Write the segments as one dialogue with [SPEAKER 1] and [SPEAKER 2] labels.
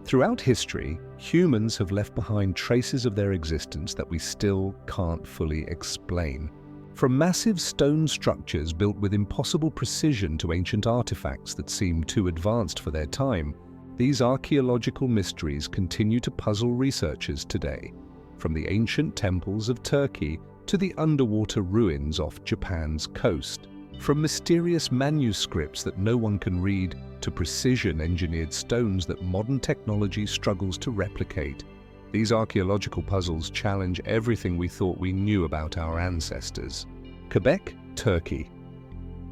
[SPEAKER 1] Throughout history, humans have left behind traces of their existence that we still can't fully explain. From massive stone structures built with impossible precision to ancient artifacts that seem too advanced for their time, these archaeological mysteries continue to puzzle researchers today. From the ancient temples of Turkey to the underwater ruins off Japan's coast, from mysterious manuscripts that no one can read to precision-engineered stones that modern technology struggles to replicate, these archaeological puzzles challenge everything we thought we knew about our ancestors. Quebec, Turkey.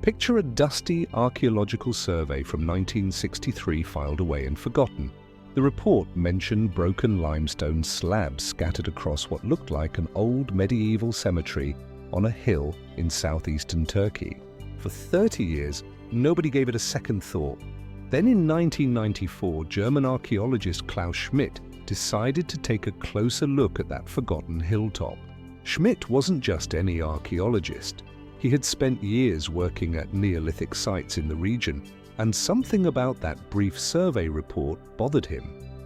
[SPEAKER 1] Picture a dusty archaeological survey from 1963 filed away and forgotten. The report mentioned broken limestone slabs scattered across what looked like an old medieval cemetery on a hill in southeastern Turkey. For 30 years, nobody gave it a second thought. Then in 1994, German archaeologist Klaus Schmidt decided to take a closer look at that forgotten hilltop. Schmidt wasn't just any archaeologist. He had spent years working at Neolithic sites in the region, and something about that brief survey report bothered him.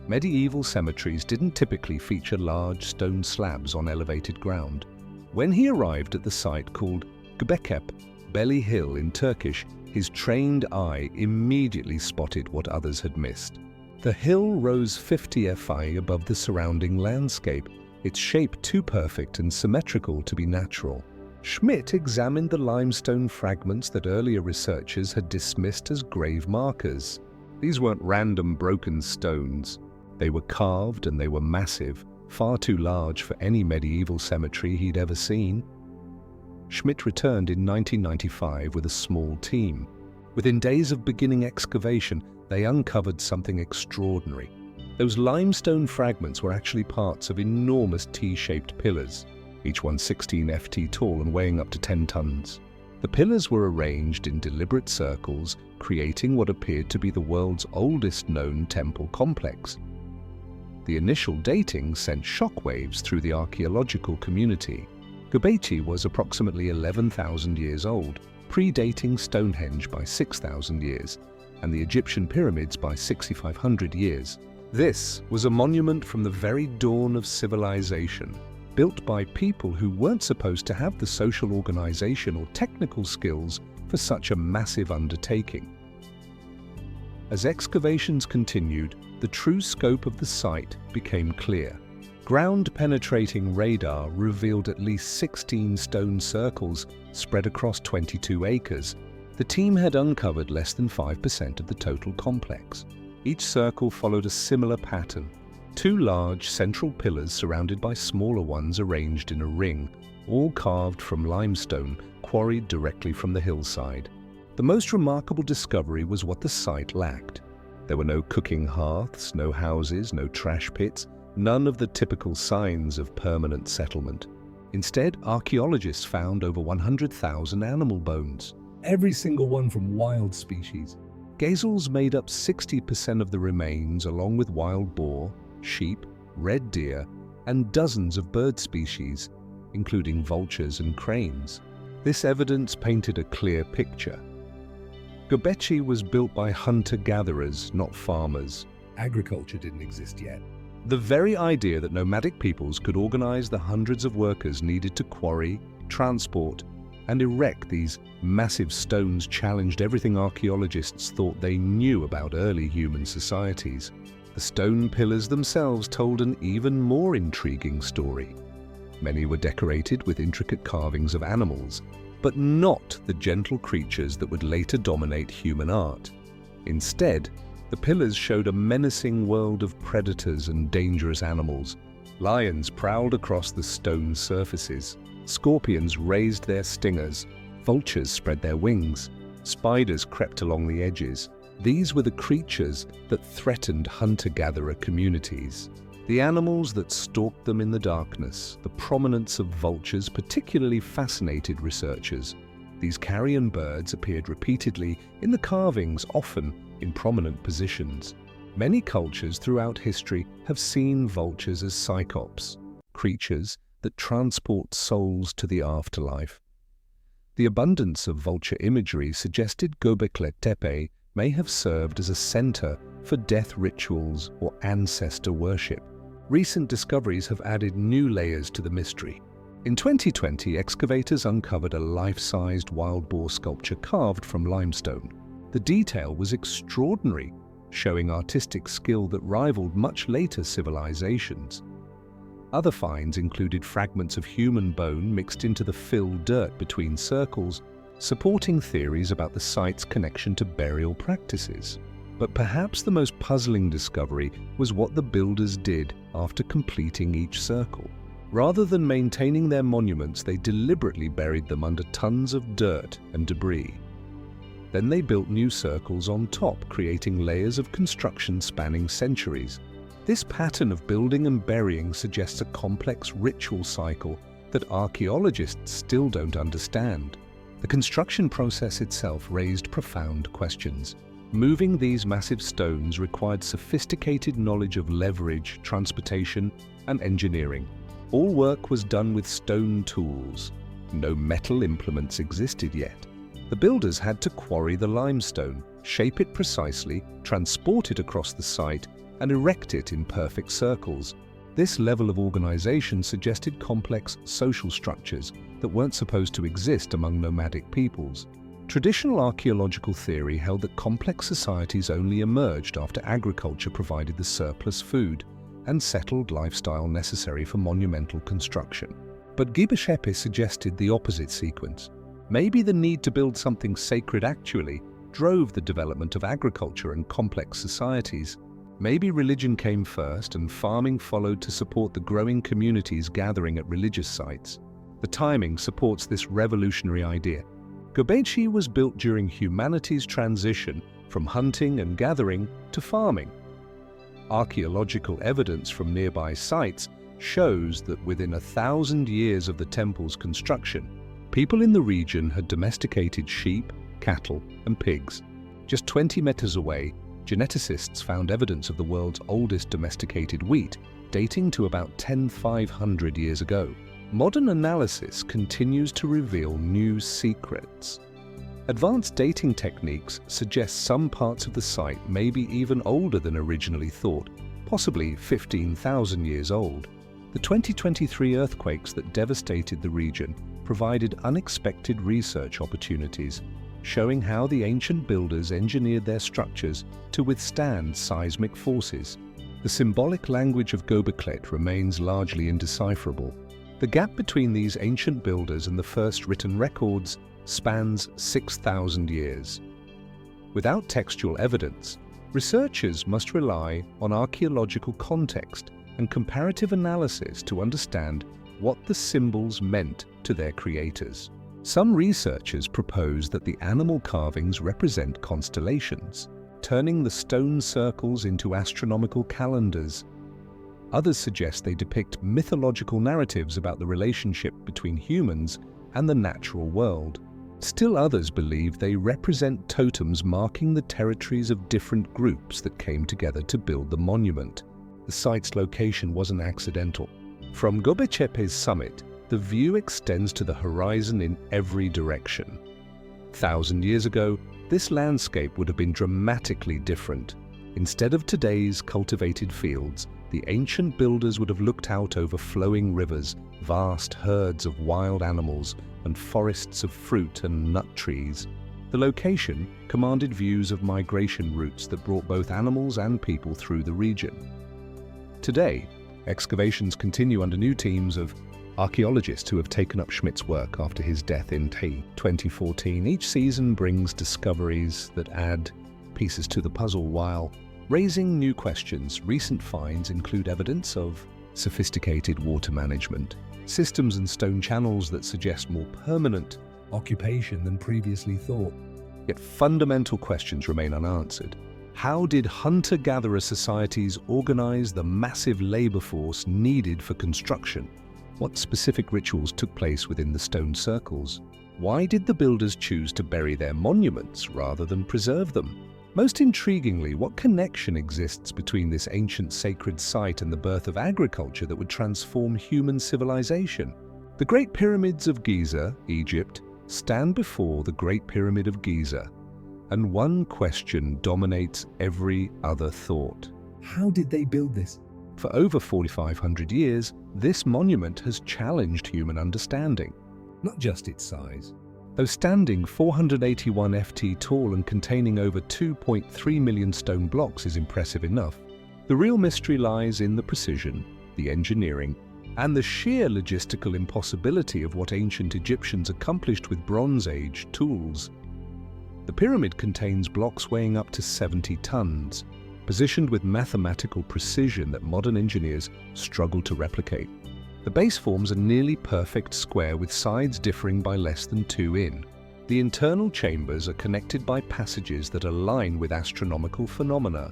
[SPEAKER 1] Medieval cemeteries didn't typically feature large stone slabs on elevated ground. When he arrived at the site called Göbektepe, Belly Hill in Turkish, his trained eye immediately spotted what others had missed. The hill rose 50 feet above the surrounding landscape, its shape too perfect and symmetrical to be natural. Schmidt examined the limestone fragments that earlier researchers had dismissed as grave markers. These weren't random broken stones. They were carved and they were massive, far too large for any medieval cemetery he'd ever seen. Schmidt returned in 1995 with a small team. Within days of beginning excavation, they uncovered something extraordinary. Those limestone fragments were actually parts of enormous T-shaped pillars, each one 16 ft tall and weighing up to 10 tons. The pillars were arranged in deliberate circles, creating what appeared to be the world's oldest known temple complex. The initial dating sent shockwaves through the archaeological community. Göbekli was approximately 11,000 years old, predating Stonehenge by 6,000 years, and the Egyptian pyramids by 6,500 years. This was a monument from the very dawn of civilization, built by people who weren't supposed to have the social organization or technical skills for such a massive undertaking. As excavations continued, the true scope of the site became clear. Ground-penetrating radar revealed at least 16 stone circles spread across 22 acres. The team had uncovered less than 5% of the total complex. Each circle followed a similar pattern. Two large central pillars surrounded by smaller ones arranged in a ring, all carved from limestone quarried directly from the hillside. The most remarkable discovery was what the site lacked. There were no cooking hearths, no houses, no trash pits, none of the typical signs of permanent settlement. Instead, archaeologists found over 100,000 animal bones, every single one from wild species. Gazelles made up 60% of the remains, along with wild boar, sheep, red deer, and dozens of bird species, including vultures and cranes. This evidence painted a clear picture. Göbekli was built by hunter-gatherers, not farmers. Agriculture didn't exist yet. The very idea that nomadic peoples could organize the hundreds of workers needed to quarry, transport, and erect these massive stones challenged everything archaeologists thought they knew about early human societies. The stone pillars themselves told an even more intriguing story. Many were decorated with intricate carvings of animals, but not the gentle creatures that would later dominate human art. Instead, the pillars showed a menacing world of predators and dangerous animals. Lions prowled across the stone surfaces. Scorpions raised their stingers. Vultures spread their wings. Spiders crept along the edges. These were the creatures that threatened hunter-gatherer communities. The animals that stalked them in the darkness. The prominence of vultures particularly fascinated researchers. These carrion birds appeared repeatedly in the carvings, often in prominent positions. Many cultures throughout history have seen vultures as psychops, creatures that transport souls to the afterlife. The abundance of vulture imagery suggested Göbekli Tepe may have served as a center for death rituals or ancestor worship. Recent discoveries have added new layers to the mystery. In 2020, excavators uncovered a life-sized wild boar sculpture carved from limestone. The detail was extraordinary, showing artistic skill that rivaled much later civilizations. Other finds included fragments of human bone mixed into the filled dirt between circles, supporting theories about the site's connection to burial practices. But perhaps the most puzzling discovery was what the builders did after completing each circle. Rather than maintaining their monuments, they deliberately buried them under tons of dirt and debris. Then they built new circles on top, creating layers of construction spanning centuries. This pattern of building and burying suggests a complex ritual cycle that archaeologists still don't understand. The construction process itself raised profound questions. Moving these massive stones required sophisticated knowledge of leverage, transportation, and engineering. All work was done with stone tools. No metal implements existed yet. The builders had to quarry the limestone, shape it precisely, transport it across the site, and erect it in perfect circles. This level of organization suggested complex social structures that weren't supposed to exist among nomadic peoples. Traditional archaeological theory held that complex societies only emerged after agriculture provided the surplus food and settled lifestyle necessary for monumental construction. But Göbekli suggested the opposite sequence. Maybe the need to build something sacred actually drove the development of agriculture and complex societies. Maybe religion came first and farming followed to support the growing communities gathering at religious sites. The timing supports this revolutionary idea. Göbekli was built during humanity's transition from hunting and gathering to farming. Archaeological evidence from nearby sites shows that within 1,000 years of the temple's construction, people in the region had domesticated sheep, cattle, and pigs. Just 20 meters away, geneticists found evidence of the world's oldest domesticated wheat, dating to about 10,500 years ago. Modern analysis continues to reveal new secrets. Advanced dating techniques suggest some parts of the site may be even older than originally thought, possibly 15,000 years old. The 2023 earthquakes that devastated the region provided unexpected research opportunities, showing how the ancient builders engineered their structures to withstand seismic forces. The symbolic language of Göbekli remains largely indecipherable. The gap between these ancient builders and the first written records spans 6,000 years. Without textual evidence, researchers must rely on archaeological context and comparative analysis to understand what the symbols meant to their creators. Some researchers propose that the animal carvings represent constellations, turning the stone circles into astronomical calendars. Others suggest they depict mythological narratives about the relationship between humans and the natural world. Still others believe they represent totems marking the territories of different groups that came together to build the monument. The site's location wasn't accidental. From Göbekli's summit, the view extends to the horizon in every direction. 1,000 years ago, this landscape would have been dramatically different. Instead of today's cultivated fields, the ancient builders would have looked out over flowing rivers, vast herds of wild animals, and forests of fruit and nut trees. The location commanded views of migration routes that brought both animals and people through the region. Today, excavations continue under new teams of archaeologists who have taken up Schmidt's work after his death in 2014. Each season brings discoveries that add pieces to the puzzle while raising new questions. Recent finds include evidence of sophisticated water management, systems and stone channels that suggest more permanent occupation than previously thought. Yet fundamental questions remain unanswered. How did hunter-gatherer societies organize the massive labor force needed for construction? What specific rituals took place within the stone circles? Why did the builders choose to bury their monuments rather than preserve them? Most intriguingly, what connection exists between this ancient sacred site and the birth of agriculture that would transform human civilization? The Great Pyramids of Giza, Egypt, stand before the Great Pyramid of Giza, And one question dominates every other thought. How did they build this? For over 4,500 years, this monument has challenged human understanding, not just its size. Though standing 481 ft tall and containing over 2.3 million stone blocks is impressive enough, the real mystery lies in the precision, the engineering, and the sheer logistical impossibility of what ancient Egyptians accomplished with Bronze Age tools. The pyramid contains blocks weighing up to 70 tons, positioned with mathematical precision that modern engineers struggle to replicate. The base forms a nearly perfect square with sides differing by less than 2 in. The internal chambers are connected by passages that align with astronomical phenomena.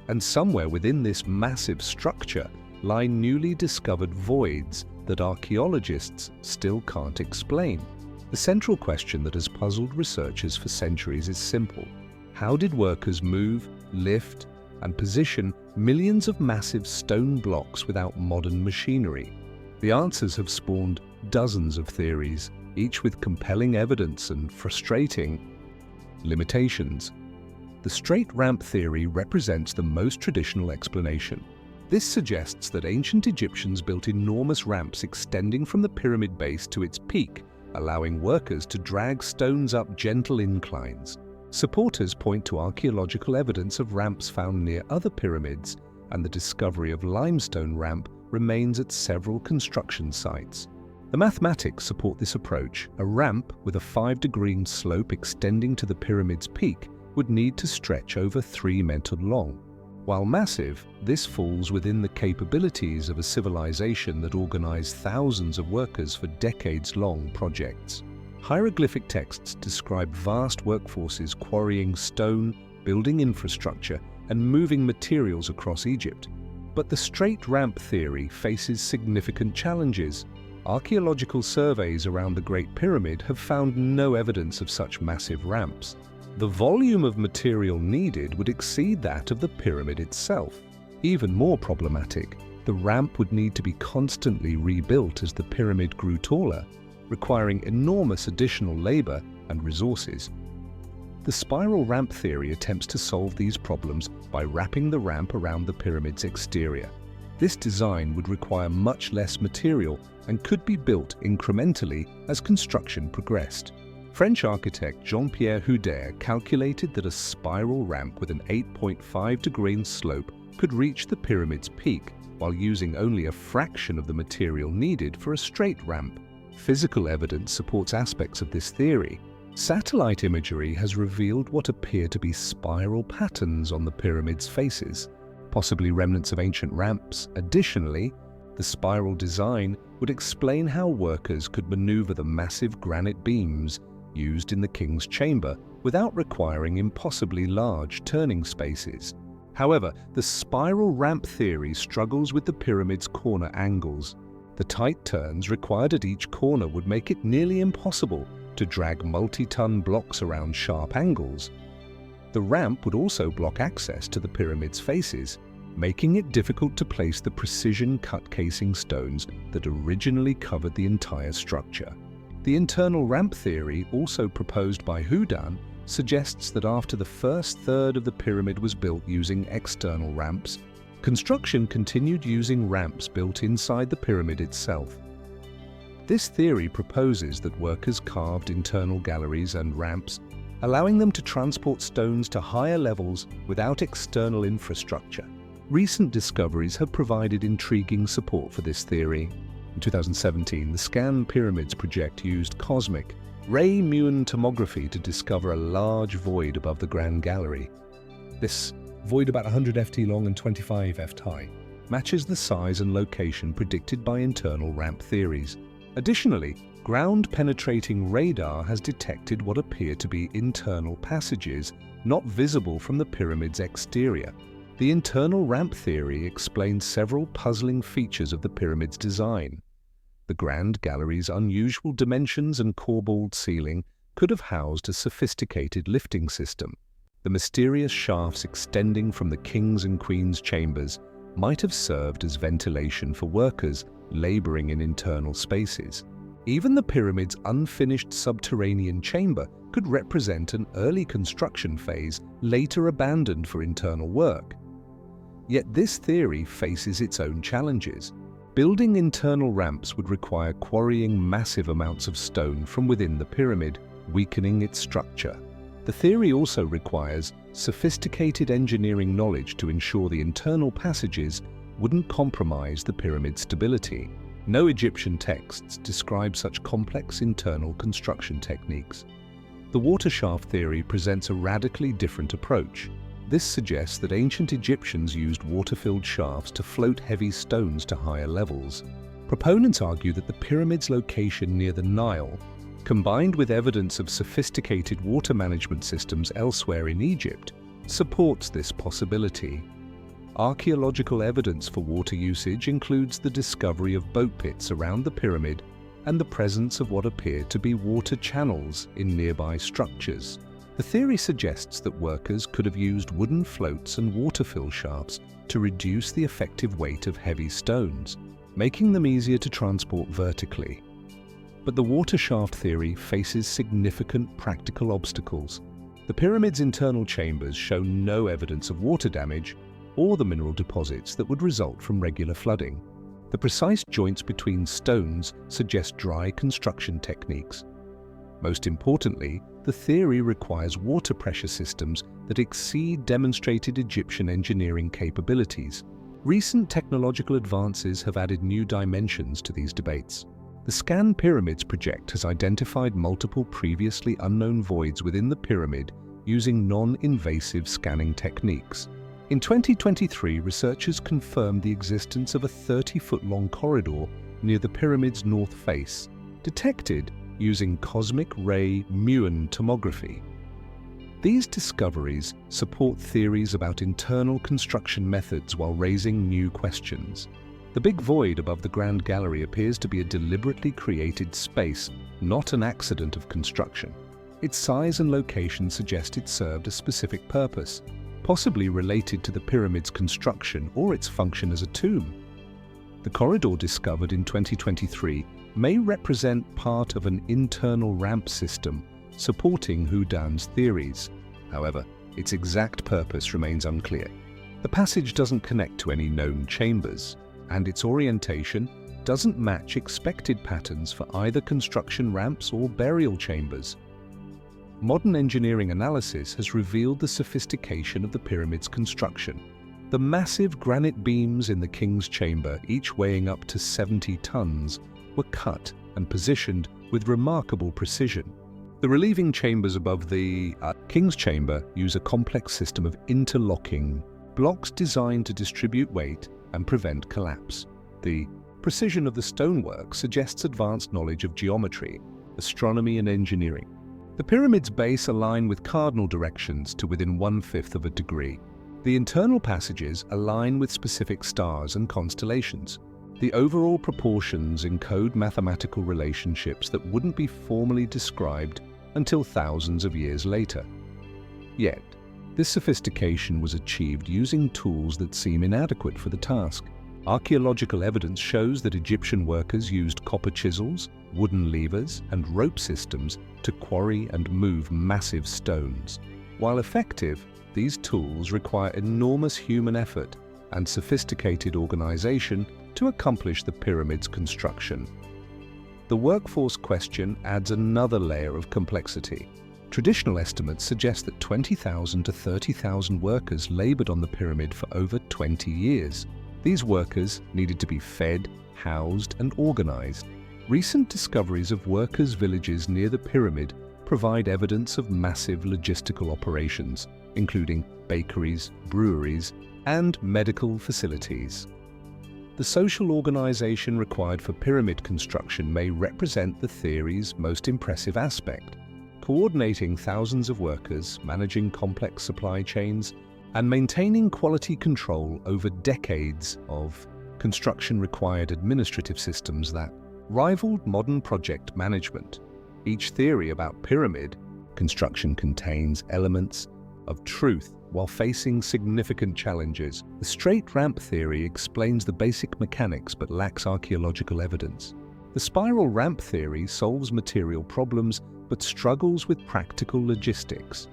[SPEAKER 1] And somewhere within this massive structure lie newly discovered voids that archaeologists still can't explain. The central question that has puzzled researchers for centuries is simple. How did workers move, lift, and position millions of massive stone blocks without modern machinery? The answers have spawned dozens of theories, each with compelling evidence and frustrating limitations. The straight ramp theory represents the most traditional explanation. This suggests that ancient Egyptians built enormous ramps extending from the pyramid base to its peak, allowing workers to drag stones up gentle inclines. Supporters point to archaeological evidence of ramps found near other pyramids, and the discovery of limestone ramp remains at several construction sites. The mathematics support this approach. A ramp with a 5-degree slope extending to the pyramid's peak would need to stretch over 3 meters long. While massive, this falls within the capabilities of a civilization that organized thousands of workers for decades-long projects. Hieroglyphic texts describe vast workforces quarrying stone, building infrastructure, and moving materials across Egypt. But the straight ramp theory faces significant challenges. Archaeological surveys around the Great Pyramid have found no evidence of such massive ramps. The volume of material needed would exceed that of the pyramid itself. Even more problematic, the ramp would need to be constantly rebuilt as the pyramid grew taller, requiring enormous additional labor and resources. The spiral ramp theory attempts to solve these problems by wrapping the ramp around the pyramid's exterior. This design would require much less material and could be built incrementally as construction progressed. French architect Jean-Pierre Houder calculated that a spiral ramp with an 8.5-degree slope could reach the pyramid's peak while using only a fraction of the material needed for a straight ramp. Physical evidence supports aspects of this theory. Satellite imagery has revealed what appear to be spiral patterns on the pyramid's faces, possibly remnants of ancient ramps. Additionally, the spiral design would explain how workers could maneuver the massive granite beams used in the king's chamber without requiring impossibly large turning spaces. However, the spiral ramp theory struggles with the pyramid's corner angles. The tight turns required at each corner would make it nearly impossible to drag multi-ton blocks around sharp angles. The ramp would also block access to the pyramid's faces, making it difficult to place the precision-cut casing stones that originally covered the entire structure. The internal ramp theory, also proposed by Houdan, suggests that after the first third of the pyramid was built using external ramps, construction continued using ramps built inside the pyramid itself. This theory proposes that workers carved internal galleries and ramps, allowing them to transport stones to higher levels without external infrastructure. Recent discoveries have provided intriguing support for this theory. In 2017, the Scan Pyramids project used cosmic ray-Muon tomography to discover a large void above the Grand Gallery. This void, about 100 ft long and 25 ft high, matches the size and location predicted by internal ramp theories. Additionally, ground-penetrating radar has detected what appear to be internal passages not visible from the pyramid's exterior. The internal ramp theory explains several puzzling features of the pyramid's design. The Grand Gallery's unusual dimensions and corbelled ceiling could have housed a sophisticated lifting system. The mysterious shafts extending from the king's and queen's chambers might have served as ventilation for workers laboring in internal spaces. Even the pyramid's unfinished subterranean chamber could represent an early construction phase later abandoned for internal work. Yet this theory faces its own challenges. Building internal ramps would require quarrying massive amounts of stone from within the pyramid, weakening its structure. The theory also requires sophisticated engineering knowledge to ensure the internal passages wouldn't compromise the pyramid's stability. No Egyptian texts describe such complex internal construction techniques. The water shaft theory presents a radically different approach. This suggests that ancient Egyptians used water-filled shafts to float heavy stones to higher levels. Proponents argue that the pyramid's location near the Nile, combined with evidence of sophisticated water management systems elsewhere in Egypt, supports this possibility. Archaeological evidence for water usage includes the discovery of boat pits around the pyramid and the presence of what appear to be water channels in nearby structures. The theory suggests that workers could have used wooden floats and water-fill shafts to reduce the effective weight of heavy stones, making them easier to transport vertically. But the water shaft theory faces significant practical obstacles. The pyramid's internal chambers show no evidence of water damage or the mineral deposits that would result from regular flooding. The precise joints between stones suggest dry construction techniques. Most importantly, the theory requires water pressure systems that exceed demonstrated Egyptian engineering capabilities. Recent technological advances have added new dimensions to these debates. The Scan Pyramids project has identified multiple previously unknown voids within the pyramid using non-invasive scanning techniques. In 2023, researchers confirmed the existence of a 30-foot-long corridor near the pyramid's north face, detected using cosmic ray muon tomography. These discoveries support theories about internal construction methods while raising new questions. The big void above the Grand Gallery appears to be a deliberately created space, not an accident of construction. Its size and location suggest it served a specific purpose, possibly related to the pyramid's construction or its function as a tomb. The corridor discovered in 2023 may represent part of an internal ramp system supporting Houdan's theories. However, its exact purpose remains unclear. The passage doesn't connect to any known chambers, and its orientation doesn't match expected patterns for either construction ramps or burial chambers. Modern engineering analysis has revealed the sophistication of the pyramid's construction. The massive granite beams in the king's chamber, each weighing up to 70 tons, were cut and positioned with remarkable precision. The relieving chambers above the king's chamber use a complex system of interlocking blocks designed to distribute weight and prevent collapse. The precision of the stonework suggests advanced knowledge of geometry, astronomy, and engineering. The pyramid's base align with cardinal directions to within 1/5 of a degree. The internal passages align with specific stars and constellations. The overall proportions encode mathematical relationships that wouldn't be formally described until thousands of years later. Yet, this sophistication was achieved using tools that seem inadequate for the task. Archaeological evidence shows that Egyptian workers used copper chisels, wooden levers, and rope systems to quarry and move massive stones. While effective, these tools require enormous human effort and sophisticated organization to accomplish the pyramid's construction. The workforce question adds another layer of complexity. Traditional estimates suggest that 20,000 to 30,000 workers labored on the pyramid for over 20 years. These workers needed to be fed, housed, and organized. Recent discoveries of workers' villages near the pyramid provide evidence of massive logistical operations, including bakeries, breweries, and medical facilities. The social organization required for pyramid construction may represent the theory's most impressive aspect. Coordinating thousands of workers, managing complex supply chains, and maintaining quality control over decades of construction required administrative systems that rivaled modern project management. Each theory about pyramid construction contains elements of truth while facing significant challenges. The straight ramp theory explains the basic mechanics but lacks archaeological evidence. The spiral ramp theory solves material problems but struggles with practical logistics.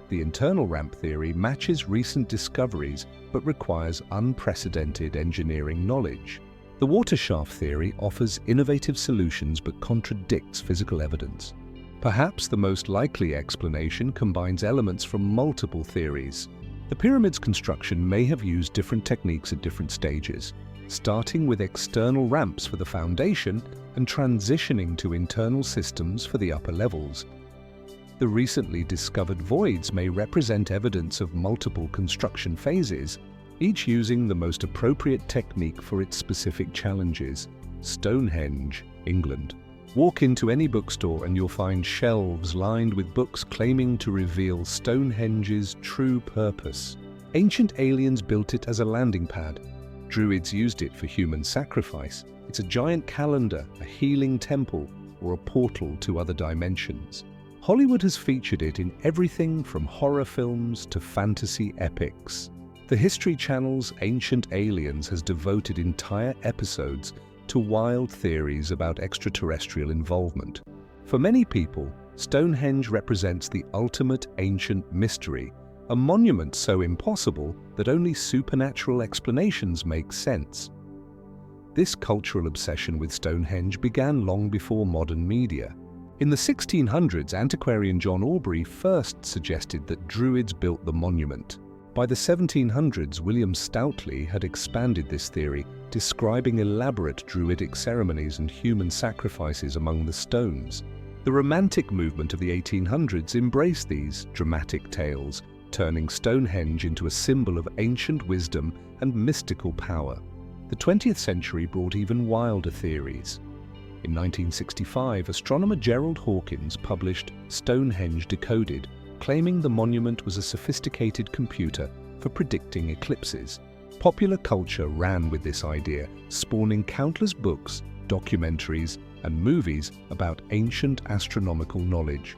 [SPEAKER 1] The internal ramp theory matches recent discoveries but requires unprecedented engineering knowledge. The water shaft theory offers innovative solutions but contradicts physical evidence. Perhaps the most likely explanation combines elements from multiple theories. The pyramid's construction may have used different techniques at different stages, starting with external ramps for the foundation and transitioning to internal systems for the upper levels. The recently discovered voids may represent evidence of multiple construction phases, each using the most appropriate technique for its specific challenges. Stonehenge, England. Walk into any bookstore and you'll find shelves lined with books claiming to reveal Stonehenge's true purpose. Ancient aliens built it as a landing pad. Druids used it for human sacrifice. It's a giant calendar, a healing temple, or a portal to other dimensions. Hollywood has featured it in everything from horror films to fantasy epics. The History Channel's Ancient Aliens has devoted entire episodes to wild theories about extraterrestrial involvement. For many people, Stonehenge represents the ultimate ancient mystery, a monument so impossible that only supernatural explanations make sense. This cultural obsession with Stonehenge began long before modern media. In the 1600s, antiquarian John Aubrey first suggested that Druids built the monument. By the 1700s, William Stoutley had expanded this theory, describing elaborate Druidic ceremonies and human sacrifices among the stones. The Romantic movement of the 1800s embraced these dramatic tales, turning Stonehenge into a symbol of ancient wisdom and mystical power. The 20th century brought even wilder theories. In 1965, astronomer Gerald Hawkins published Stonehenge Decoded, claiming the monument was a sophisticated computer for predicting eclipses. Popular culture ran with this idea, spawning countless books, documentaries, and movies about ancient astronomical knowledge.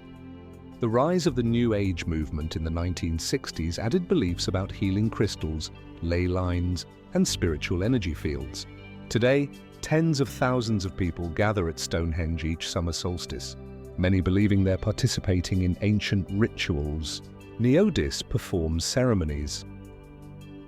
[SPEAKER 1] The rise of the New Age movement in the 1960s added beliefs about healing crystals, ley lines, and spiritual energy fields. Today, tens of thousands of people gather at Stonehenge each summer solstice, many believing they're participating in ancient rituals. Neodis performs ceremonies.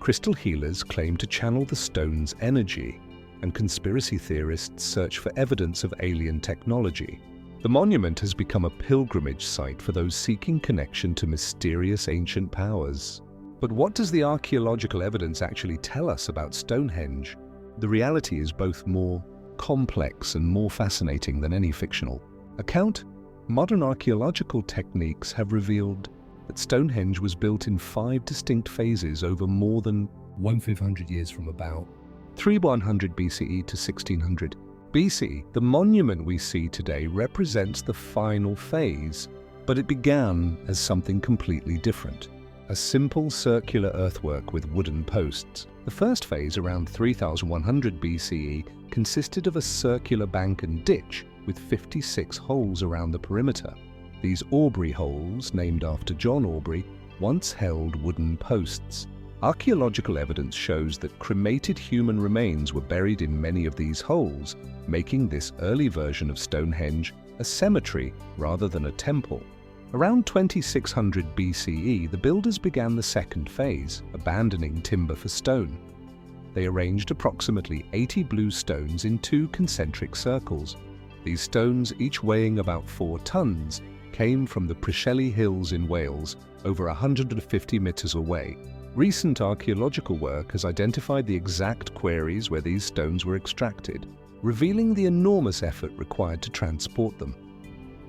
[SPEAKER 1] Crystal healers claim to channel the stone's energy, and conspiracy theorists search for evidence of alien technology. The monument has become a pilgrimage site for those seeking connection to mysterious ancient powers. But what does the archaeological evidence actually tell us about Stonehenge? The reality is both more complex and more fascinating than any fictional account. Modern archaeological techniques have revealed that Stonehenge was built in 5 distinct phases over more than 1,500 years, from about 3100 BCE to 1600 BCE. The monument we see today represents the final phase, but it began as something completely different. A simple circular earthwork with wooden posts. The first phase, around 3100 BCE, consisted of a circular bank and ditch with 56 holes around the perimeter. These Aubrey holes, named after John Aubrey, once held wooden posts. Archaeological evidence shows that cremated human remains were buried in many of these holes, making this early version of Stonehenge a cemetery rather than a temple. Around 2600 BCE, the builders began the second phase, abandoning timber for stone. They arranged approximately 80 blue stones in 2 concentric circles. These stones, each weighing about 4 tons, came from the Preseli Hills in Wales, over 150 meters away. Recent archaeological work has identified the exact quarries where these stones were extracted, revealing the enormous effort required to transport them.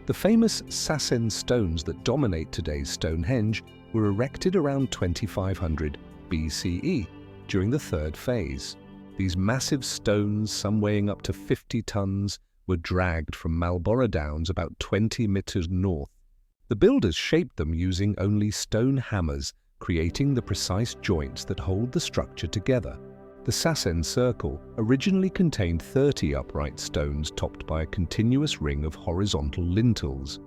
[SPEAKER 1] The famous Sassen stones that dominate today's Stonehenge were erected around 2500 BCE during the third phase. These massive stones, some weighing up to 50 tons, were dragged from Marlborough Downs about 20 meters north. The builders shaped them using only stone hammers, creating the precise joints that hold the structure together. The Sassen circle originally contained 30 upright stones topped by a continuous ring of horizontal lintels.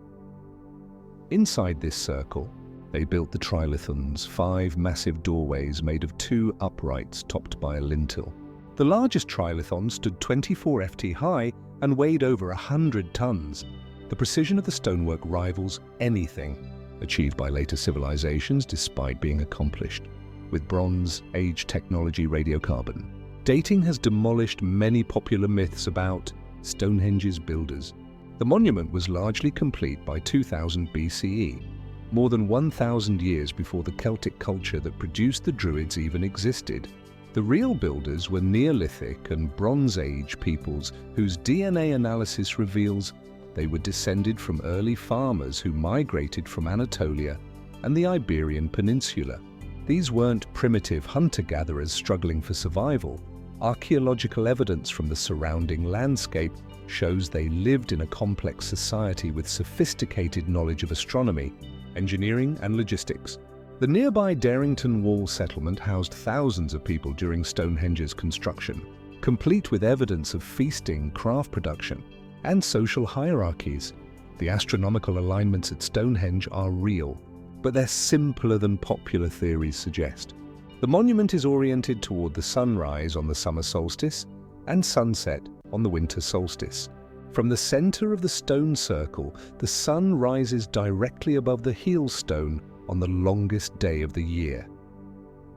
[SPEAKER 1] Inside this circle, they built the trilithons, 5 massive doorways made of 2 uprights topped by a lintel. The largest trilithon stood 24 ft high and weighed over 100 tons. The precision of the stonework rivals anything achieved by later civilizations despite being accomplished with Bronze Age technology radiocarbon. Dating has demolished many popular myths about Stonehenge's builders. The monument was largely complete by 2000 BCE, more than 1,000 years before the Celtic culture that produced the Druids even existed. The real builders were Neolithic and Bronze Age peoples whose DNA analysis reveals they were descended from early farmers who migrated from Anatolia and the Iberian Peninsula. These weren't primitive hunter-gatherers struggling for survival. Archaeological evidence from the surrounding landscape shows they lived in a complex society with sophisticated knowledge of astronomy, engineering, and logistics. The nearby Darrington Wall settlement housed thousands of people during Stonehenge's construction, complete with evidence of feasting, craft production, and social hierarchies. The astronomical alignments at Stonehenge are real, but they're simpler than popular theories suggest. The monument is oriented toward the sunrise on the summer solstice and sunset on the winter solstice. From the center of the stone circle, the sun rises directly above the heel stone on the longest day of the year.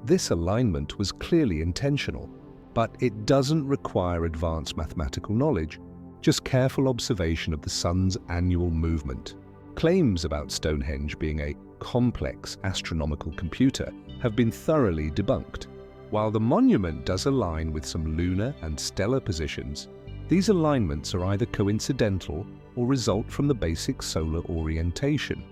[SPEAKER 1] This alignment was clearly intentional, but it doesn't require advanced mathematical knowledge, just careful observation of the sun's annual movement. Claims about Stonehenge being a complex astronomical computer have been thoroughly debunked. While the monument does align with some lunar and stellar positions, these alignments are either coincidental or result from the basic solar orientation.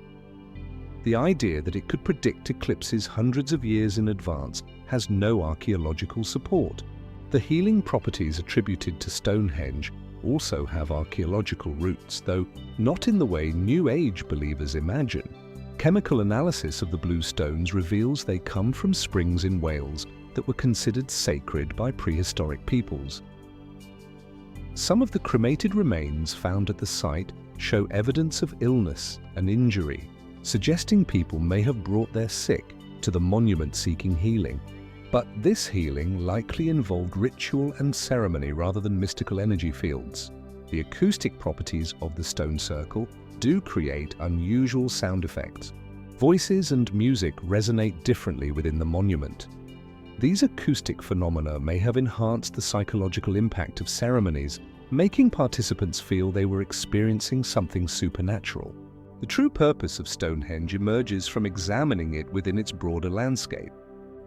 [SPEAKER 1] The idea that it could predict eclipses hundreds of years in advance has no archaeological support. The healing properties attributed to Stonehenge also have archaeological roots, though not in the way New Age believers imagine. Chemical analysis of the blue stones reveals they come from springs in Wales that were considered sacred by prehistoric peoples. Some of the cremated remains found at the site show evidence of illness and injury, suggesting people may have brought their sick to the monument seeking healing. But this healing likely involved ritual and ceremony rather than mystical energy fields. The acoustic properties of the stone circle do create unusual sound effects. Voices and music resonate differently within the monument. These acoustic phenomena may have enhanced the psychological impact of ceremonies, making participants feel they were experiencing something supernatural. The true purpose of Stonehenge emerges from examining it within its broader landscape.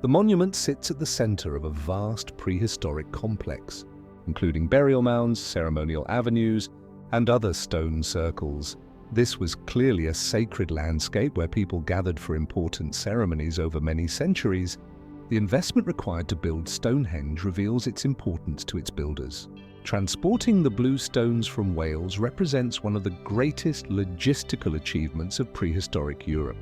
[SPEAKER 1] The monument sits at the center of a vast prehistoric complex, including burial mounds, ceremonial avenues, and other stone circles. This was clearly a sacred landscape where people gathered for important ceremonies over many centuries. The investment required to build Stonehenge reveals its importance to its builders. Transporting the blue stones from Wales represents one of the greatest logistical achievements of prehistoric Europe.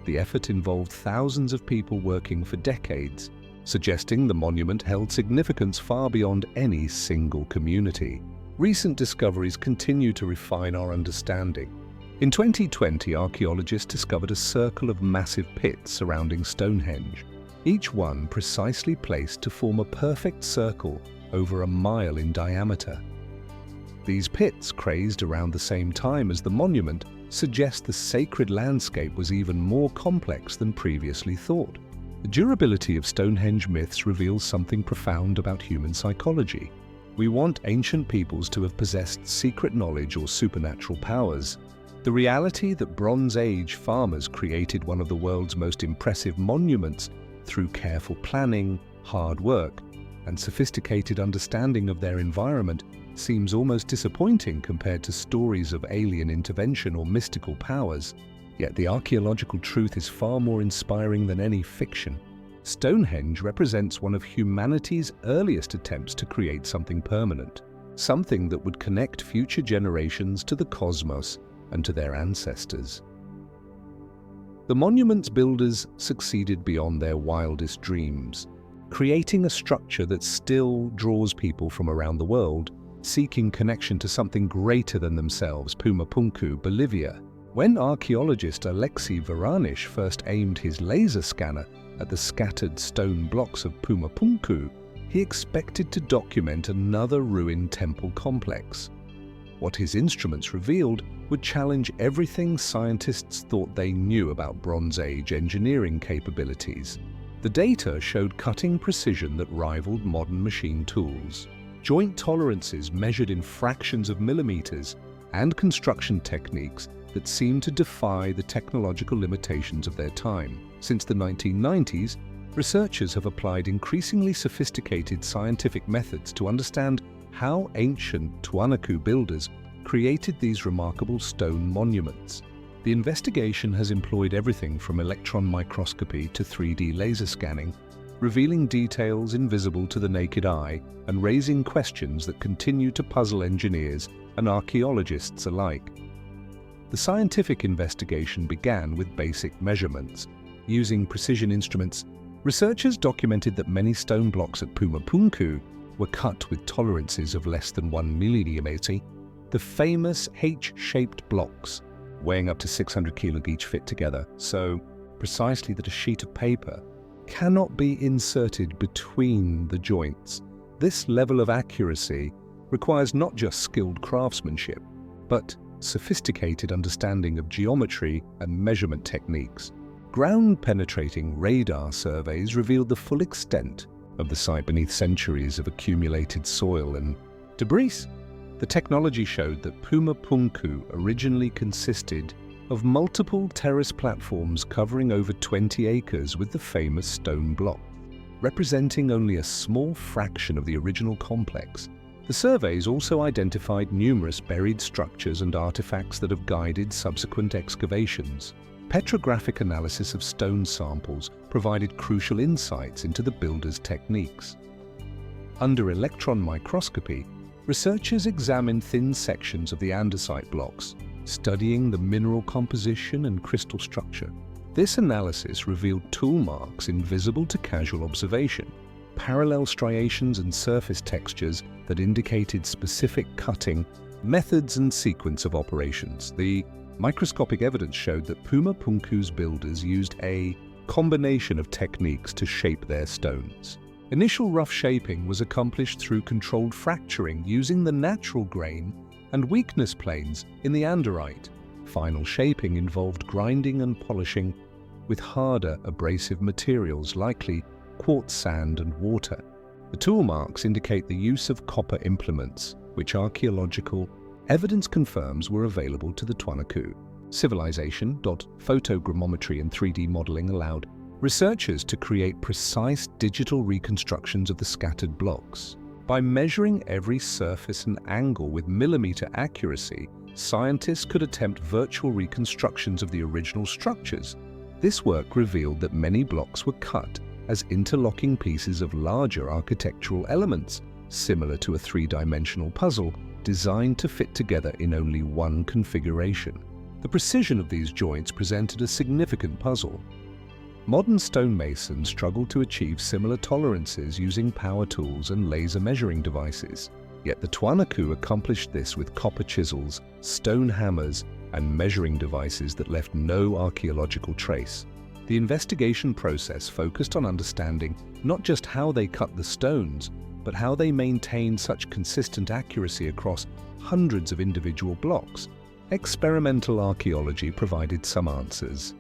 [SPEAKER 1] The effort involved thousands of people working for decades, suggesting the monument held significance far beyond any single community. Recent discoveries continue to refine our understanding. In 2020, archaeologists discovered a circle of massive pits surrounding Stonehenge, each one precisely placed to form a perfect circle over a mile in diameter. These pits, crazed around the same time as the monument, suggest the sacred landscape was even more complex than previously thought. The durability of Stonehenge myths reveals something profound about human psychology. We want ancient peoples to have possessed secret knowledge or supernatural powers. The reality that Bronze Age farmers created one of the world's most impressive monuments through careful planning, hard work, and sophisticated understanding of their environment seems almost disappointing compared to stories of alien intervention or mystical powers. Yet the archaeological truth is far more inspiring than any fiction. Stonehenge represents one of humanity's earliest attempts to create something permanent, something that would connect future generations to the cosmos and to their ancestors. The monument's builders succeeded beyond their wildest dreams, creating a structure that still draws people from around the world, seeking connection to something greater than themselves. Pumapunku, Bolivia. When archaeologist Alexei Varanish first aimed his laser scanner at the scattered stone blocks of Pumapunku, he expected to document another ruined temple complex. What his instruments revealed would challenge everything scientists thought they knew about Bronze Age engineering capabilities. The data showed cutting precision that rivaled modern machine tools, joint tolerances measured in fractions of millimeters, and construction techniques that seemed to defy the technological limitations of their time. Since the 1990s, researchers have applied increasingly sophisticated scientific methods to understand how ancient Tiwanaku builders created these remarkable stone monuments. The investigation has employed everything from electron microscopy to 3D laser scanning, revealing details invisible to the naked eye and raising questions that continue to puzzle engineers and archaeologists alike. The scientific investigation began with basic measurements. Using precision instruments, researchers documented that many stone blocks at Pumapunku were cut with tolerances of less than 1 millimeter. The famous H-shaped blocks, weighing up to 600 kg each, fit together so precisely that a sheet of paper cannot be inserted between the joints. This level of accuracy requires not just skilled craftsmanship, but sophisticated understanding of geometry and measurement techniques. Ground-penetrating radar surveys revealed the full extent of the site beneath centuries of accumulated soil and debris. The technology showed that Pumapunku originally consisted of multiple terrace platforms covering over 20 acres with the famous stone block, representing only a small fraction of the original complex. The surveys also identified numerous buried structures and artifacts that have guided subsequent excavations. Petrographic analysis of stone samples provided crucial insights into the builders' techniques. Under electron microscopy, researchers examined thin sections of the andesite blocks, studying the mineral composition and crystal structure. This analysis revealed tool marks invisible to casual observation, parallel striations and surface textures that indicated specific cutting methods and sequence of operations. The microscopic evidence showed that Pumapunku's builders used a combination of techniques to shape their stones. Initial rough shaping was accomplished through controlled fracturing using the natural grain and weakness planes in the anderite. Final shaping involved grinding and polishing with harder abrasive materials, likely quartz sand and water. The tool marks indicate the use of copper implements, which archaeological evidence confirms were available to the Tiwanaku civilization. Photogrammetry and 3D modeling allowed researchers to create precise digital reconstructions of the scattered blocks. By measuring every surface and angle with millimeter accuracy, scientists could attempt virtual reconstructions of the original structures. This work revealed that many blocks were cut as interlocking pieces of larger architectural elements, similar to a three-dimensional puzzle designed to fit together in only one configuration. The precision of these joints presented a significant puzzle. Modern stonemasons struggled to achieve similar tolerances using power tools and laser measuring devices. Yet the Tiwanaku accomplished this with copper chisels, stone hammers, and measuring devices that left no archaeological trace. The investigation process focused on understanding not just how they cut the stones, but how they maintained such consistent accuracy across hundreds of individual blocks. Experimental archaeology provided some answers.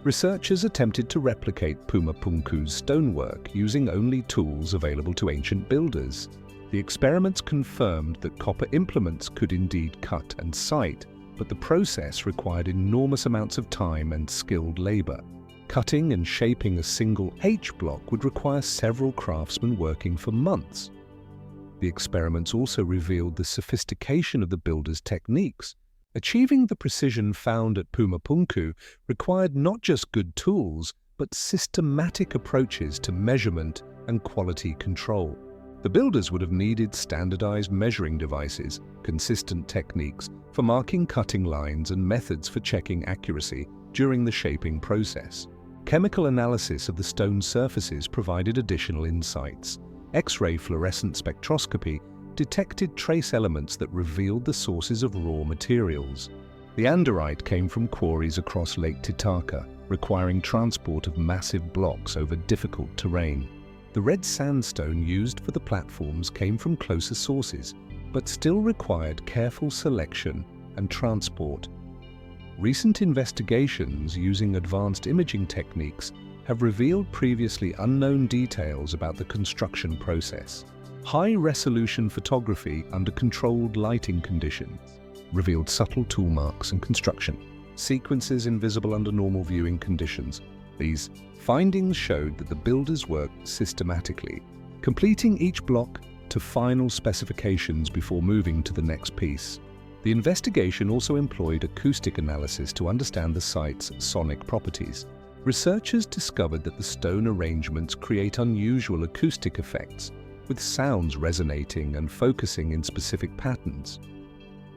[SPEAKER 1] Researchers attempted to replicate Pumapunku's stonework using only tools available to ancient builders. The experiments confirmed that copper implements could indeed cut and sight, but the process required enormous amounts of time and skilled labor. Cutting and shaping a single H block would require several craftsmen working for months. The experiments also revealed the sophistication of the builders' techniques. Achieving the precision found at Pumapunku required not just good tools, but systematic approaches to measurement and quality control. The builders would have needed standardized measuring devices, consistent techniques for marking cutting lines, and methods for checking accuracy during the shaping process. Chemical analysis of the stone surfaces provided additional insights. X-ray fluorescent spectroscopy detected trace elements that revealed the sources of raw materials. The anderite came from quarries across Lake Titicaca, requiring transport of massive blocks over difficult terrain. The red sandstone used for the platforms came from closer sources, but still required careful selection and transport. Recent investigations using advanced imaging techniques have revealed previously unknown details about the construction process. High-resolution photography under controlled lighting conditions revealed subtle tool marks and construction, sequences invisible under normal viewing conditions. These findings showed that the builders worked systematically, completing each block to final specifications before moving to the next piece. The investigation also employed acoustic analysis to understand the site's sonic properties. Researchers discovered that the stone arrangements create unusual acoustic effects, with sounds resonating and focusing in specific patterns.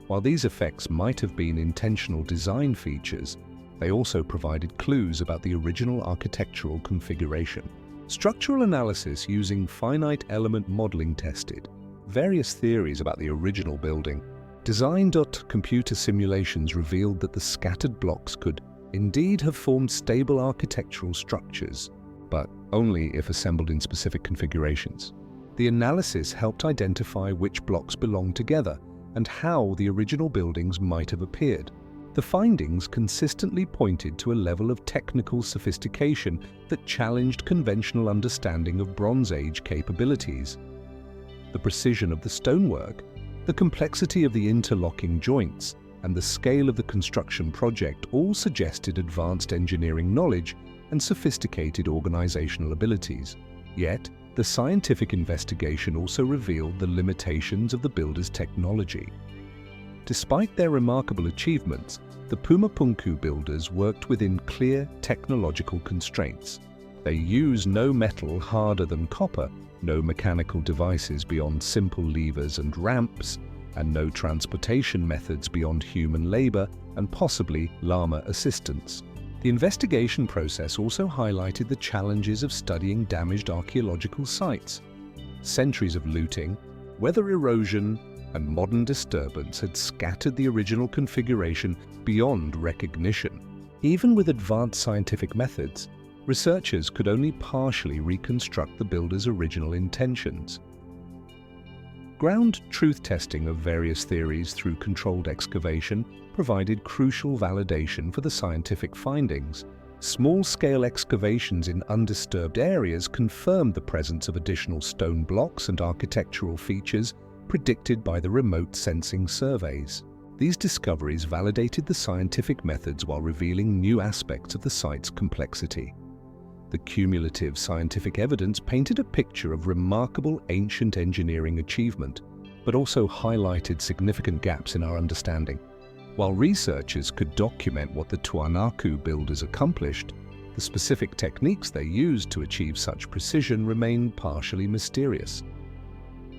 [SPEAKER 1] While these effects might have been intentional design features, they also provided clues about the original architectural configuration. Structural analysis using finite element modeling tested various theories about the original building. Design.computer simulations revealed that the scattered blocks could indeed have formed stable architectural structures, but only if assembled in specific configurations. The analysis helped identify which blocks belonged together and how the original buildings might have appeared. The findings consistently pointed to a level of technical sophistication that challenged conventional understanding of Bronze Age capabilities. The precision of the stonework, the complexity of the interlocking joints, and the scale of the construction project all suggested advanced engineering knowledge and sophisticated organizational abilities. Yet, the scientific investigation also revealed the limitations of the builders' technology. Despite their remarkable achievements, the Pumapunku builders worked within clear technological constraints. They use no metal harder than copper, no mechanical devices beyond simple levers and ramps, and no transportation methods beyond human labor and possibly llama assistance. The investigation process also highlighted the challenges of studying damaged archaeological sites. Centuries of looting, weather erosion, and modern disturbance had scattered the original configuration beyond recognition. Even with advanced scientific methods, researchers could only partially reconstruct the builders' original intentions. Ground truth testing of various theories through controlled excavation provided crucial validation for the scientific findings. Small-scale excavations in undisturbed areas confirmed the presence of additional stone blocks and architectural features predicted by the remote sensing surveys. These discoveries validated the scientific methods while revealing new aspects of the site's complexity. The cumulative scientific evidence painted a picture of remarkable ancient engineering achievement, but also highlighted significant gaps in our understanding. While researchers could document what the Tiwanaku builders accomplished, the specific techniques they used to achieve such precision remain partially mysterious.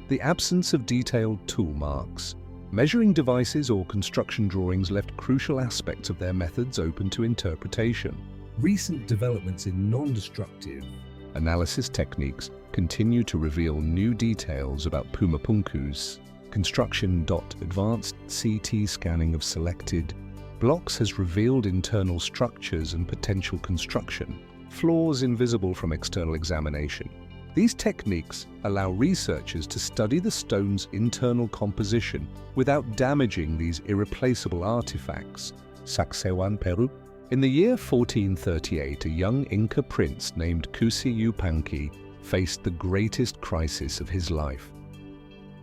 [SPEAKER 1] The absence of detailed tool marks, measuring devices or construction drawings left crucial aspects of their methods open to interpretation. Recent developments in non-destructive analysis techniques continue to reveal new details about Pumapunku's construction. Advanced CT scanning of selected blocks has revealed internal structures and potential construction, flaws invisible from external examination. These techniques allow researchers to study the stone's internal composition without damaging these irreplaceable artifacts. Sacsayhuaman, Peru. In the year 1438, a young Inca prince named Kusi Yupanqui faced the greatest crisis of his life.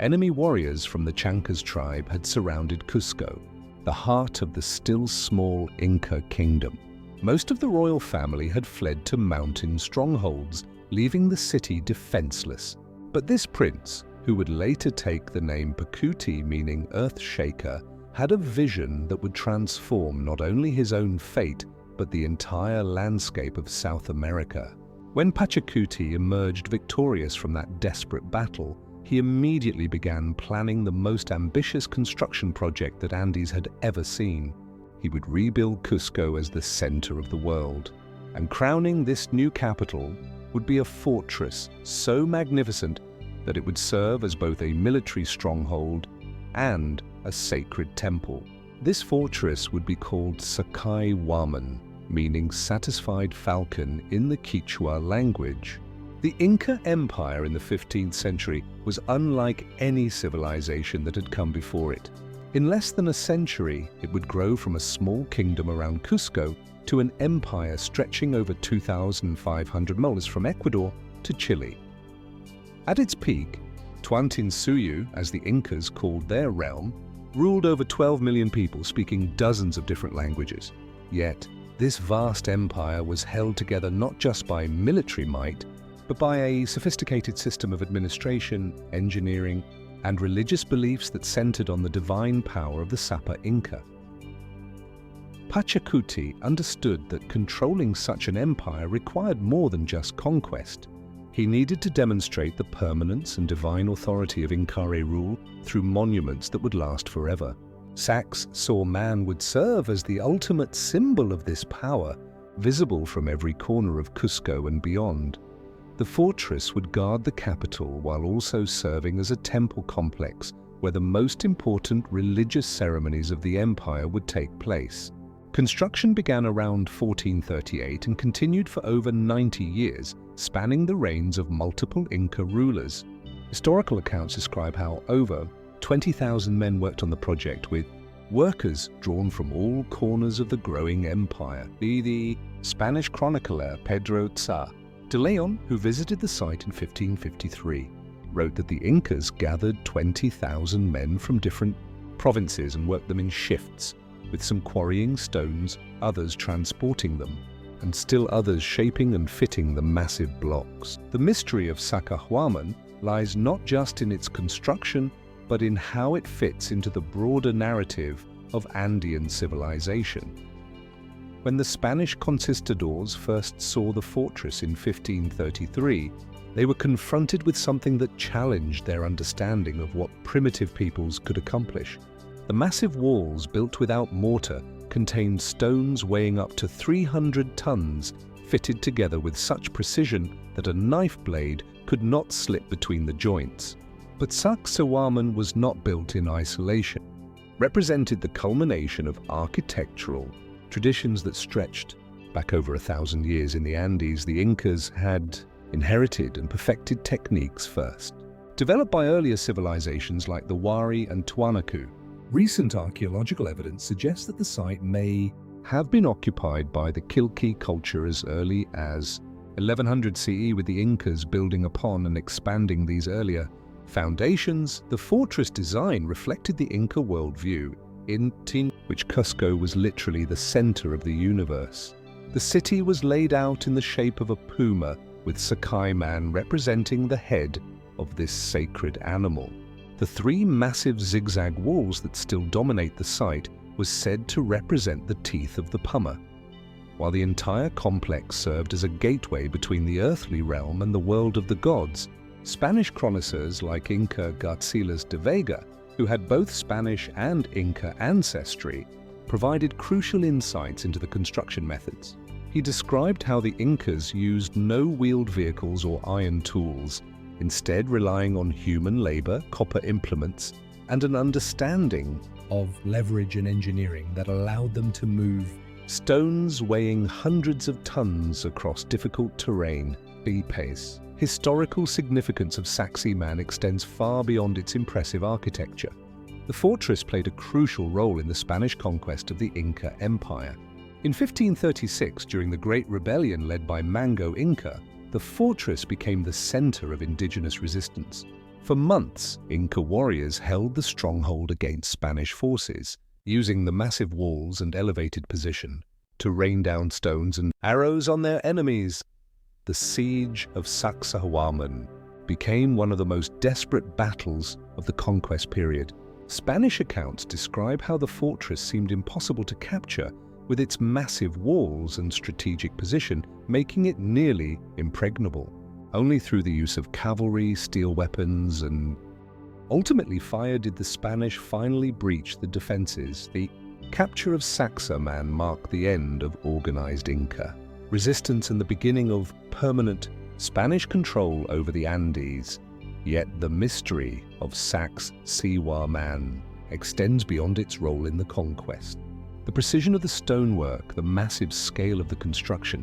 [SPEAKER 1] Enemy warriors from the Chancas tribe had surrounded Cusco, the heart of the still small Inca kingdom. Most of the royal family had fled to mountain strongholds, leaving the city defenseless. But this prince, who would later take the name Pakuti, meaning earth shaker, had a vision that would transform not only his own fate, but the entire landscape of South America. When Pachacuti emerged victorious from that desperate battle, he immediately began planning the most ambitious construction project that Andes had ever seen. He would rebuild Cusco as the center of the world. And crowning this new capital would be a fortress so magnificent that it would serve as both a military stronghold and a sacred temple. This fortress would be called Sacsayhuaman, meaning satisfied falcon in the Quechua language. The Inca Empire in the 15th century was unlike any civilization that had come before it. In less than a century, it would grow from a small kingdom around Cusco to an empire stretching over 2,500 miles from Ecuador to Chile. At its peak, Tuantinsuyu, as the Incas called their realm, ruled over 12 million people speaking dozens of different languages. Yet, this vast empire was held together not just by military might, but by a sophisticated system of administration, engineering, and religious beliefs that centered on the divine power of the Sapa Inca. Pachacuti understood that controlling such an empire required more than just conquest. He needed to demonstrate the permanence and divine authority of Incaré rule through monuments that would last forever. Sachs saw man would serve as the ultimate symbol of this power, visible from every corner of Cusco and beyond. The fortress would guard the capital while also serving as a temple complex where the most important religious ceremonies of the empire would take place. Construction began around 1438 and continued for over 90 years, spanning the reigns of multiple Inca rulers. Historical accounts describe how over 20,000 men worked on the project, with workers drawn from all corners of the growing empire. The Spanish chronicler Pedro de Leon, who visited the site in 1553, wrote that the Incas gathered 20,000 men from different provinces and worked them in shifts, with some quarrying stones, others transporting them, and still others shaping and fitting the massive blocks. The mystery of Sacsayhuaman lies not just in its construction, but in how it fits into the broader narrative of Andean civilization. When the Spanish conquistadors first saw the fortress in 1533, they were confronted with something that challenged their understanding of what primitive peoples could accomplish. The massive walls, built without mortar, contained stones weighing up to 300 tons, fitted together with such precision that a knife blade could not slip between the joints. But Sacsayhuaman was not built in isolation. Represented the culmination of architectural traditions that stretched back over 1,000 years. In the Andes, the Incas had inherited and perfected techniques first, developed by earlier civilizations like the Wari and Tiwanaku. Recent archaeological evidence suggests that the site may have been occupied by the Quilchi culture as early as 1100 CE, with the Incas building upon and expanding these earlier foundations. The fortress design reflected the Inca worldview, in which Cusco was literally the center of the universe. The city was laid out in the shape of a puma, with Sacsayhuaman representing the head of this sacred animal. The three massive zigzag walls that still dominate the site was said to represent the teeth of the puma, while the entire complex served as a gateway between the earthly realm and the world of the gods. Spanish chroniclers like Inca Garcilas de Vega, who had both Spanish and Inca ancestry, provided crucial insights into the construction methods. He described how the Incas used no wheeled vehicles or iron tools, instead relying on human labor, copper implements, and an understanding of leverage and engineering that allowed them to move stones weighing hundreds of tons across difficult terrain. Pace. Historical significance of Sacsayhuaman extends far beyond its impressive architecture. The fortress played a crucial role in the Spanish conquest of the Inca Empire. In 1536, during the Great Rebellion led by Mango Inca, the fortress became the center of indigenous resistance. For months, Inca warriors held the stronghold against Spanish forces, using the massive walls and elevated position to rain down stones and arrows on their enemies. The siege of Sacsayhuaman became one of the most desperate battles of the conquest period. Spanish accounts describe how the fortress seemed impossible to capture, with its massive walls and strategic position making it nearly impregnable. Only through the use of cavalry, steel weapons, and ultimately fire did the Spanish finally breach the defenses. The capture of Sacsayhuaman marked the end of organized Inca resistance and the beginning of permanent Spanish control over the Andes. Yet the mystery of Sacsayhuaman extends beyond its role in the conquest. The precision of the stonework, the massive scale of the construction,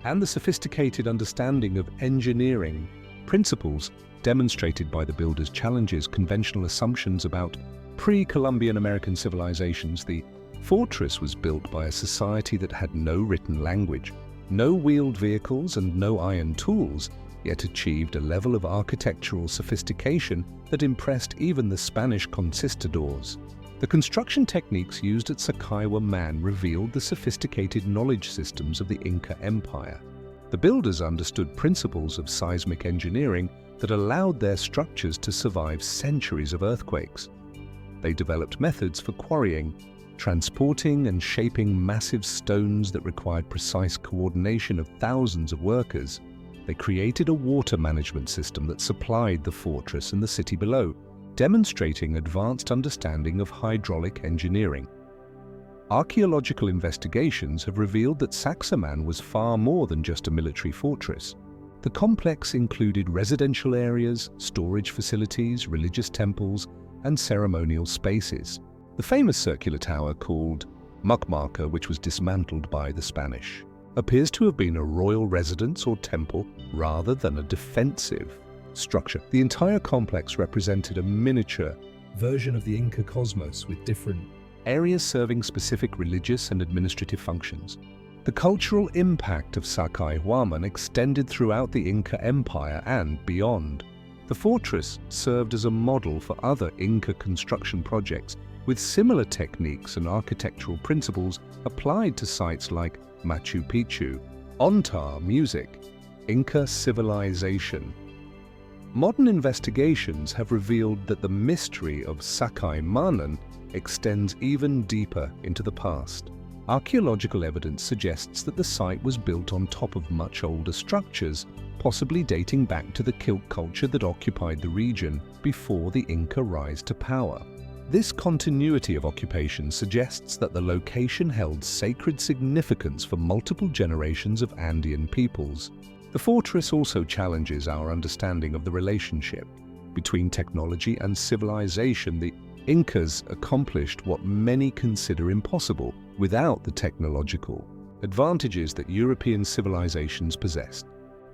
[SPEAKER 1] and the sophisticated understanding of engineering principles demonstrated by the builders challenges conventional assumptions about pre-Columbian American civilizations. The fortress was built by a society that had no written language, no wheeled vehicles, and no iron tools, yet achieved a level of architectural sophistication that impressed even the Spanish conquistadors. The construction techniques used at Sacsayhuaman revealed the sophisticated knowledge systems of the Inca Empire. The builders understood principles of seismic engineering that allowed their structures to survive centuries of earthquakes. They developed methods for quarrying, transporting and shaping massive stones that required precise coordination of thousands of workers. They created a water management system that supplied the fortress and the city below, demonstrating advanced understanding of hydraulic engineering. Archaeological investigations have revealed that Sacsayhuaman was far more than just a military fortress. The complex included residential areas, storage facilities, religious temples, and ceremonial spaces. The famous circular tower called Mucmaca, which was dismantled by the Spanish, appears to have been a royal residence or temple rather than a defensive structure. The entire complex represented a miniature version of the Inca cosmos with different areas serving specific religious and administrative functions. The cultural impact of Sacsayhuaman extended throughout the Inca Empire and beyond. The fortress served as a model for other Inca construction projects, with similar techniques and architectural principles applied to sites like Machu Picchu, Ontar music, Inca civilization. Modern investigations have revealed that the mystery of Sacsayhuaman extends even deeper into the past. Archaeological evidence suggests that the site was built on top of much older structures, possibly dating back to the Kilt culture that occupied the region before the Inca rise to power. This continuity of occupation suggests that the location held sacred significance for multiple generations of Andean peoples. The fortress also challenges our understanding of the relationship between technology and civilization. The Incas accomplished what many consider impossible without the technological advantages that European civilizations possessed.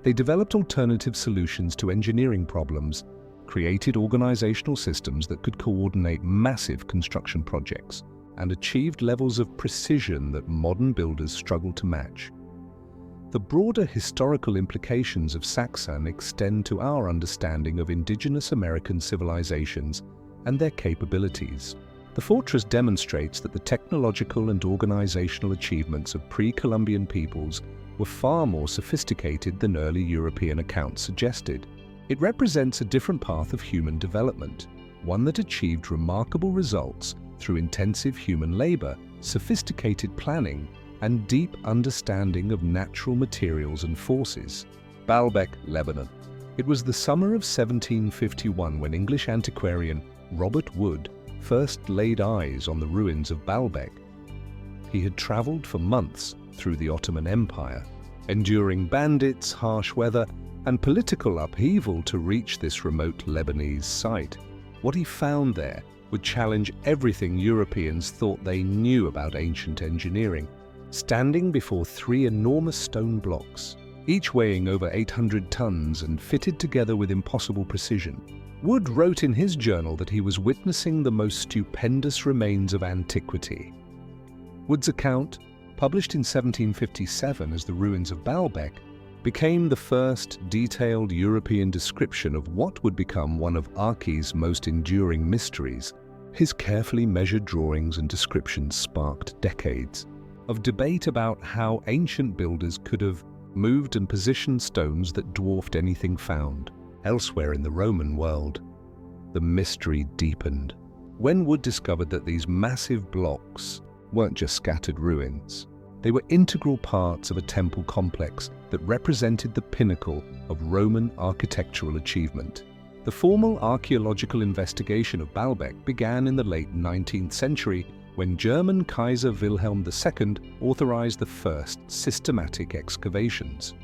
[SPEAKER 1] They developed alternative solutions to engineering problems, created organizational systems that could coordinate massive construction projects, and achieved levels of precision that modern builders struggle to match. The broader historical implications of Sacsayhuaman extend to our understanding of indigenous American civilizations and their capabilities. The fortress demonstrates that the technological and organizational achievements of pre-Columbian peoples were far more sophisticated than early European accounts suggested. It represents a different path of human development, one that achieved remarkable results through intensive human labor, sophisticated planning, and deep understanding of natural materials and forces. Baalbek, Lebanon. It was the summer of 1751 when English antiquarian Robert Wood first laid eyes on the ruins of Baalbek. He had traveled for months through the Ottoman Empire, enduring bandits, harsh weather, and political upheaval to reach this remote Lebanese site. What he found there would challenge everything Europeans thought they knew about ancient engineering. Standing before three enormous stone blocks, each weighing over 800 tons and fitted together with impossible precision, Wood wrote in his journal that he was witnessing the most stupendous remains of antiquity. Wood's account, published in 1757 as The Ruins of Baalbek, became the first detailed European description of what would become one of Archae's most enduring mysteries. His carefully measured drawings and descriptions sparked decades of debate about how ancient builders could have moved and positioned stones that dwarfed anything found elsewhere in the Roman world. The mystery deepened when Wood discovered that these massive blocks weren't just scattered ruins. They were integral parts of a temple complex that represented the pinnacle of Roman architectural achievement. The formal archaeological investigation of Baalbek began in the late 19th century when German Kaiser Wilhelm II authorized the first systematic excavations.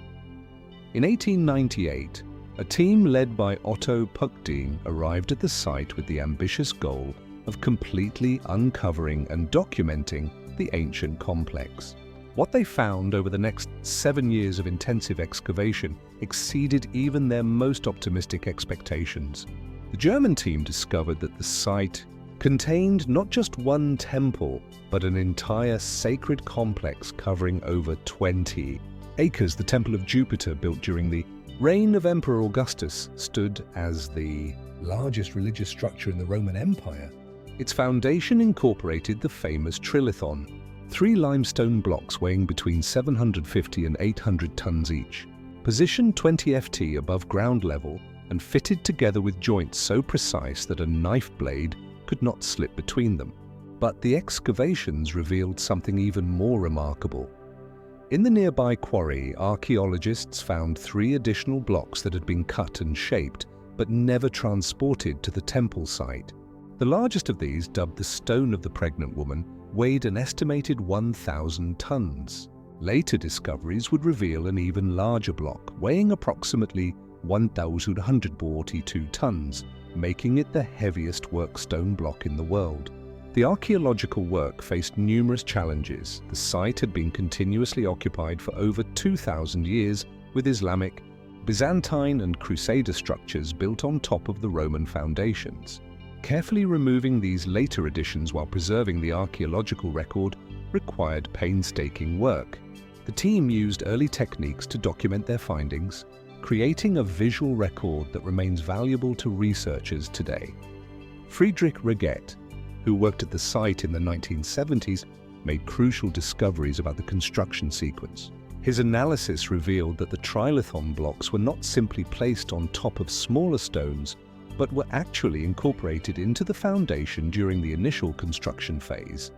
[SPEAKER 1] In 1898, a team led by Otto Pückdien arrived at the site with the ambitious goal of completely uncovering and documenting the ancient complex. What they found over the next 7 years of intensive excavation exceeded even their most optimistic expectations. The German team discovered that the site contained not just one temple, but an entire sacred complex covering over 20 acres. The Temple of Jupiter, built during the reign of Emperor Augustus, stood as the largest religious structure in the Roman Empire. Its foundation incorporated the famous trilithon, 3 limestone blocks weighing between 750 and 800 tons each, positioned 20 ft above ground level and fitted together with joints so precise that a knife blade could not slip between them. But the excavations revealed something even more remarkable. In the nearby quarry, archaeologists found 3 additional blocks that had been cut and shaped, but never transported to the temple site. The largest of these, dubbed the Stone of the Pregnant Woman, weighed an estimated 1,000 tons. Later discoveries would reveal an even larger block, weighing approximately 1,142 tons, making it the heaviest work stone block in the world. The archaeological work faced numerous challenges. The site had been continuously occupied for over 2,000 years, with Islamic, Byzantine and Crusader structures built on top of the Roman foundations. Carefully removing these later additions while preserving the archaeological record required painstaking work. The team used early techniques to document their findings, creating a visual record that remains valuable to researchers today. Friedrich Reget, who worked at the site in the 1970s, made crucial discoveries about the construction sequence. His analysis revealed that the trilithon blocks were not simply placed on top of smaller stones, but were actually incorporated into the foundation during the initial construction phase.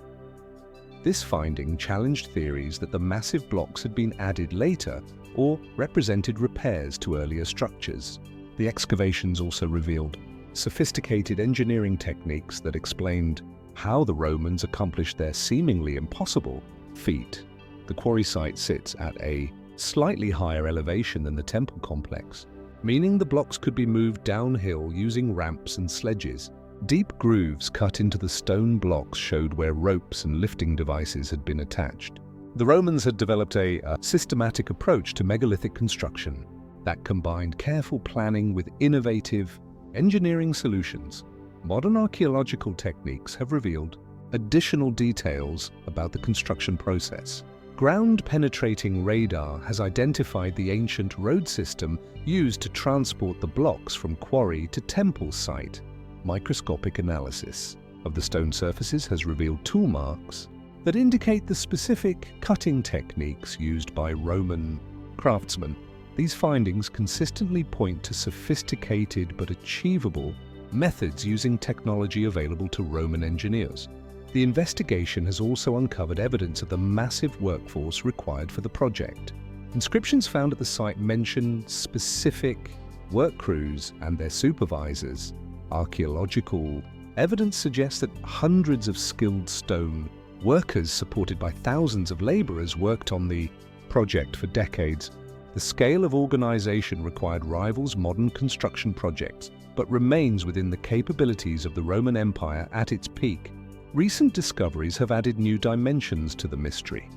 [SPEAKER 1] This finding challenged theories that the massive blocks had been added later or represented repairs to earlier structures. The excavations also revealed sophisticated engineering techniques that explained how the Romans accomplished their seemingly impossible feat. The quarry site sits at a slightly higher elevation than the temple complex, meaning the blocks could be moved downhill using ramps and sledges. Deep grooves cut into the stone blocks showed where ropes and lifting devices had been attached. The Romans had developed a systematic approach to megalithic construction that combined careful planning with innovative engineering solutions. Modern archaeological techniques have revealed additional details about the construction process. Ground-penetrating radar has identified the ancient road system used to transport the blocks from quarry to temple site. Microscopic analysis of the stone surfaces has revealed tool marks that indicate the specific cutting techniques used by Roman craftsmen. These findings consistently point to sophisticated but achievable methods using technology available to Roman engineers. The investigation has also uncovered evidence of the massive workforce required for the project. Inscriptions found at the site mention specific work crews and their supervisors. Archaeological evidence suggests that hundreds of skilled stone workers supported by thousands of laborers worked on the project for decades. The scale of organization required rivals modern construction projects, but remains within the capabilities of the Roman Empire at its peak. Recent discoveries have added new dimensions to the mystery.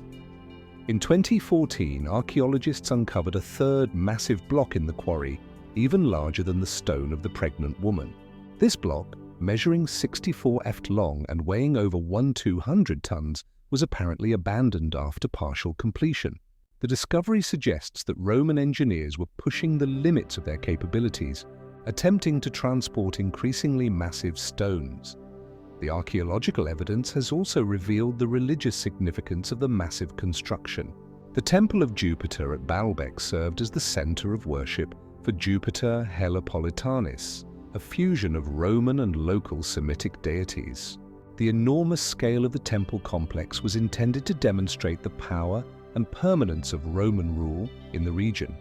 [SPEAKER 1] In 2014, archaeologists uncovered a third massive block in the quarry, even larger than the Stone of the Pregnant Woman. This block, measuring 64 ft long and weighing over 1,200 tons, was apparently abandoned after partial completion. The discovery suggests that Roman engineers were pushing the limits of their capabilities, attempting to transport increasingly massive stones. The archaeological evidence has also revealed the religious significance of the massive construction. The Temple of Jupiter at Baalbek served as the center of worship for Jupiter Helipolitanus, a fusion of Roman and local Semitic deities. The enormous scale of the temple complex was intended to demonstrate the power and permanence of Roman rule in the region.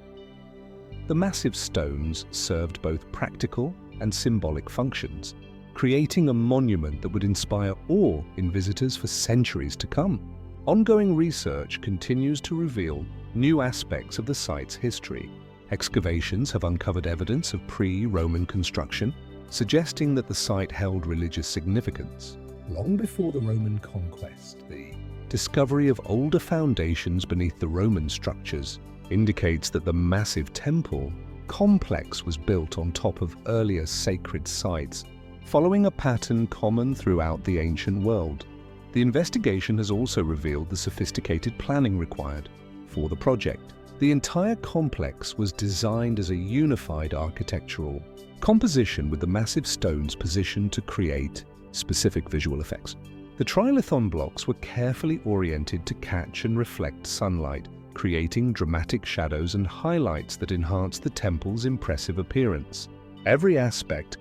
[SPEAKER 1] The massive stones served both practical and symbolic functions, creating a monument that would inspire awe in visitors for centuries to come. Ongoing research continues to reveal new aspects of the site's history. Excavations have uncovered evidence of pre-Roman construction, suggesting that the site held religious significance. Long before the Roman conquest, the discovery of older foundations beneath the Roman structures indicates that the massive temple complex was built on top of earlier sacred sites, following a pattern common throughout the ancient world. The investigation has also revealed the sophisticated planning required for the project. The entire complex was designed as a unified architectural composition with the massive stones positioned to create specific visual effects. The trilithon blocks were carefully oriented to catch and reflect sunlight, creating dramatic shadows and highlights that enhance the temple's impressive appearance. Every aspect.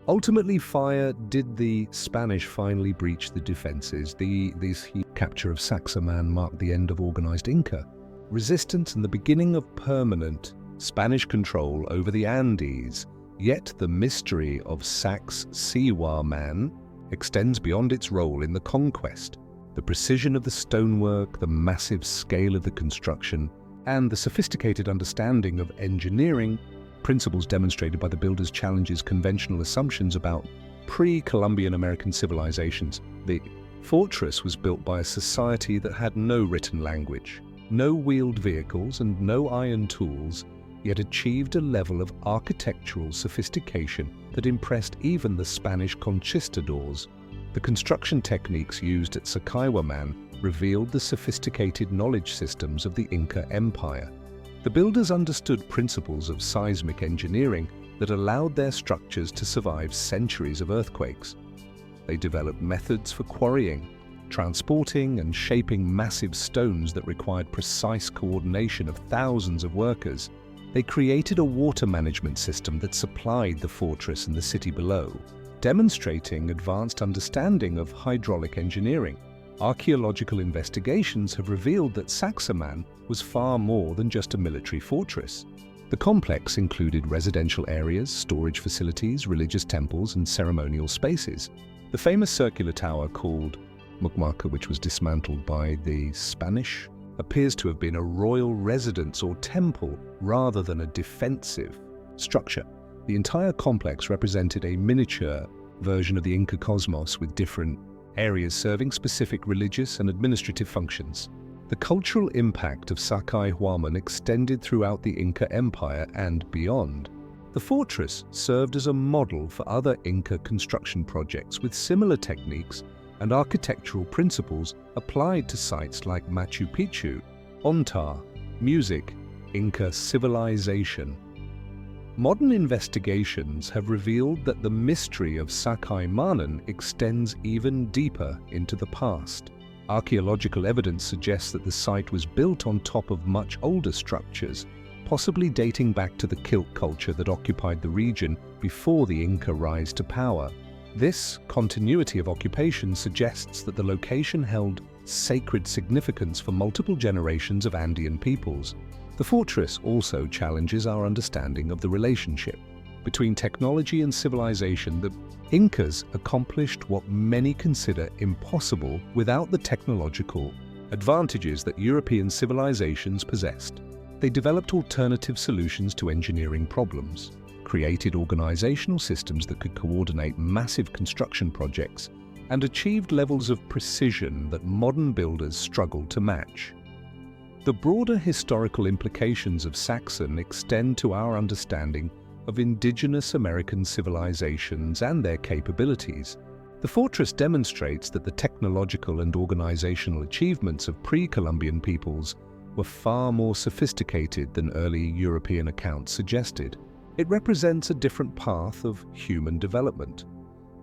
[SPEAKER 1] Ultimately, did the Spanish finally breach the defenses? This capture of Sacsayhuaman marked the end of organized Inca resistance and the beginning of permanent Spanish control over the Andes. Yet the mystery of Sacsayhuaman extends beyond its role in the conquest. The precision of the stonework, the massive scale of the construction, and the sophisticated understanding of engineering principles demonstrated by the builders challenges conventional assumptions about pre-Columbian American civilizations. The fortress was built by a society that had no written language, no wheeled vehicles, and no iron tools, yet achieved a level of architectural sophistication that impressed even the Spanish conquistadors. The construction techniques used at Sacsayhuaman revealed the sophisticated knowledge systems of the Inca Empire. The builders understood principles of seismic engineering that allowed their structures to survive centuries of earthquakes. They developed methods for quarrying, transporting, and shaping massive stones that required precise coordination of thousands of workers. They created a water management system that supplied the fortress and the city below, demonstrating advanced understanding of hydraulic engineering. Archaeological investigations have revealed that Sacsayhuaman was far more than just a military fortress. The complex included residential areas, storage facilities, religious temples, and ceremonial spaces. The famous circular tower called Mucmaca, which was dismantled by the Spanish, appears to have been a royal residence or temple rather than a defensive structure. The entire complex represented a miniature version of the Inca cosmos with different areas serving specific religious and administrative functions. The cultural impact of Sacsayhuaman extended throughout the Inca Empire and beyond. The fortress served as a model for other Inca construction projects with similar techniques and architectural principles applied to sites like Machu Picchu, Ontar, music, Inca civilization. Modern investigations have revealed that the mystery of Sacsayhuaman extends even deeper into the past. Archaeological evidence suggests that the site was built on top of much older structures, possibly dating back to the Kilt culture that occupied the region before the Inca rise to power. This continuity of occupation suggests that the location held sacred significance for multiple generations of Andean peoples. The fortress also challenges our understanding of the relationship between technology and civilization. The Incas accomplished what many consider impossible without the technological advantages that European civilizations possessed. They developed alternative solutions to engineering problems, created organizational systems that could coordinate massive construction projects, and achieved levels of precision that modern builders struggle to match. The broader historical implications of Sacsayhuaman extend to our understanding of indigenous American civilizations and their capabilities. The fortress demonstrates that the technological and organizational achievements of pre-Columbian peoples were far more sophisticated than early European accounts suggested. It represents a different path of human development,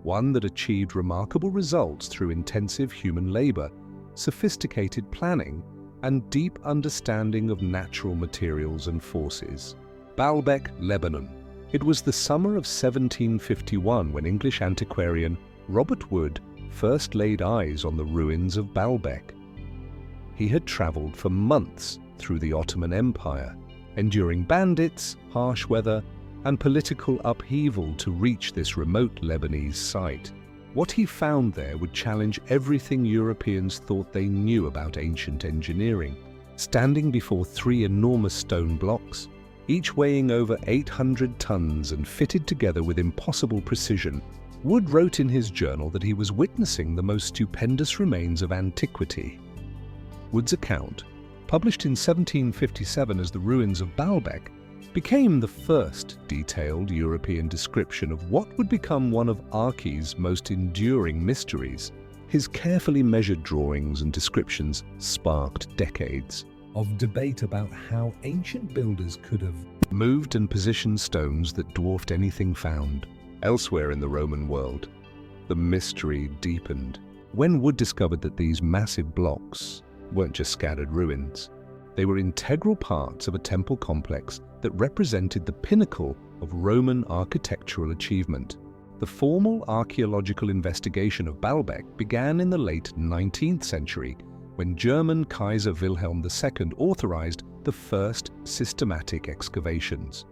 [SPEAKER 1] one that achieved remarkable results through intensive human labor, sophisticated planning, and deep understanding of natural materials and forces. Baalbek, Lebanon. It was the summer of 1751 when English antiquarian Robert Wood first laid eyes on the ruins of Baalbek. He had traveled for months through the Ottoman Empire, enduring bandits, harsh weather, and political upheaval to reach this remote Lebanese site. What he found there would challenge everything Europeans thought they knew about ancient engineering. Standing before three enormous stone blocks, each weighing over 800 tons and fitted together with impossible precision, Wood wrote in his journal that he was witnessing the most stupendous remains of antiquity. Wood's account, published in 1757 as The Ruins of Baalbek, became the first detailed European description of what would become one of Archae's most enduring mysteries. His carefully measured drawings and descriptions sparked decades of debate about how ancient builders could have moved and positioned stones that dwarfed anything found elsewhere in the Roman world. The mystery deepened when Wood discovered that these massive blocks weren't just scattered ruins. They were integral parts of a temple complex that represented the pinnacle of Roman architectural achievement. The formal archaeological investigation of Baalbek began in the late 19th century when German Kaiser Wilhelm II authorized the first systematic excavations.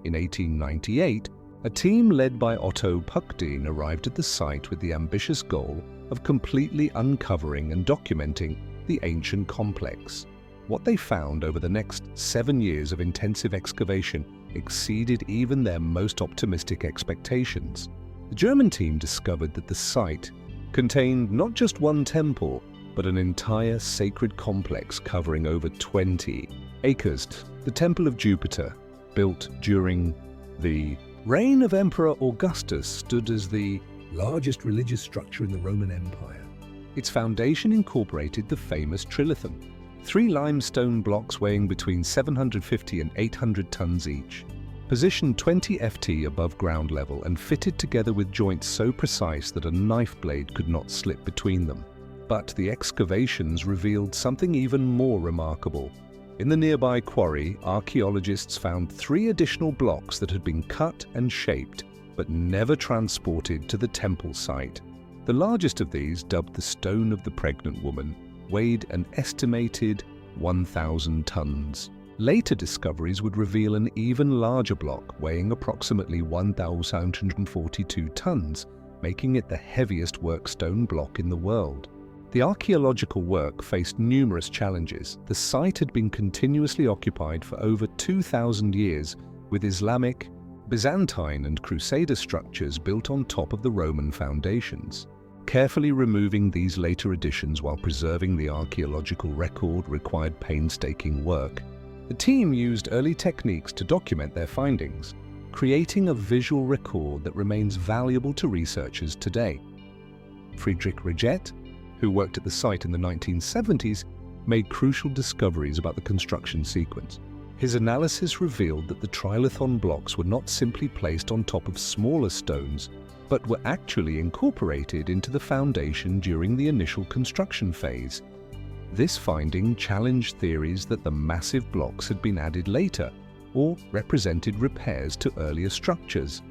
[SPEAKER 1] In 1898, a team led by Otto Puckdeen arrived at the site with the ambitious goal of completely uncovering and documenting the ancient complex. What they found over the next 7 years of intensive excavation exceeded even their most optimistic expectations. The German team discovered that the site contained not just one temple, but an entire sacred complex covering over 20 acres. The Temple of Jupiter, built during the reign of Emperor Augustus, stood as the largest religious structure in the Roman Empire. Its foundation incorporated the famous trilithon, 3 limestone blocks weighing between 750 and 800 tons each, positioned 20 ft above ground level and fitted together with joints so precise that a knife blade could not slip between them. But the excavations revealed something even more remarkable. In the nearby quarry, archaeologists found 3 additional blocks that had been cut and shaped, but never transported to the temple site. The largest of these, dubbed the Stone of the Pregnant Woman, weighed an estimated 1,000 tons. Later discoveries would reveal an even larger block weighing approximately 1,142 tons, making it the heaviest workstone block in the world. The archaeological work faced numerous challenges. The site had been continuously occupied for over 2,000 years, with Islamic, Byzantine and Crusader structures built on top of the Roman foundations. Carefully removing these later additions while preserving the archaeological record required painstaking work. The team used early techniques to document their findings, creating a visual record that remains valuable to researchers today. Friedrich Reget, who worked at the site in the 1970s, made crucial discoveries about the construction sequence. His analysis revealed that the trilithon blocks were not simply placed on top of smaller stones, but were actually incorporated into the foundation during the initial construction phase. This finding challenged theories that the massive blocks had been added later or represented repairs to earlier structures.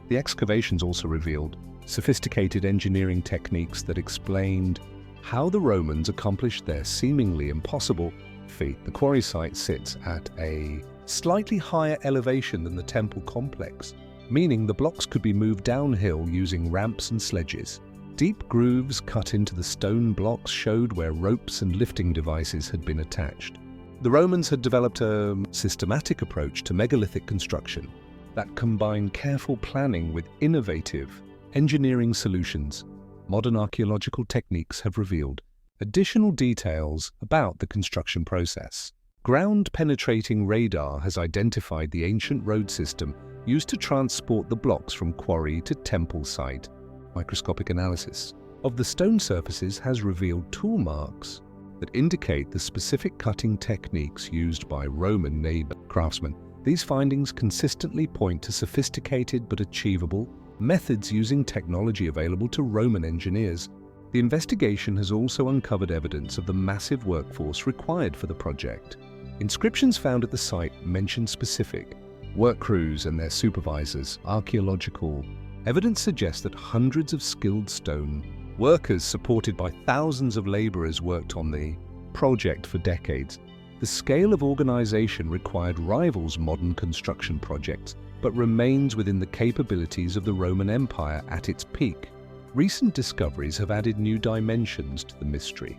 [SPEAKER 1] The excavations also revealed sophisticated engineering techniques that explained how the Romans accomplished their seemingly impossible feat. The quarry site sits at a slightly higher elevation than the temple complex, meaning the blocks could be moved downhill using ramps and sledges. Deep grooves cut into the stone blocks showed where ropes and lifting devices had been attached. The Romans had developed a systematic approach to megalithic construction that combined careful planning with innovative engineering solutions. Modern archaeological techniques have revealed additional details about the construction process. Ground-penetrating radar has identified the ancient road system used to transport the blocks from quarry to temple site. Microscopic analysis of the stone surfaces has revealed tool marks that indicate the specific cutting techniques used by Roman craftsmen. These findings consistently point to sophisticated but achievable methods using technology available to Roman engineers. The investigation has also uncovered evidence of the massive workforce required for the project. Inscriptions found at the site mention specific work crews and their supervisors. Archaeological evidence suggests that hundreds of skilled stone workers supported by thousands of laborers worked on the project for decades. The scale of organization required rivals modern construction projects, but remains within the capabilities of the Roman Empire at its peak. Recent discoveries have added new dimensions to the mystery.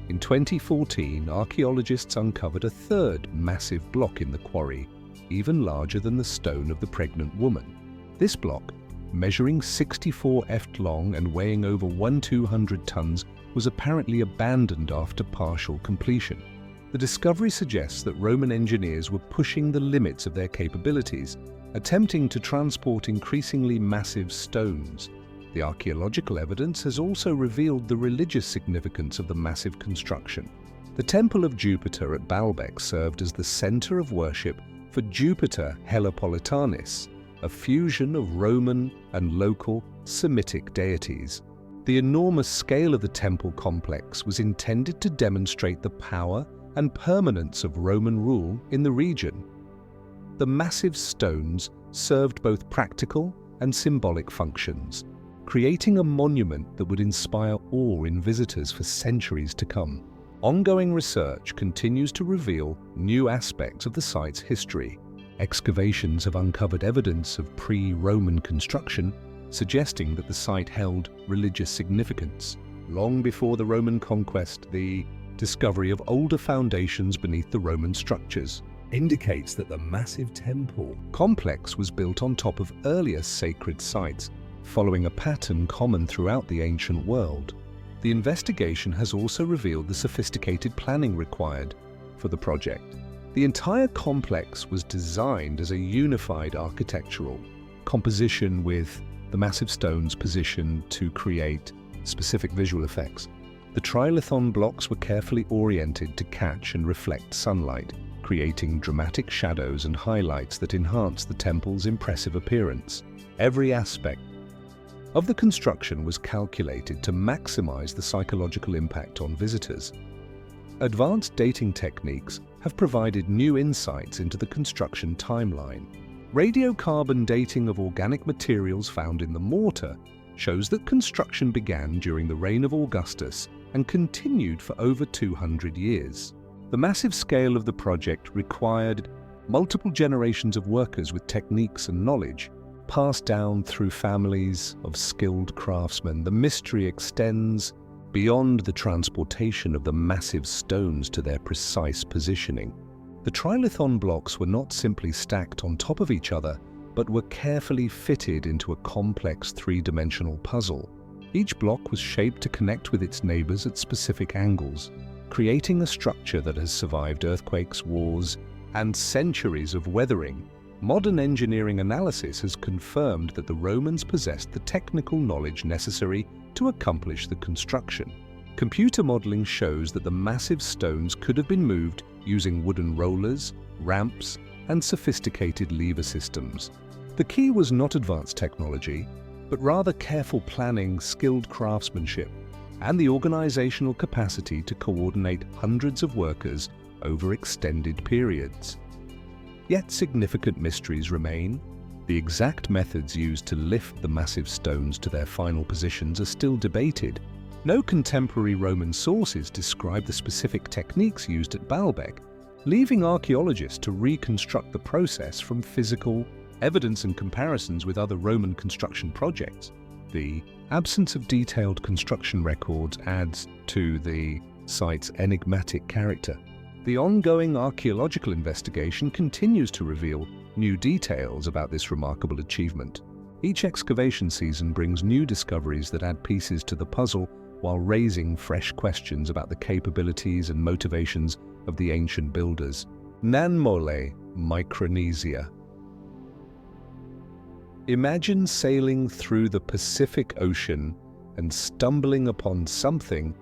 [SPEAKER 1] In 2014, archaeologists uncovered a third massive block in the quarry, even larger than the Stone of the Pregnant Woman. This block, measuring 64 ft long and weighing over 1,200 tons, was apparently abandoned after partial completion. The discovery suggests that Roman engineers were pushing the limits of their capabilities, attempting to transport increasingly massive stones. The archaeological evidence has also revealed the religious significance of the massive construction. The Temple of Jupiter at Baalbek served as the center of worship for Jupiter Helopolitanus, a fusion of Roman and local Semitic deities. The enormous scale of the temple complex was intended to demonstrate the power and permanence of Roman rule in the region. The massive stones served both practical and symbolic functions, creating a monument that would inspire awe in visitors for centuries to come. Ongoing research continues to reveal new aspects of the site's history. Excavations have uncovered evidence of pre-Roman construction, suggesting that the site held religious significance. Long before the Roman conquest, the discovery of older foundations beneath the Roman structures indicates that the massive temple complex was built on top of earlier sacred sites, following a pattern common throughout the ancient world. The investigation has also revealed the sophisticated planning required for the project. The entire complex was designed as a unified architectural composition, with the massive stones positioned to create specific visual effects. The trilithon blocks were carefully oriented to catch and reflect sunlight, creating dramatic shadows and highlights that enhance the temple's impressive appearance. Every aspect of the construction was calculated to maximize the psychological impact on visitors. Advanced dating techniques have provided new insights into the construction timeline. Radiocarbon dating of organic materials found in the mortar shows that construction began during the reign of Augustus and continued for over 200 years. The massive scale of the project required multiple generations of workers with techniques and knowledge passed down through families of skilled craftsmen. The mystery extends beyond the transportation of the massive stones to their precise positioning. The trilithon blocks were not simply stacked on top of each other, but were carefully fitted into a complex three-dimensional puzzle. Each block was shaped to connect with its neighbors at specific angles, creating a structure that has survived earthquakes, wars, and centuries of weathering. Modern engineering analysis has confirmed that the Romans possessed the technical knowledge necessary to accomplish the construction. Computer modeling shows that the massive stones could have been moved using wooden rollers, ramps, and sophisticated lever systems. The key was not advanced technology, but rather careful planning, skilled craftsmanship, and the organizational capacity to coordinate hundreds of workers over extended periods. Yet significant mysteries remain. The exact methods used to lift the massive stones to their final positions are still debated. No contemporary Roman sources describe the specific techniques used at Baalbek, leaving archaeologists to reconstruct the process from physical evidence and comparisons with other Roman construction projects. The absence of detailed construction records adds to the site's enigmatic character. The ongoing archaeological investigation continues to reveal new details about this remarkable achievement. Each excavation season brings new discoveries that add pieces to the puzzle while raising fresh questions about the capabilities and motivations of the ancient builders. Nanmole, Micronesia. Imagine sailing through the Pacific Ocean and stumbling upon something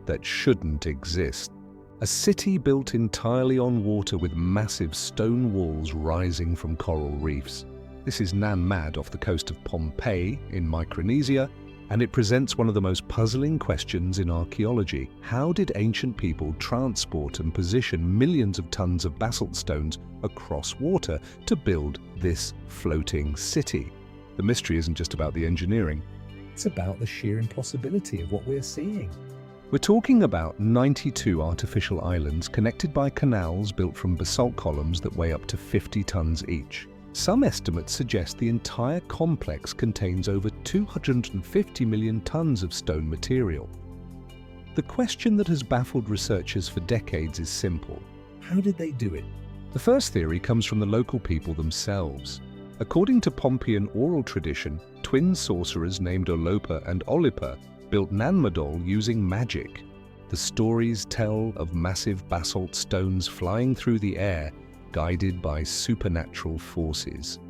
[SPEAKER 1] that shouldn't exist. A city built entirely on water with massive stone walls rising from coral reefs. This is Nan Mad off the coast of Pompeii in Micronesia, and it presents one of the most puzzling questions in archaeology. How did ancient people transport and position millions of tons of basalt stones across water to build this floating city? The mystery isn't just about the engineering, it's about the sheer impossibility of what we're seeing. We're talking about 92 artificial islands connected by canals built from basalt columns that weigh up to 50 tons each. Some estimates suggest the entire complex contains over 250 million tons of stone material. The question that has baffled researchers for decades is simple. How did they do it? The first theory comes from the local people themselves. According to Pompeian oral tradition, twin sorcerers named Olopa and Olipa built Nanmadol using magic. The stories tell of massive basalt stones flying through the air, guided by supernatural forces.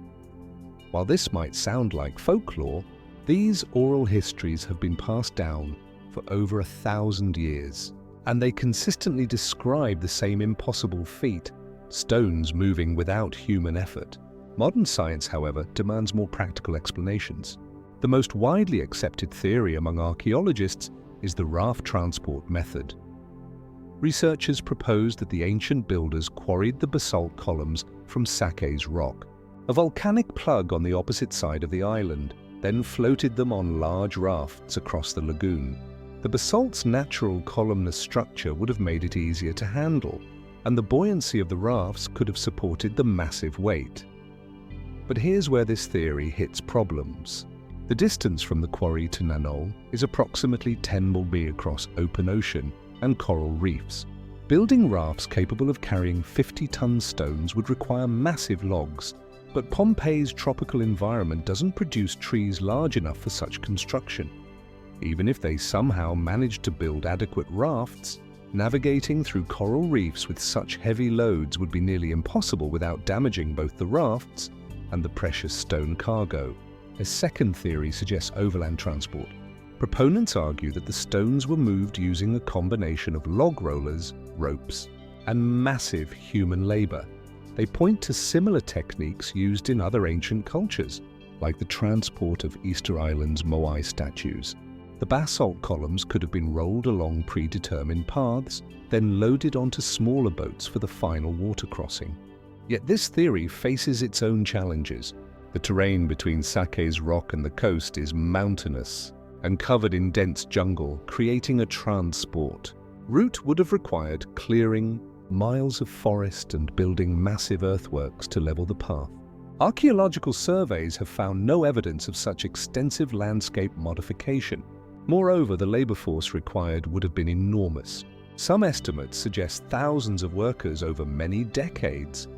[SPEAKER 1] While this might sound like folklore, these oral histories have been passed down for over 1,000 years, and they consistently describe the same impossible feat, stones moving without human effort. Modern science, however, demands more practical explanations. The most widely accepted theory among archaeologists is the raft transport method. Researchers propose that the ancient builders quarried the basalt columns from Sakhe's rock, a volcanic plug on the opposite side of the island, then floated them on large rafts across the lagoon. The basalt's natural columnar structure would have made it easier to handle, and the buoyancy of the rafts could have supported the massive weight. But here's where this theory hits problems. The distance from the quarry to Nanol is approximately 10 miles across open ocean and coral reefs. Building rafts capable of carrying 50-ton stones would require massive logs, but Pompeii's tropical environment doesn't produce trees large enough for such construction. Even if they somehow managed to build adequate rafts, navigating through coral reefs with such heavy loads would be nearly impossible without damaging both the rafts and the precious stone cargo. A second theory suggests overland transport. Proponents argue that the stones were moved using a combination of log rollers, ropes, and massive human labor. They point to similar techniques used in other ancient cultures, like the transport of Easter Island's Moai statues. The basalt columns could have been rolled along predetermined paths, then loaded onto smaller boats for the final water crossing. Yet this theory faces its own challenges. The terrain between Sakhe's rock and the coast is mountainous and covered in dense jungle, creating a transport route would have required clearing miles of forest and building massive earthworks to level the path. Archaeological surveys have found no evidence of such extensive landscape modification. Moreover, the labor force required would have been enormous. Some estimates suggest thousands of workers over many decades.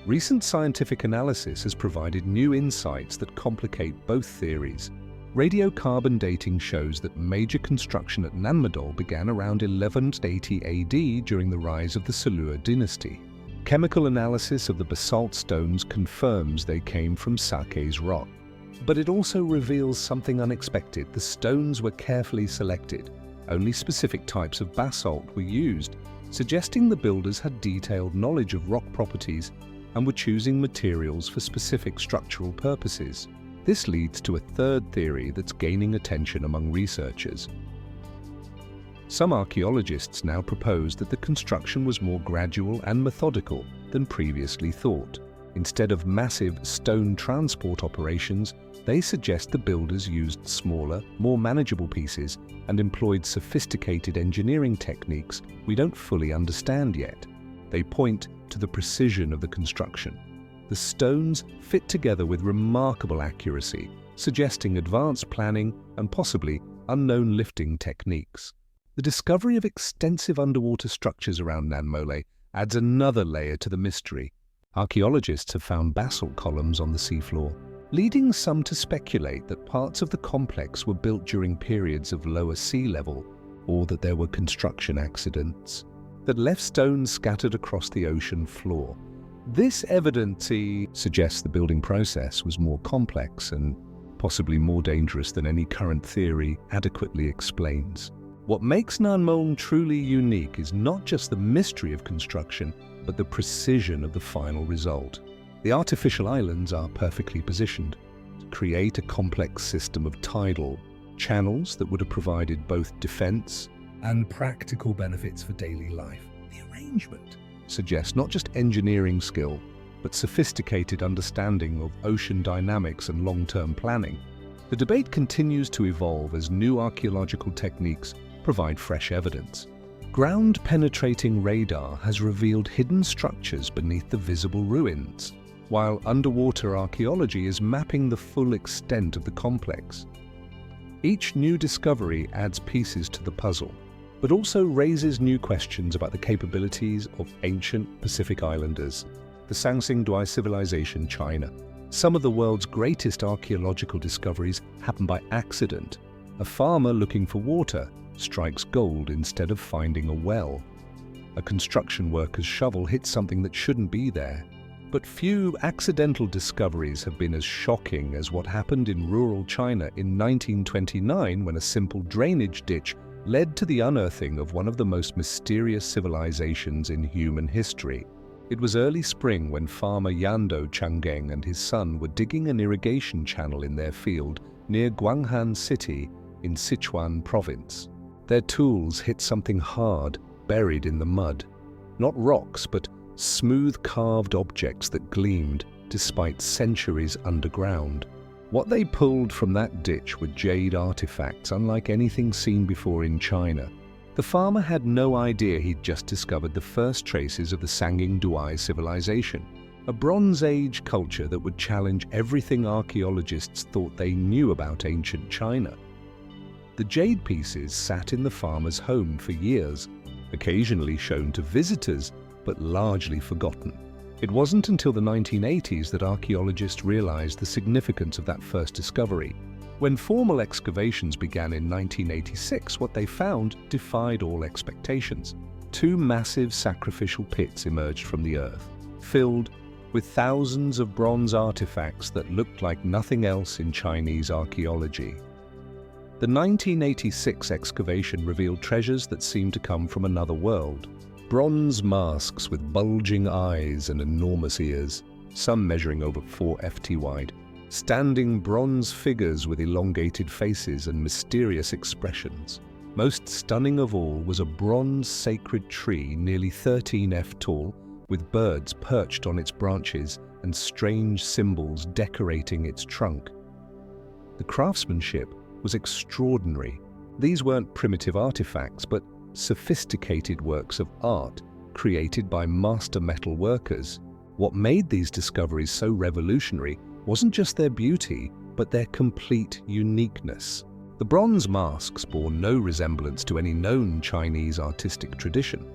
[SPEAKER 1] Recent scientific analysis has provided new insights that complicate both theories. Radiocarbon dating shows that major construction at Nanmadol began around 1180 AD during the rise of the Seleucid dynasty. Chemical analysis of the basalt stones confirms they came from Sakhe's rock. But it also reveals something unexpected. The stones were carefully selected. Only specific types of basalt were used, suggesting the builders had detailed knowledge of rock properties and were choosing materials for specific structural purposes. This leads to a third theory that's gaining attention among researchers. Some archaeologists now propose that the construction was more gradual and methodical than previously thought. Instead of massive stone transport operations, they suggest the builders used smaller, more manageable pieces and employed sophisticated engineering techniques we don't fully understand yet. They point to the precision of the construction. The stones fit together with remarkable accuracy, suggesting advanced planning and possibly unknown lifting techniques. The discovery of extensive underwater structures around Nanmole adds another layer to the mystery. Archaeologists have found basalt columns on the seafloor, leading some to speculate that parts of the complex were built during periods of lower sea level, or that there were construction accidents that left stones scattered across the ocean floor. This evidence suggests the building process was more complex and possibly more dangerous than any current theory adequately explains. What makes Nanmole truly unique is not just the mystery of construction, but the precision of the final result. The artificial islands are perfectly positioned to create a complex system of tidal channels that would have provided both defense and practical benefits for daily life. The arrangement suggests not just engineering skill, but sophisticated understanding of ocean dynamics and long-term planning. The debate continues to evolve as new archaeological techniques provide fresh evidence. Ground-penetrating radar has revealed hidden structures beneath the visible ruins, while underwater archaeology is mapping the full extent of the complex. Each new discovery adds pieces to the puzzle, but also raises new questions about the capabilities of ancient Pacific Islanders, the Sangsing Dui civilization China, Some of the world's greatest archaeological discoveries happen by accident. A farmer looking for water strikes gold instead of finding a well. A construction worker's shovel hits something that shouldn't be there. But few accidental discoveries have been as shocking as what happened in rural China in 1929 when a simple drainage ditch led to the unearthing of one of the most mysterious civilizations in human history. It was early spring when farmer Yando Changeng and his son were digging an irrigation channel in their field near Guanghan City in Sichuan province. Their tools hit something hard, buried in the mud. Not rocks, but smooth carved objects that gleamed despite centuries underground. What they pulled from that ditch were jade artifacts unlike anything seen before in China. The farmer had no idea he'd just discovered the first traces of the Sanging Duai civilization, a Bronze Age culture that would challenge everything archaeologists thought they knew about ancient China. The jade pieces sat in the farmer's home for years, occasionally shown to visitors, but largely forgotten. It wasn't until the 1980s that archaeologists realized the significance of that first discovery. When formal excavations began in 1986, what they found defied all expectations. Two massive sacrificial pits emerged from the earth, filled with thousands of bronze artifacts that looked like nothing else in Chinese archaeology. The 1986 excavation revealed treasures that seemed to come from another world. Bronze masks with bulging eyes and enormous ears, some measuring over 4 ft wide. Standing bronze figures with elongated faces and mysterious expressions. Most stunning of all was a bronze sacred tree nearly 13 ft tall, with birds perched on its branches and strange symbols decorating its trunk. The craftsmanship was extraordinary. These weren't primitive artifacts, but sophisticated works of art created by master metal workers. What made these discoveries so revolutionary wasn't just their beauty, but their complete uniqueness. The bronze masks bore no resemblance to any known Chinese artistic tradition.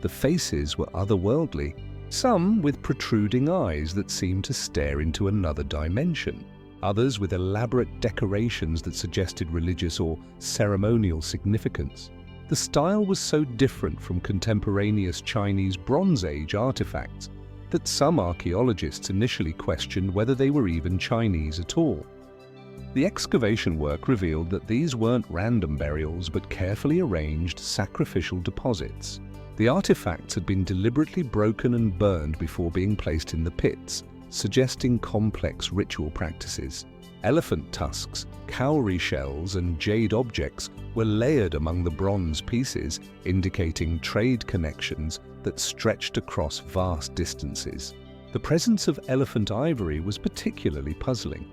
[SPEAKER 1] The faces were otherworldly, some with protruding eyes that seemed to stare into another dimension, others with elaborate decorations that suggested religious or ceremonial significance. The style was so different from contemporaneous Chinese Bronze Age artifacts that some archaeologists initially questioned whether they were even Chinese at all. The excavation work revealed that these weren't random burials but carefully arranged sacrificial deposits. The artifacts had been deliberately broken and burned before being placed in the pits, suggesting complex ritual practices. Elephant tusks, cowrie shells, and jade objects were layered among the bronze pieces, indicating trade connections that stretched across vast distances. The presence of elephant ivory was particularly puzzling.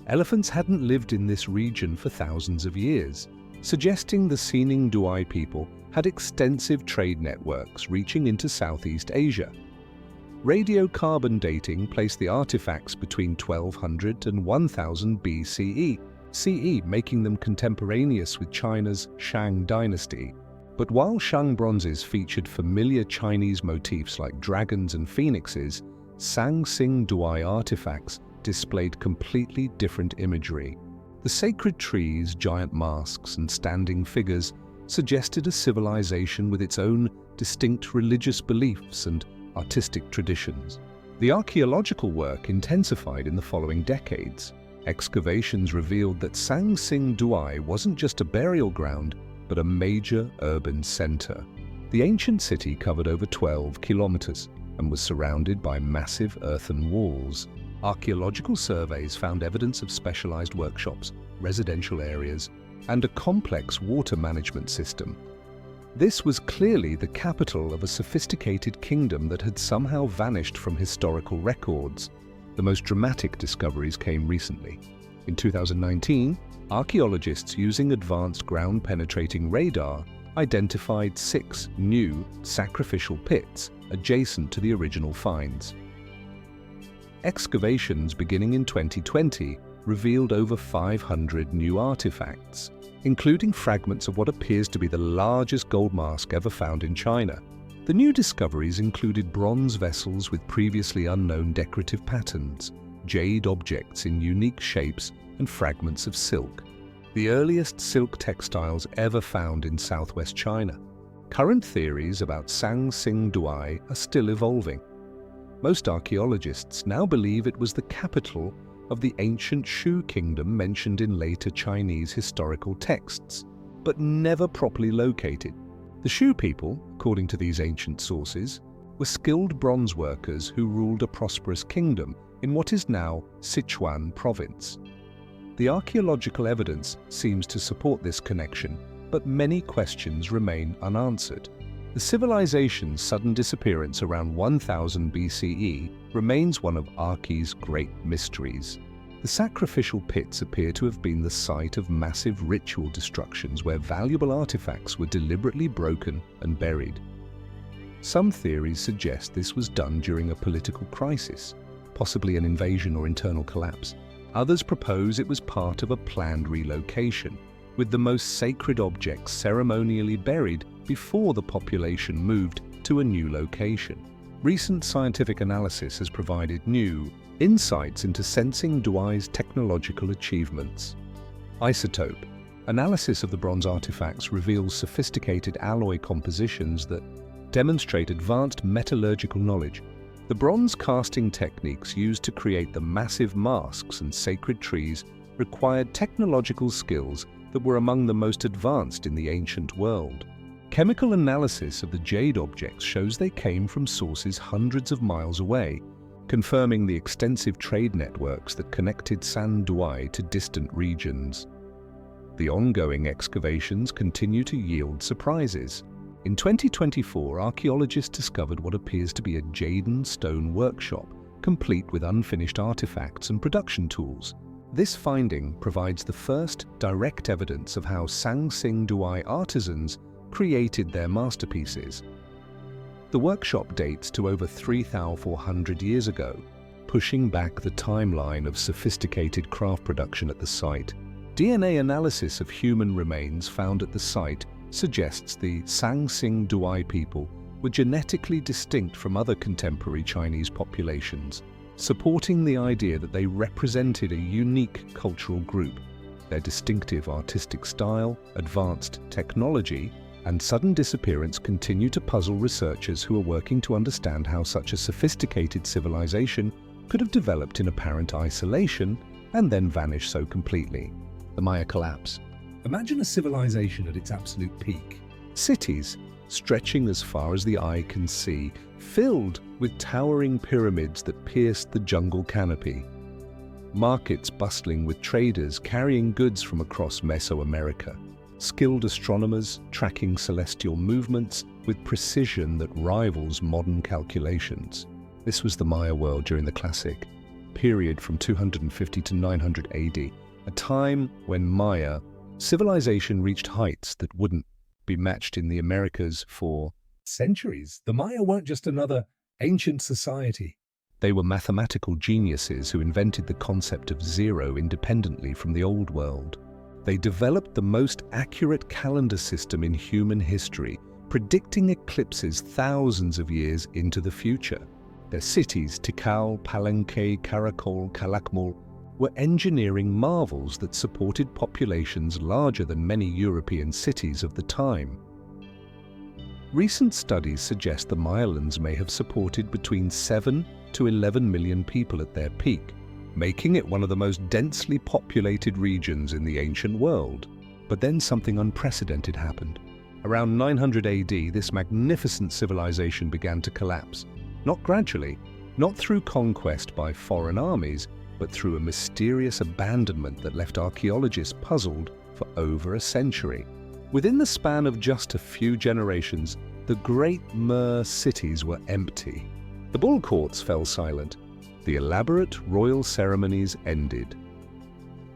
[SPEAKER 1] Elephants hadn't lived in this region for thousands of years, suggesting the Sanging Duai people had extensive trade networks reaching into Southeast Asia. Radiocarbon dating placed the artifacts between 1200 and 1000 BCE, making them contemporaneous with China's Shang dynasty. But while Shang bronzes featured familiar Chinese motifs like dragons and phoenixes, Sanging Duai artifacts displayed completely different imagery. The sacred trees, giant masks, and standing figures suggested a civilization with its own distinct religious beliefs and artistic traditions. The archaeological work intensified in the following decades. Excavations revealed that Sanging Duai wasn't just a burial ground, but a major urban center. The ancient city covered over 12 kilometers and was surrounded by massive earthen walls. Archaeological surveys found evidence of specialized workshops, residential areas, and a complex water management system. This was clearly the capital of a sophisticated kingdom that had somehow vanished from historical records. The most dramatic discoveries came recently. In 2019, archaeologists using advanced ground-penetrating radar identified 6 new sacrificial pits adjacent to the original finds. Excavations beginning in 2020 revealed over 500 new artifacts, including fragments of what appears to be the largest gold mask ever found in China. The new discoveries included bronze vessels with previously unknown decorative patterns, jade objects in unique shapes and fragments of silk, the earliest silk textiles ever found in southwest China. Current theories about Sangsing Douai are still evolving. Most archaeologists now believe it was the capital of the ancient Shu kingdom mentioned in later Chinese historical texts, but never properly located. The Shu people, according to these ancient sources, were skilled bronze workers who ruled a prosperous kingdom in what is now Sichuan province. The archaeological evidence seems to support this connection, but many questions remain unanswered. The civilization's sudden disappearance around 1000 BCE remains one of Archae's great mysteries. The sacrificial pits appear to have been the site of massive ritual destructions where valuable artifacts were deliberately broken and buried. Some theories suggest this was done during a political crisis, possibly an invasion or internal collapse. Others propose it was part of a planned relocation, with the most sacred objects ceremonially buried before the population moved to a new location. Recent scientific analysis has provided new insights into Sangsing Douai's technological achievements. Isotope analysis of the bronze artifacts reveals sophisticated alloy compositions that demonstrate advanced metallurgical knowledge. The bronze casting techniques used to create the massive masks and sacred trees required technological skills that were among the most advanced in the ancient world. Chemical analysis of the jade objects shows they came from sources hundreds of miles away, confirming the extensive trade networks that connected San Douai to distant regions. The ongoing excavations continue to yield surprises. In 2024, archaeologists discovered what appears to be a jaden stone workshop, complete with unfinished artifacts and production tools. This finding provides the first direct evidence of how Sangsing Douai artisans created their masterpieces. The workshop dates to over 3,400 years ago, pushing back the timeline of sophisticated craft production at the site. DNA analysis of human remains found at the site suggests the Sangsing Douai people were genetically distinct from other contemporary Chinese populations, supporting the idea that they represented a unique cultural group. Their distinctive artistic style, advanced technology, and sudden disappearance continue to puzzle researchers who are working to understand how such a sophisticated civilization could have developed in apparent isolation and then vanish so completely. The Maya collapse. Imagine a civilization at its absolute peak. Cities stretching as far as the eye can see, filled with towering pyramids that pierced the jungle canopy. Markets bustling with traders carrying goods from across Mesoamerica. Skilled astronomers tracking celestial movements with precision that rivals modern calculations. This was the Maya world during the Classic period from 250 to 900 AD, a time when Maya civilization reached heights that wouldn't be matched in the Americas for centuries. The Maya weren't just another ancient society. They were mathematical geniuses who invented the concept of zero independently from the old world. They developed the most accurate calendar system in human history, predicting eclipses thousands of years into the future. Their cities, Tikal, Palenque, Caracol, Calakmul, were engineering marvels that supported populations larger than many European cities of the time. Recent studies suggest the Mayans may have supported between 7 to 11 million people at their peak, making it one of the most densely populated regions in the ancient world. But then something unprecedented happened. Around 900 AD, this magnificent civilization began to collapse, not gradually, not through conquest by foreign armies, but through a mysterious abandonment that left archaeologists puzzled for over a century. Within the span of just a few generations, the great Mer cities were empty. The bull courts fell silent. The elaborate royal ceremonies ended.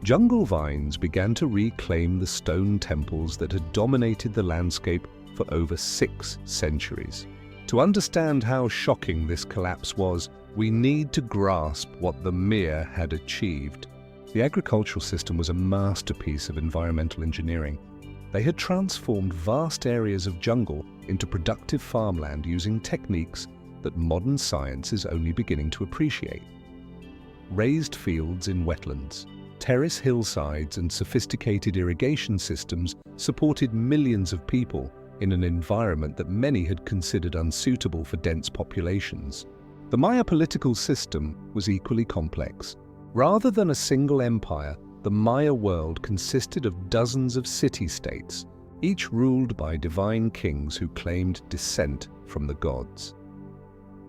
[SPEAKER 1] Jungle vines began to reclaim the stone temples that had dominated the landscape for over 6 centuries. To understand how shocking this collapse was, we need to grasp what the Mir had achieved. The agricultural system was a masterpiece of environmental engineering. They had transformed vast areas of jungle into productive farmland using techniques that modern science is only beginning to appreciate. raised fields in wetlands. Terrace hillsides and sophisticated irrigation systems supported millions of people in an environment that many had considered unsuitable for dense populations. The Maya political system was equally complex. Rather than a single empire, the Maya world consisted of dozens of city-states, each ruled by divine kings who claimed descent from the gods.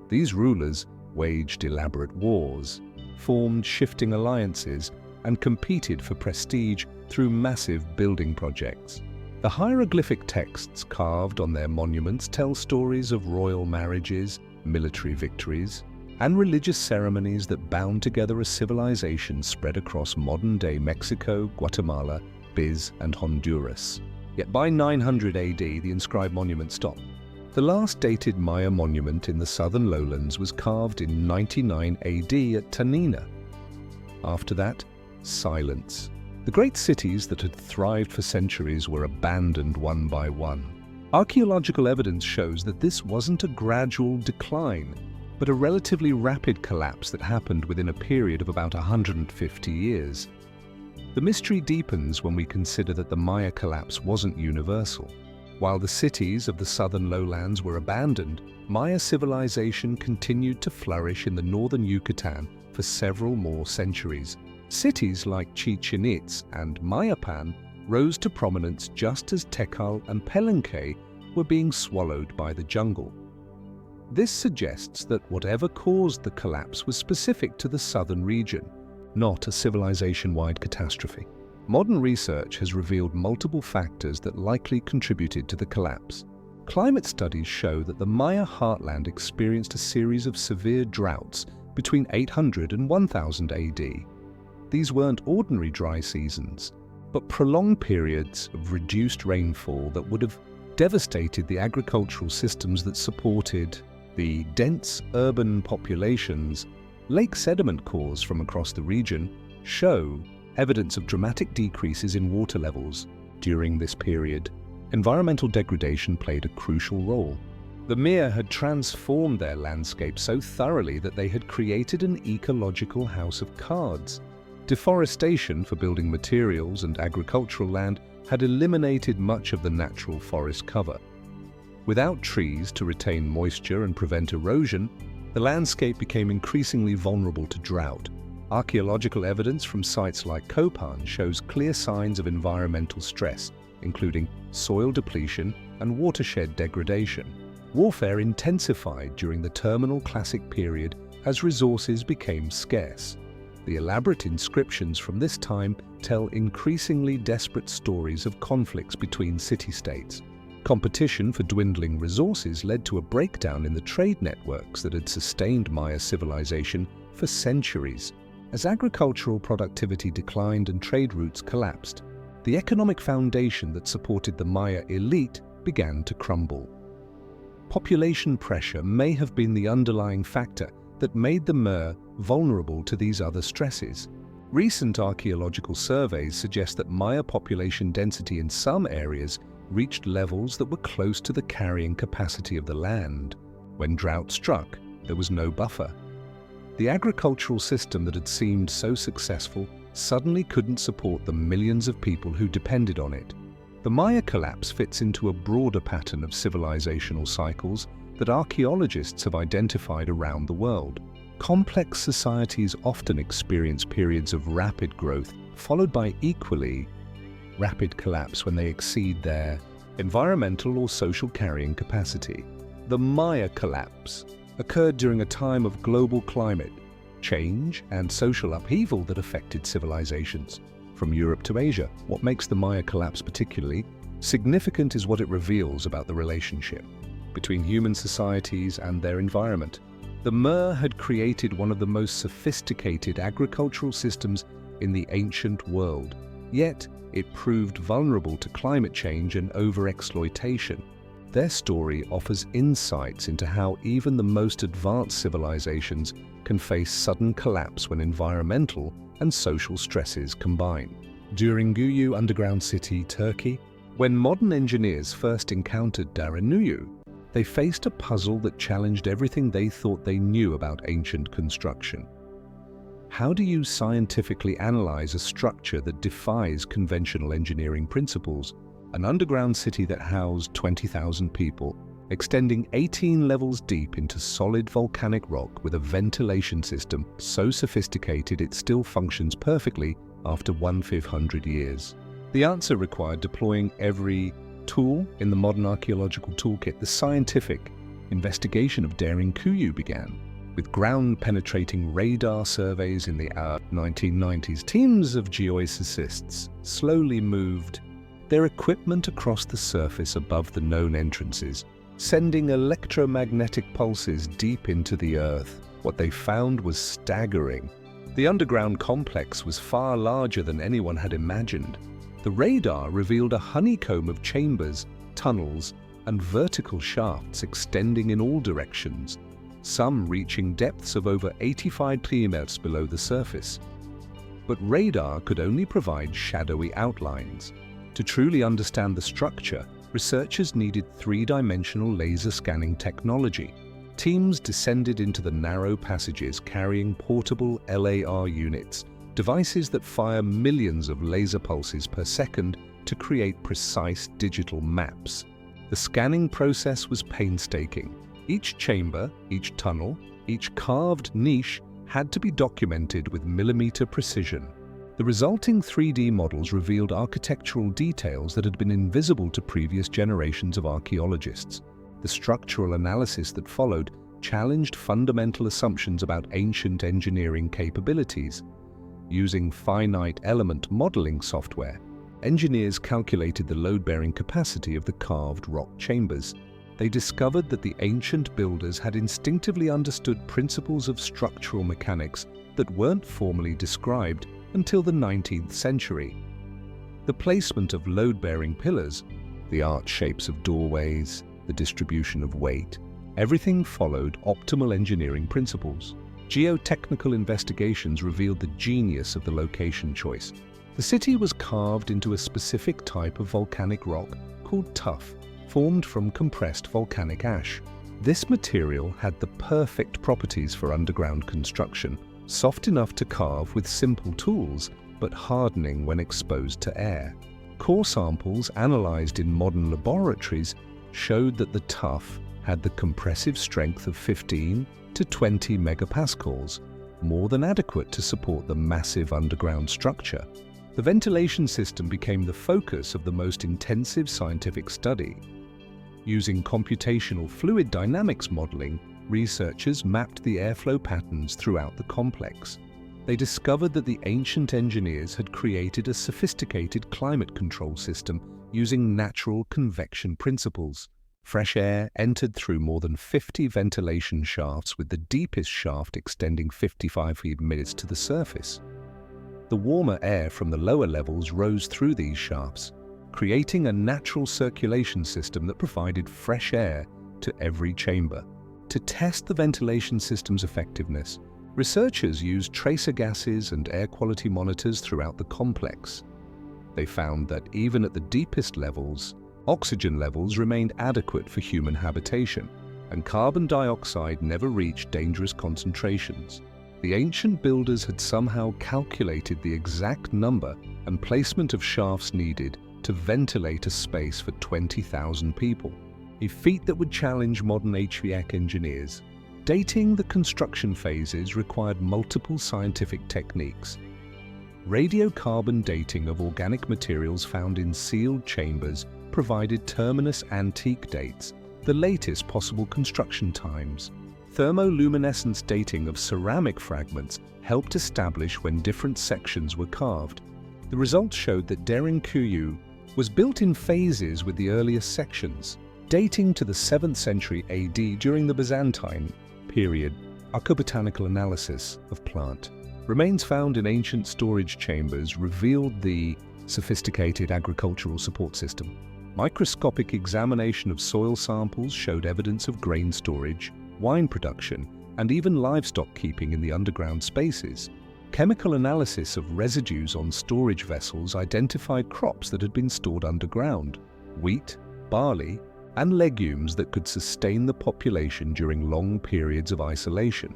[SPEAKER 1] These rulers waged elaborate wars, formed shifting alliances, and competed for prestige through massive building projects. The hieroglyphic texts carved on their monuments tell stories of royal marriages, military victories, and religious ceremonies that bound together a civilization spread across modern-day Mexico, Guatemala, Biz, and Honduras. Yet by 900 AD, the inscribed monuments stopped. The last dated Maya monument in the southern lowlands was carved in 99 AD at Tanina. After that, silence. The great cities that had thrived for centuries were abandoned one by one. Archaeological evidence shows that this wasn't a gradual decline, but a relatively rapid collapse that happened within a period of about 150 years. The mystery deepens when we consider that the Maya collapse wasn't universal. While the cities of the southern lowlands were abandoned, Maya civilization continued to flourish in the northern Yucatan for several more centuries. Cities like Chichen Itza and Mayapan rose to prominence just as Tekal and Palenque were being swallowed by the jungle. This suggests that whatever caused the collapse was specific to the southern region, not a civilization-wide catastrophe. Modern research has revealed multiple factors that likely contributed to the collapse. Climate studies show that the Maya heartland experienced a series of severe droughts between 800 and 1000 AD. These weren't ordinary dry seasons, but prolonged periods of reduced rainfall that would have devastated the agricultural systems that supported the dense urban populations. Lake sediment cores from across the region show evidence of dramatic decreases in water levels during this period. Environmental degradation played a crucial role. The Maya had transformed their landscape so thoroughly that they had created an ecological house of cards. Deforestation for building materials and agricultural land had eliminated much of the natural forest cover. Without trees to retain moisture and prevent erosion, the landscape became increasingly vulnerable to drought. Archaeological evidence from sites like Copan shows clear signs of environmental stress, including soil depletion and watershed degradation. Warfare intensified during the terminal classic period as resources became scarce. The elaborate inscriptions from this time tell increasingly desperate stories of conflicts between city-states. Competition for dwindling resources led to a breakdown in the trade networks that had sustained Maya civilization for centuries. As agricultural productivity declined and trade routes collapsed, the economic foundation that supported the Maya elite began to crumble. Population pressure may have been the underlying factor that made the Maya vulnerable to these other stresses. Recent archaeological surveys suggest that Maya population density in some areas reached levels that were close to the carrying capacity of the land. When drought struck, there was no buffer. The agricultural system that had seemed so successful suddenly couldn't support the millions of people who depended on it. The Maya collapse fits into a broader pattern of civilizational cycles that archaeologists have identified around the world. Complex societies often experience periods of rapid growth, followed by equally rapid collapse when they exceed their environmental or social carrying capacity. The Maya collapse occurred during a time of global climate change and social upheaval that affected civilizations. From Europe to Asia, what makes the Maya collapse particularly significant is what it reveals about the relationship between human societies and their environment. The Maya had created one of the most sophisticated agricultural systems in the ancient world, yet it proved vulnerable to climate change and overexploitation. Their story offers insights into how even the most advanced civilizations can face sudden collapse when environmental and social stresses combine. During Guyu underground city, Turkey, when modern engineers first encountered Daranuyu, they faced a puzzle that challenged everything they thought they knew about ancient construction. How do you scientifically analyze a structure that defies conventional engineering principles? An underground city that housed 20,000 people, extending 18 levels deep into solid volcanic rock with a ventilation system so sophisticated it still functions perfectly after 1,500 years. The answer required deploying every tool in the modern archaeological toolkit. The scientific investigation of Daring Kuyu began. With ground-penetrating radar surveys in the 1990s, teams of geophysicists slowly moved their equipment across the surface above the known entrances, sending electromagnetic pulses deep into the earth. What they found was staggering. The underground complex was far larger than anyone had imagined. The radar revealed a honeycomb of chambers, tunnels, and vertical shafts extending in all directions, some reaching depths of over 85 kilometers below the surface. But radar could only provide shadowy outlines. To truly understand the structure, researchers needed three-dimensional laser scanning technology. Teams descended into the narrow passages carrying portable LAR units, devices that fire millions of laser pulses per second to create precise digital maps. The scanning process was painstaking. Each chamber, each tunnel, each carved niche had to be documented with millimeter precision. The resulting 3D models revealed architectural details that had been invisible to previous generations of archaeologists. The structural analysis that followed challenged fundamental assumptions about ancient engineering capabilities. Using finite element modeling software, engineers calculated the load-bearing capacity of the carved rock chambers. They discovered that the ancient builders had instinctively understood principles of structural mechanics that weren't formally described until the 19th century. The placement of load-bearing pillars, the arch shapes of doorways, the distribution of weight, everything followed optimal engineering principles. Geotechnical investigations revealed the genius of the location choice. The city was carved into a specific type of volcanic rock called tuff, formed from compressed volcanic ash. This material had the perfect properties for underground construction, soft enough to carve with simple tools, but hardening when exposed to air. Core samples analyzed in modern laboratories showed that the tuff had the compressive strength of 15 to 20 megapascals, more than adequate to support the massive underground structure. The ventilation system became the focus of the most intensive scientific study. Using computational fluid dynamics modeling, researchers mapped the airflow patterns throughout the complex. They discovered that the ancient engineers had created a sophisticated climate control system using natural convection principles. Fresh air entered through more than 50 ventilation shafts, with the deepest shaft extending 55 meters to the surface. The warmer air from the lower levels rose through these shafts, creating a natural circulation system that provided fresh air to every chamber. To test the ventilation system's effectiveness, researchers used tracer gases and air quality monitors throughout the complex. They found that even at the deepest levels, oxygen levels remained adequate for human habitation, and carbon dioxide never reached dangerous concentrations. The ancient builders had somehow calculated the exact number and placement of shafts needed to ventilate a space for 20,000 people, a feat that would challenge modern HVAC engineers. Dating the construction phases required multiple scientific techniques. Radiocarbon dating of organic materials found in sealed chambers provided terminus antique dates, the latest possible construction times. Thermoluminescence dating of ceramic fragments helped establish when different sections were carved. The results showed that Daring Kuyu was built in phases with the earliest sections, dating to the 7th century AD during the Byzantine period. Archaeobotanical analysis of plant remains found in ancient storage chambers revealed the sophisticated agricultural support system. Microscopic examination of soil samples showed evidence of grain storage, wine production, and even livestock keeping in the underground spaces. Chemical analysis of residues on storage vessels identified crops that had been stored underground, wheat, barley, and legumes that could sustain the population during long periods of isolation.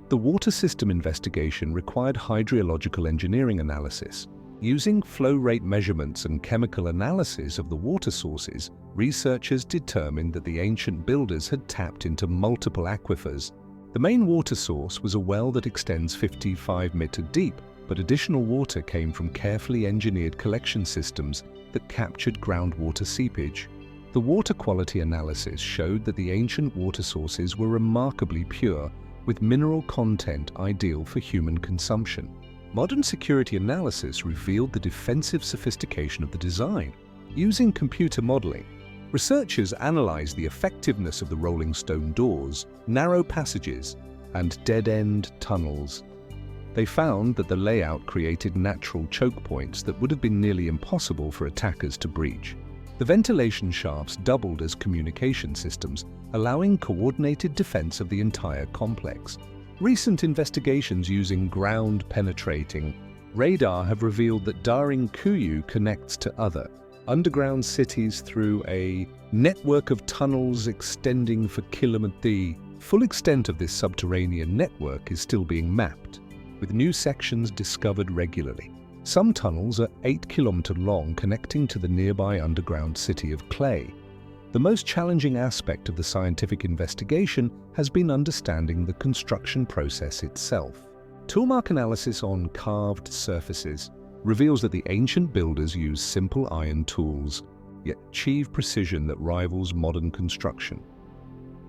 [SPEAKER 1] The water system investigation required hydrological engineering analysis. Using flow rate measurements and chemical analysis of the water sources, researchers determined that the ancient builders had tapped into multiple aquifers. The main water source was a well that extends 55 meters deep, but additional water came from carefully engineered collection systems that captured groundwater seepage. The water quality analysis showed that the ancient water sources were remarkably pure, with mineral content ideal for human consumption. Modern security analysis revealed the defensive sophistication of the design. Using computer modeling, researchers analyzed the effectiveness of the rolling stone doors, narrow passages, and dead-end tunnels. They found that the layout created natural choke points that would have been nearly impossible for attackers to breach. The ventilation shafts doubled as communication systems, allowing coordinated defense of the entire complex. Recent investigations using ground-penetrating radar have revealed that Daring Kuyu connects to other underground cities through a network of tunnels extending for kilometers. The full extent of this subterranean network is still being mapped, with new sections discovered regularly. Some tunnels are 8 kilometers long, connecting to the nearby underground city of Clay. The most challenging aspect of the scientific investigation has been understanding the construction process itself. Toolmark analysis on carved surfaces reveals that the ancient builders used simple iron tools, yet achieved precision that rivals modern construction.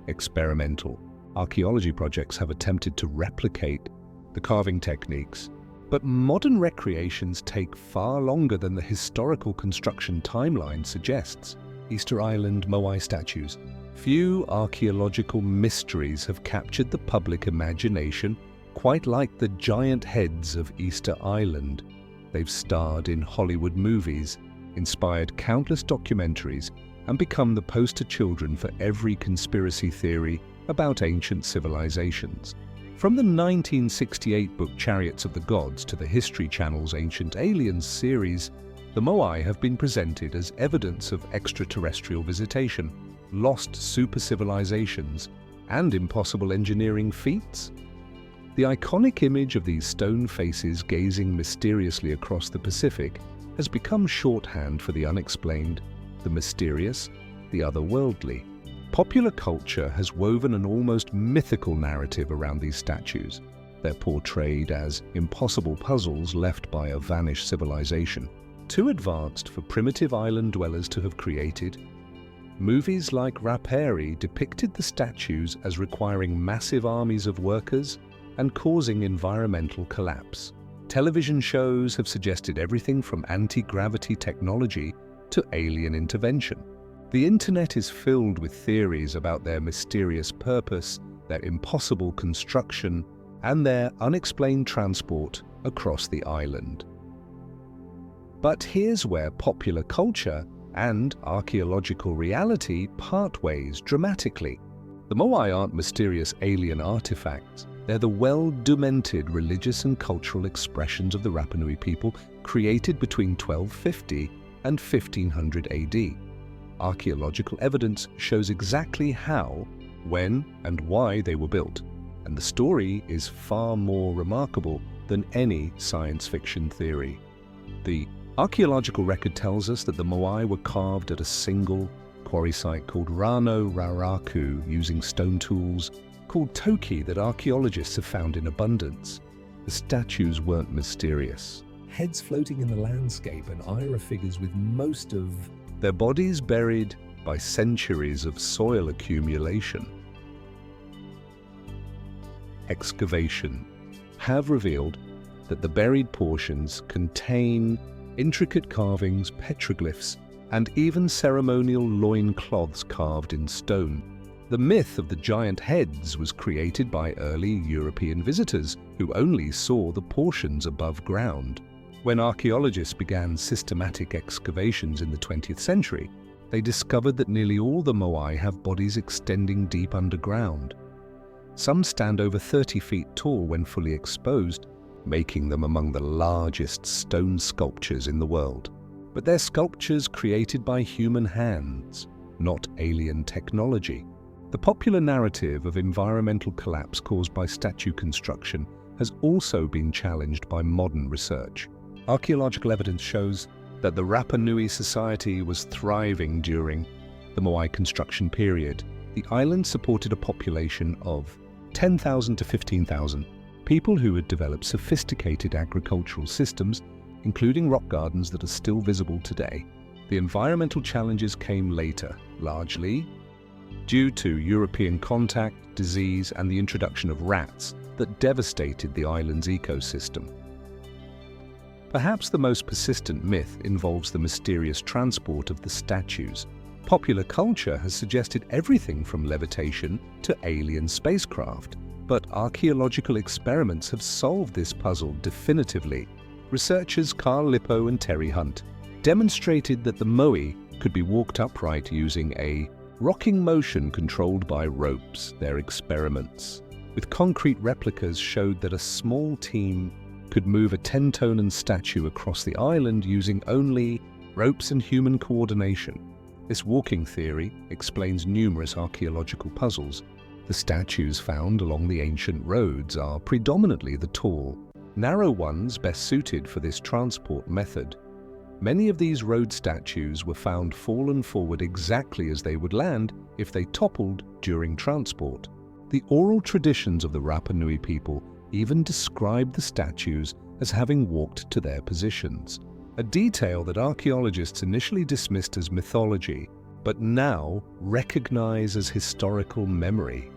[SPEAKER 1] Experimental archaeology projects have attempted to replicate the carving techniques, but modern recreations take far longer than the historical construction timeline suggests. Easter Island Moai statues. Few archaeological mysteries have captured the public imagination quite like the giant heads of Easter Island. They've starred in Hollywood movies, inspired countless documentaries, and become the poster children for every conspiracy theory about ancient civilizations. From the 1968 book Chariots of the Gods to the History Channel's Ancient Aliens series, the Moai have been presented as evidence of extraterrestrial visitation, lost super-civilizations, and impossible engineering feats. The iconic image of these stone faces gazing mysteriously across the Pacific has become shorthand for the unexplained, the mysterious, the otherworldly. Popular culture has woven an almost mythical narrative around these statues. They're portrayed as impossible puzzles left by a vanished civilization, too advanced for primitive island dwellers to have created. Movies like Rapari depicted the statues as requiring massive armies of workers and causing environmental collapse. Television shows have suggested everything from anti-gravity technology to alien intervention. The internet is filled with theories about their mysterious purpose, their impossible construction, and their unexplained transport across the island. But here's where popular culture and archaeological reality part ways dramatically. The Moai aren't mysterious alien artifacts. They're the well-documented religious and cultural expressions of the Rapa Nui people created between 1250 and 1500 AD. Archaeological evidence shows exactly how, when, and why they were built, and the story is far more remarkable than any science fiction theory. The archaeological record tells us that the Moai were carved at a single quarry site called Rano Raraku using stone tools called toki that archaeologists have found in abundance. The statues weren't mysterious. Heads floating in the landscape and Ira figures with most of their bodies buried by centuries of soil accumulation. Excavation have revealed that the buried portions contain intricate carvings, petroglyphs, and even ceremonial loincloths carved in stone. The myth of the giant heads was created by early European visitors who only saw the portions above ground. When archaeologists began systematic excavations in the 20th century, they discovered that nearly all the Moai have bodies extending deep underground. Some stand over 30 feet tall when fully exposed, making them among the largest stone sculptures in the world. But they're sculptures created by human hands, not alien technology. The popular narrative of environmental collapse caused by statue construction has also been challenged by modern research. Archaeological evidence shows that the Rapa Nui society was thriving during the Moai construction period. The island supported a population of 10,000 to 15,000 people who had developed sophisticated agricultural systems, including rock gardens that are still visible today. The environmental challenges came later, largely due to European contact, disease, and the introduction of rats that devastated the island's ecosystem. Perhaps the most persistent myth involves the mysterious transport of the statues. Popular culture has suggested everything from levitation to alien spacecraft, but archaeological experiments have solved this puzzle definitively. Researchers Carl Lippo and Terry Hunt demonstrated that the moai could be walked upright using a rocking motion controlled by ropes. Their experiments with concrete replicas showed that a small team could move a 10-tonnen statue across the island using only ropes and human coordination. This walking theory explains numerous archaeological puzzles. The statues found along the ancient roads are predominantly the tall, narrow ones best suited for this transport method. Many of these road statues were found fallen forward exactly as they would land if they toppled during transport. The oral traditions of the Rapa Nui people even describe the statues as having walked to their positions, a detail that archaeologists initially dismissed as mythology, but now recognize as historical memory.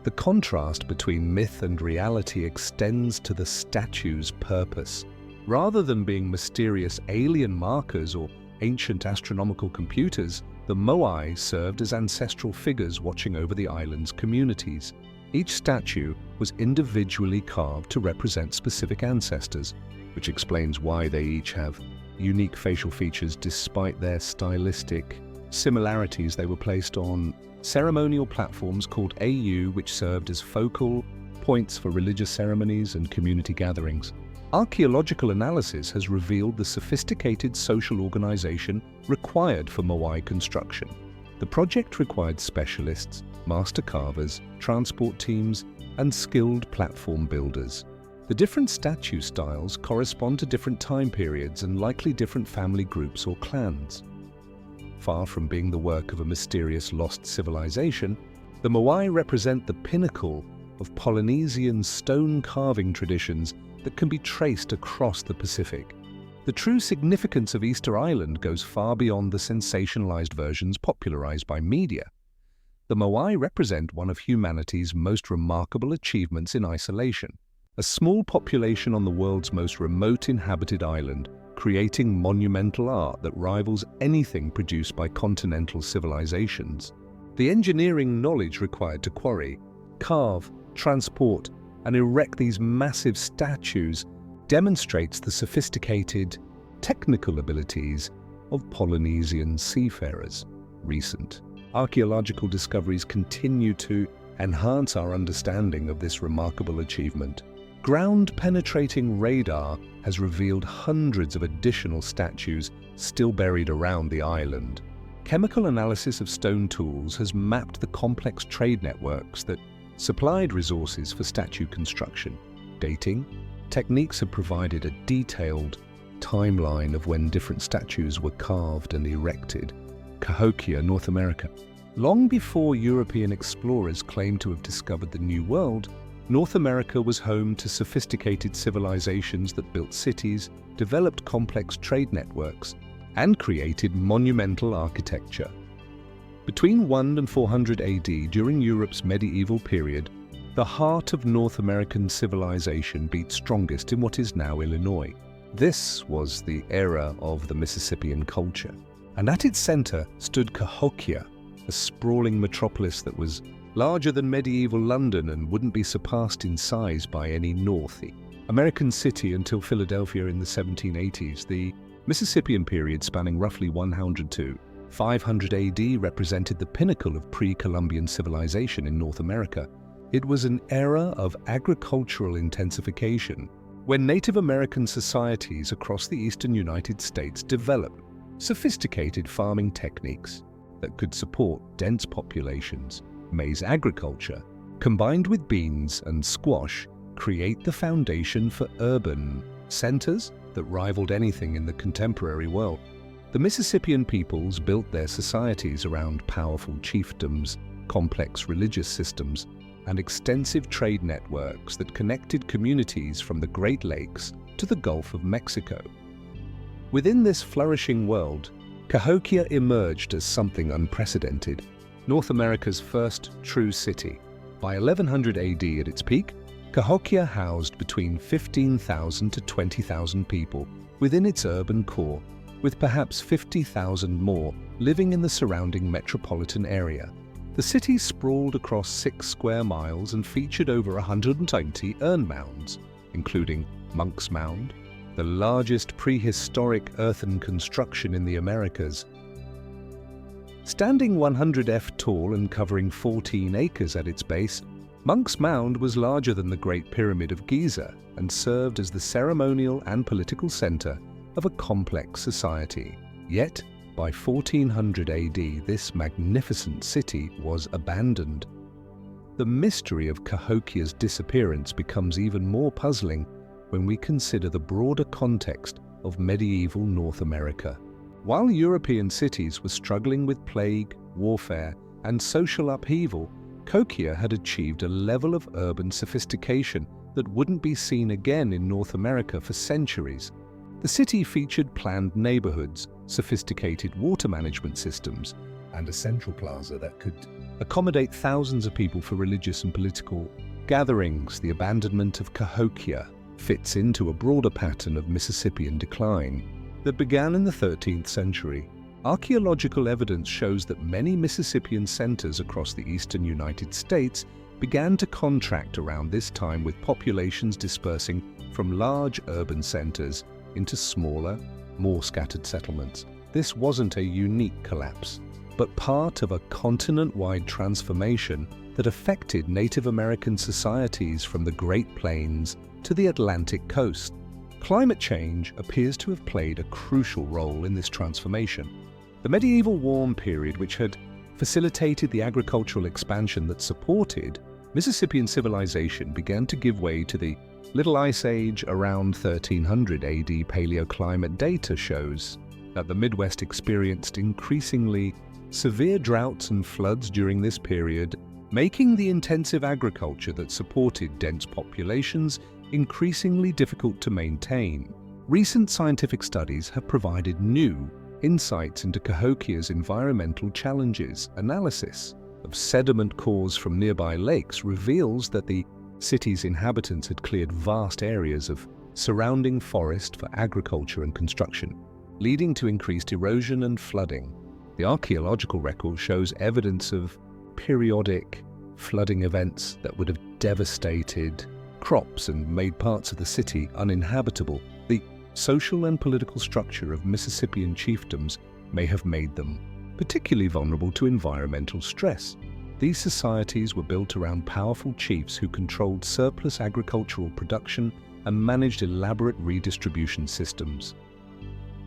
[SPEAKER 1] The contrast between myth and reality extends to the statue's purpose. Rather than being mysterious alien markers or ancient astronomical computers, the moai served as ancestral figures watching over the island's communities. Each statue was individually carved to represent specific ancestors, which explains why they each have unique facial features despite their stylistic similarities. They were placed on ceremonial platforms called AU, which served as focal points for religious ceremonies and community gatherings. Archaeological analysis has revealed the sophisticated social organization required for moai construction. The project required specialists, master carvers, transport teams, and skilled platform builders. The different statue styles correspond to different time periods and likely different family groups or clans. Far from being the work of a mysterious lost civilization, the moai represent the pinnacle of Polynesian stone carving traditions that can be traced across the Pacific. The true significance of Easter Island goes far beyond the sensationalized versions popularized by media. The moai represent one of humanity's most remarkable achievements in isolation. A small population on the world's most remote inhabited island, creating monumental art that rivals anything produced by continental civilizations. The engineering knowledge required to quarry, carve, transport, and erect these massive statues demonstrates the sophisticated technical abilities of Polynesian seafarers. Recent archaeological discoveries continue to enhance our understanding of this remarkable achievement. Ground-penetrating radar has revealed hundreds of additional statues still buried around the island. Chemical analysis of stone tools has mapped the complex trade networks that supplied resources for statue construction. Dating techniques have provided a detailed timeline of when different statues were carved and erected. Cahokia, North America. Long before European explorers claimed to have discovered the New World, North America was home to sophisticated civilizations that built cities, developed complex trade networks, and created monumental architecture. Between 1 and 400 AD, during Europe's medieval period, the heart of North American civilization beat strongest in what is now Illinois. This was the era of the Mississippian culture. And at its center stood Cahokia, a sprawling metropolis that was larger than medieval London and wouldn't be surpassed in size by any North American city until Philadelphia in the 1780s. The Mississippian period, spanning roughly 100 to 500 AD, represented the pinnacle of pre-Columbian civilization in North America. It was an era of agricultural intensification, when Native American societies across the eastern United States developed sophisticated farming techniques that could support dense populations. maize agriculture, combined with beans and squash, create the foundation for urban centers that rivaled anything in the contemporary world. The Mississippian peoples built their societies around powerful chiefdoms, complex religious systems, and extensive trade networks that connected communities from the Great Lakes to the Gulf of Mexico. Within this flourishing world, Cahokia emerged as something unprecedented, North America's first true city. By 1100 AD at its peak, Cahokia housed between 15,000 to 20,000 people within its urban core, with perhaps 50,000 more living in the surrounding metropolitan area. The city sprawled across 6 square miles and featured over 120 urn mounds, including Monk's Mound, the largest prehistoric earthen construction in the Americas. Standing 100 feet tall and covering 14 acres at its base, Monk's Mound was larger than the Great Pyramid of Giza and served as the ceremonial and political center of a complex society. Yet, by 1400 AD, this magnificent city was abandoned. The mystery of Cahokia's disappearance becomes even more puzzling when we consider the broader context of medieval North America. While European cities were struggling with plague, warfare, and social upheaval, Cahokia had achieved a level of urban sophistication that wouldn't be seen again in North America for centuries. The city featured planned neighborhoods, sophisticated water management systems, and a central plaza that could accommodate thousands of people for religious and political gatherings. The abandonment of Cahokia fits into a broader pattern of Mississippian decline that began in the 13th century. Archaeological evidence shows that many Mississippian centers across the eastern United States began to contract around this time, with populations dispersing from large urban centers into smaller, more scattered settlements. This wasn't a unique collapse, but part of a continent-wide transformation that affected Native American societies from the Great Plains to the Atlantic coast. Climate change appears to have played a crucial role in this transformation. The medieval warm period, which had facilitated the agricultural expansion that supported Mississippian civilization, began to give way to the Little Ice Age around 1300 AD. Paleoclimate data shows that the Midwest experienced increasingly severe droughts and floods during this period, making the intensive agriculture that supported dense populations increasingly difficult to maintain. Recent scientific studies have provided new insights into Cahokia's environmental challenges. Analysis of sediment cores from nearby lakes reveals that the city's inhabitants had cleared vast areas of surrounding forest for agriculture and construction, leading to increased erosion and flooding. The archaeological record shows evidence of periodic flooding events that would have devastated crops and made parts of the city uninhabitable. The social and political structure of Mississippian chiefdoms may have made them particularly vulnerable to environmental stress. These societies were built around powerful chiefs who controlled surplus agricultural production and managed elaborate redistribution systems.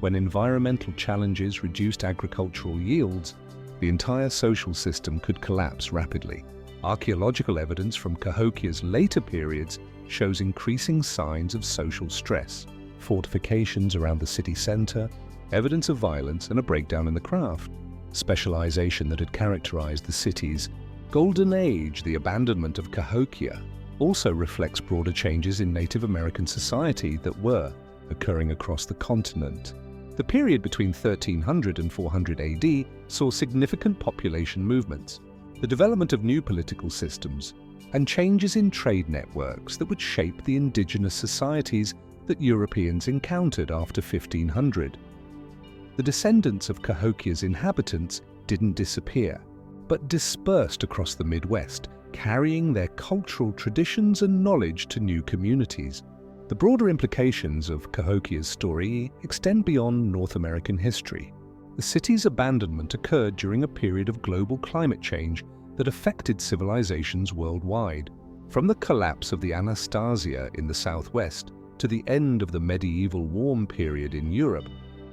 [SPEAKER 1] When environmental challenges reduced agricultural yields, the entire social system could collapse rapidly. Archaeological evidence from Cahokia's later periods shows increasing signs of social stress, fortifications around the city center, evidence of violence, and a breakdown in the craft. Specialization that had characterized the city's golden age. The abandonment of Cahokia also reflects broader changes in Native American society that were occurring across the continent. The period between 1300 and 400 AD saw significant population movements, the development of new political systems, and changes in trade networks that would shape the indigenous societies that Europeans encountered after 1500. The descendants of Cahokia's inhabitants didn't disappear, but dispersed across the Midwest, carrying their cultural traditions and knowledge to new communities. The broader implications of Cahokia's story extend beyond North American history. The city's abandonment occurred during a period of global climate change that affected civilizations worldwide. From the collapse of the Anastasia in the southwest to the end of the medieval warm period in Europe,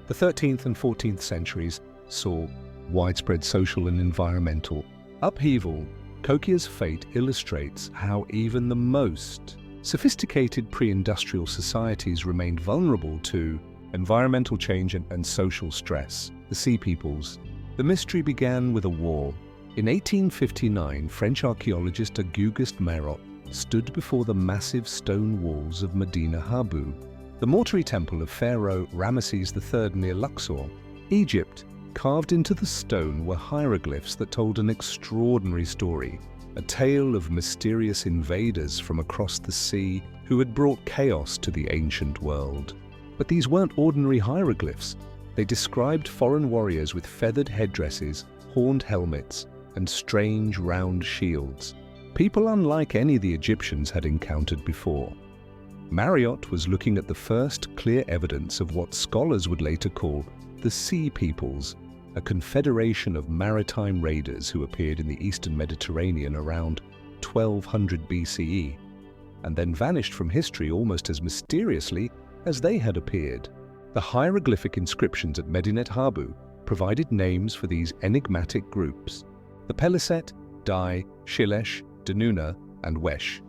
[SPEAKER 1] the 13th and 14th centuries saw widespread social and environmental upheaval Kokia's fate illustrates how even the most sophisticated pre-industrial societies remained vulnerable to environmental change and social stress. The Sea Peoples. The mystery began with a war. In 1859, French archaeologist Auguste Marot stood before the massive stone walls of Medina Habu, the mortuary temple of Pharaoh Ramesses III near Luxor, Egypt. Carved into the stone were hieroglyphs that told an extraordinary story, a tale of mysterious invaders from across the sea who had brought chaos to the ancient world. But these weren't ordinary hieroglyphs. They described foreign warriors with feathered headdresses, horned helmets, and strange round shields, people unlike any the Egyptians had encountered before. Marriott was looking at the first clear evidence of what scholars would later call the Sea Peoples, a confederation of maritime raiders who appeared in the eastern Mediterranean around 1200 BCE, and then vanished from history almost as mysteriously as they had appeared. The hieroglyphic inscriptions at Medinet Habu provided names for these enigmatic groups: the Peliset, Dai, Shilesh, Danuna, and Wesh.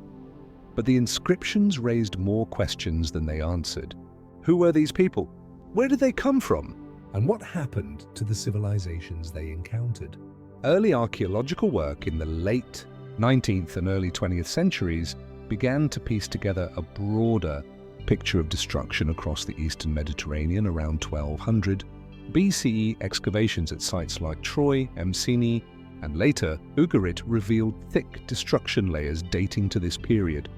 [SPEAKER 1] But the inscriptions raised more questions than they answered. Who were these people? Where did they come from? And what happened to the civilizations they encountered? Early archaeological work in the late 19th and early 20th centuries began to piece together a broader picture of destruction across the eastern Mediterranean around 1200. BCE excavations at sites like Troy, Messini, and later Ugarit revealed thick destruction layers dating to this period.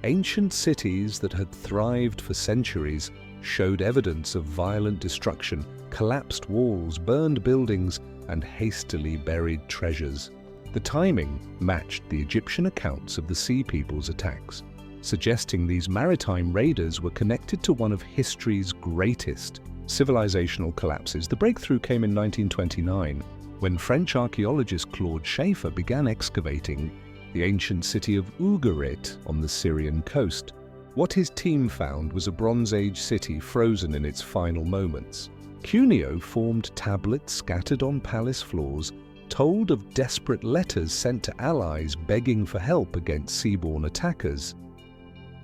[SPEAKER 1] Ancient cities that had thrived for centuries showed evidence of violent destruction, collapsed walls, burned buildings, and hastily buried treasures. The timing matched the Egyptian accounts of the Sea Peoples' attacks, suggesting these maritime raiders were connected to one of history's greatest civilizational collapses. The breakthrough came in 1929, when French archaeologist Claude Schaeffer began excavating the ancient city of Ugarit on the Syrian coast. What his team found was a Bronze Age city frozen in its final moments. Cuneo-formed tablets scattered on palace floors told of desperate letters sent to allies begging for help against seaborne attackers.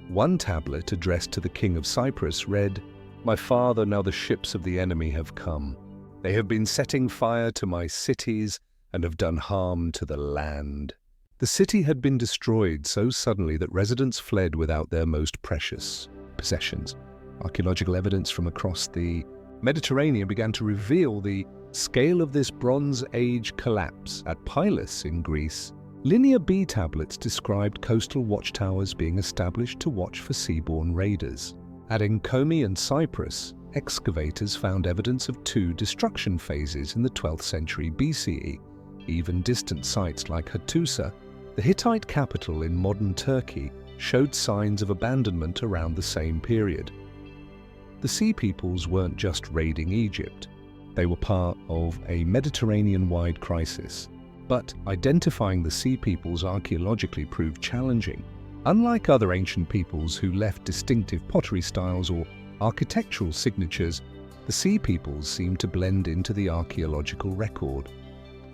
[SPEAKER 1] One tablet addressed to the King of Cyprus read, "My father, now the ships of the enemy have come. They have been setting fire to my cities and have done harm to the land." The city had been destroyed so suddenly that residents fled without their most precious possessions. Archaeological evidence from across the Mediterranean began to reveal the scale of this Bronze Age collapse. At Pylos in Greece, Linear B tablets described coastal watchtowers being established to watch for seaborne raiders. At Enkomi in Cyprus, excavators found evidence of two destruction phases in the 12th century BCE. Even distant sites like Hattusa, the Hittite capital in modern Turkey, showed signs of abandonment around the same period. The Sea Peoples weren't just raiding Egypt. They were part of a Mediterranean-wide crisis. But identifying the Sea Peoples archaeologically proved challenging. Unlike other ancient peoples who left distinctive pottery styles or architectural signatures, the Sea Peoples seemed to blend into the archaeological record.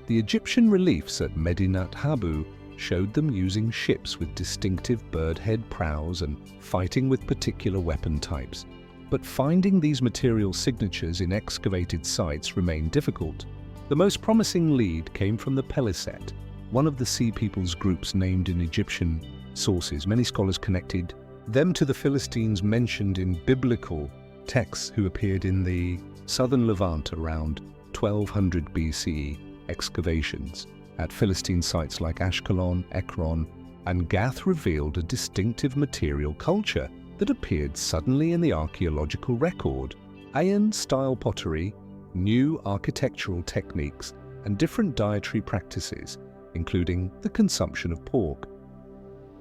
[SPEAKER 1] The Egyptian reliefs at Medinet Habu showed them using ships with distinctive bird-head prows and fighting with particular weapon types. But finding these material signatures in excavated sites remained difficult. The most promising lead came from the Peliset, one of the Sea Peoples groups named in Egyptian sources. Many scholars connected them to the Philistines mentioned in biblical texts who appeared in the southern Levant around 1200 BCE. Excavations at Philistine sites like Ashkelon, Ekron, and Gath revealed a distinctive material culture that appeared suddenly in the archaeological record. Ayan-style pottery, new architectural techniques, and different dietary practices, including the consumption of pork.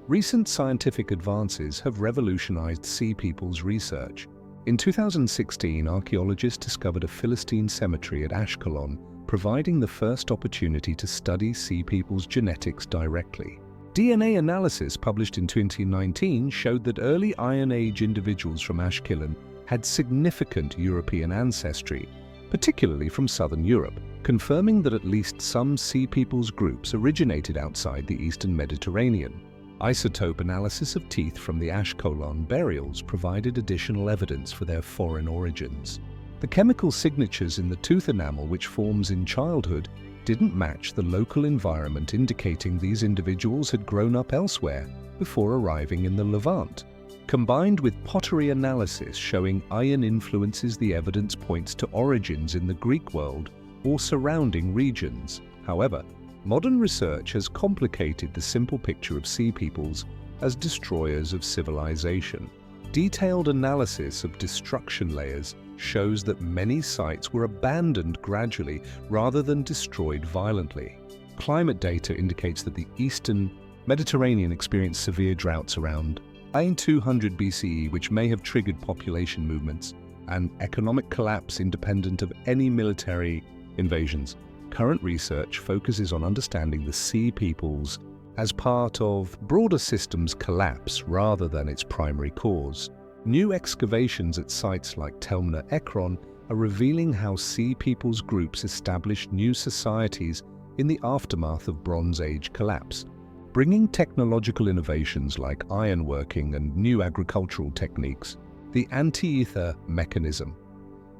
[SPEAKER 1] Recent scientific advances have revolutionized Sea Peoples research. In 2016, archaeologists discovered a Philistine cemetery at Ashkelon, providing the first opportunity to study Sea Peoples genetics directly. DNA analysis published in 2019 showed that early Iron Age individuals from Ashkelon had significant European ancestry, particularly from southern Europe, confirming that at least some Sea Peoples groups originated outside the eastern Mediterranean. Isotope analysis of teeth from the Ashkelon burials provided additional evidence for their foreign origins. The chemical signatures in the tooth enamel which forms in childhood didn't match the local environment, indicating these individuals had grown up elsewhere before arriving in the Levant. Combined with pottery analysis showing iron influences, the evidence points to origins in the Greek world or surrounding regions. However, modern research has complicated the simple picture of Sea Peoples as destroyers of civilization. Detailed analysis of destruction layers shows that many sites were abandoned gradually rather than destroyed violently. Climate data indicates that the eastern Mediterranean experienced severe droughts around 200 BCE, which may have triggered population movements and economic collapse independent of any military invasions. Current research focuses on understanding the Sea Peoples as part of broader systems collapse rather than its primary cause. New excavations at sites like Telmna Ekron are revealing how Sea Peoples groups established new societies in the aftermath of Bronze Age collapse, bringing technological innovations like ironworking and new agricultural techniques. The anti-ether mechanism.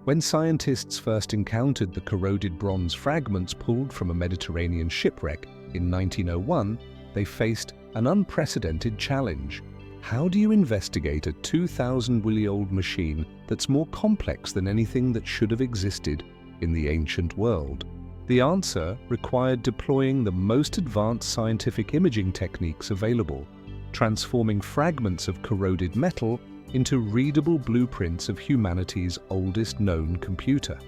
[SPEAKER 1] When scientists first encountered the corroded bronze fragments pulled from a Mediterranean shipwreck in 1901, they faced an unprecedented challenge. How do you investigate a 2,000-year-old machine that's more complex than anything that should have existed in the ancient world? The answer required deploying the most advanced scientific imaging techniques available, transforming fragments of corroded metal into readable blueprints of humanity's oldest known computer.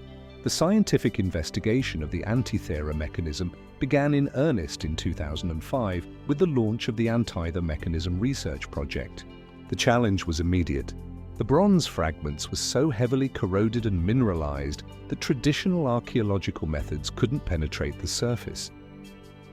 [SPEAKER 1] The scientific investigation of the anti-ether mechanism began in earnest in 2005 with the launch of the Anti-ether Mechanism Research Project. The challenge was immediate. The bronze fragments were so heavily corroded and mineralized that traditional archaeological methods couldn't penetrate the surface.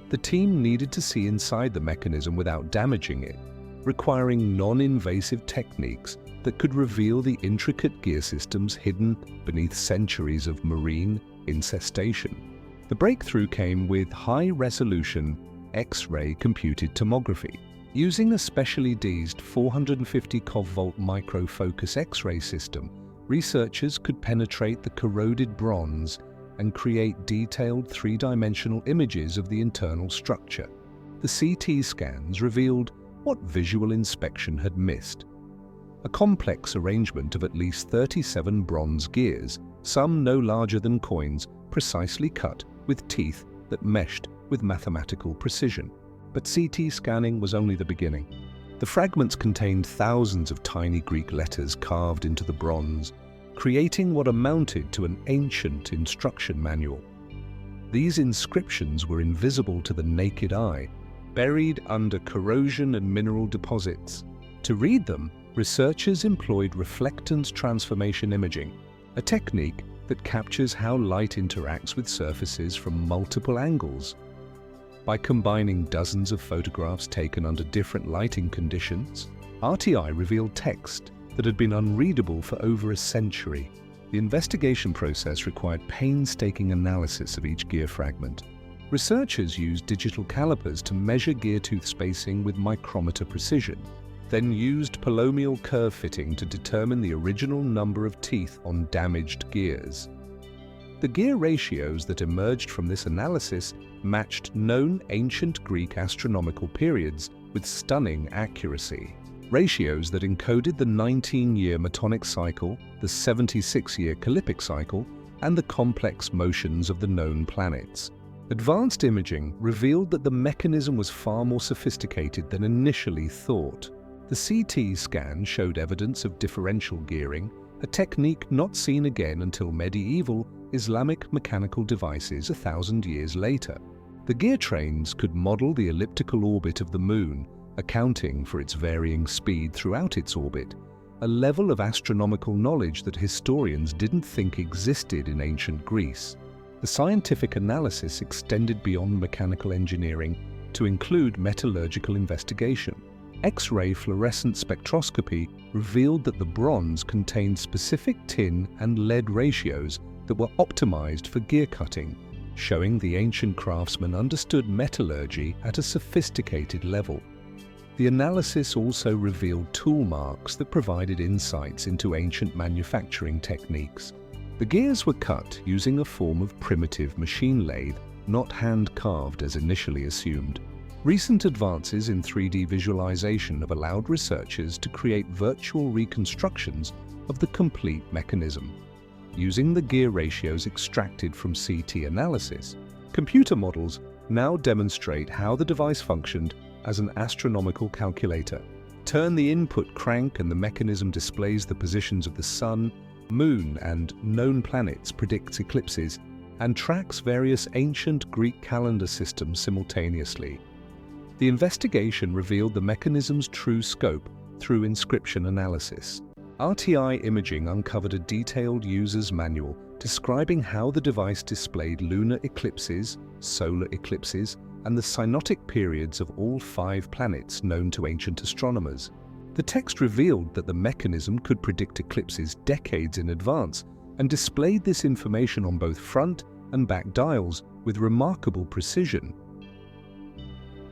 [SPEAKER 1] The team needed to see inside the mechanism without damaging it, requiring non-invasive techniques that could reveal the intricate gear systems hidden beneath centuries of marine incestation. The breakthrough came with high-resolution X-ray computed tomography. Using a specially designed 450 kV microfocus X-ray system, researchers could penetrate the corroded bronze and create detailed three-dimensional images of the internal structure. The CT scans revealed what visual inspection had missed: a complex arrangement of at least 37 bronze gears, some no larger than coins, precisely cut with teeth that meshed with mathematical precision. But CT scanning was only the beginning. The fragments contained thousands of tiny Greek letters carved into the bronze, creating what amounted to an ancient instruction manual. These inscriptions were invisible to the naked eye, buried under corrosion and mineral deposits. To read them, researchers employed reflectance transformation imaging, a technique that captures how light interacts with surfaces from multiple angles. By combining dozens of photographs taken under different lighting conditions, RTI revealed text that had been unreadable for over a century. The investigation process required painstaking analysis of each gear fragment. Researchers used digital calipers to measure gear tooth spacing with micrometer precision, then used polynomial curve fitting to determine the original number of teeth on damaged gears. The gear ratios that emerged from this analysis matched known ancient Greek astronomical periods with stunning accuracy. Ratios that encoded the 19-year Metonic cycle, the 76-year Callipic cycle, and the complex motions of the known planets. Advanced imaging revealed that the mechanism was far more sophisticated than initially thought. The CT scan showed evidence of differential gearing, a technique not seen again until medieval Islamic mechanical devices 1,000 years later. The gear trains could model the elliptical orbit of the Moon, accounting for its varying speed throughout its orbit, a level of astronomical knowledge that historians didn't think existed in ancient Greece. The scientific analysis extended beyond mechanical engineering to include metallurgical investigation. X-ray fluorescent spectroscopy revealed that the bronze contained specific tin and lead ratios that were optimized for gear cutting, showing the ancient craftsmen understood metallurgy at a sophisticated level. The analysis also revealed tool marks that provided insights into ancient manufacturing techniques. The gears were cut using a form of primitive machine lathe, not hand-carved as initially assumed. Recent advances in 3D visualization have allowed researchers to create virtual reconstructions of the complete mechanism. Using the gear ratios extracted from CT analysis, computer models now demonstrate how the device functioned as an astronomical calculator. Turn the input crank and the mechanism displays the positions of the Sun, Moon, and known planets, predicts eclipses, and tracks various ancient Greek calendar systems simultaneously. The investigation revealed the mechanism's true scope through inscription analysis. RTI imaging uncovered a detailed user's manual describing how the device displayed lunar eclipses, solar eclipses, and the synodic periods of all 5 planets known to ancient astronomers. The text revealed that the mechanism could predict eclipses decades in advance and displayed this information on both front and back dials with remarkable precision.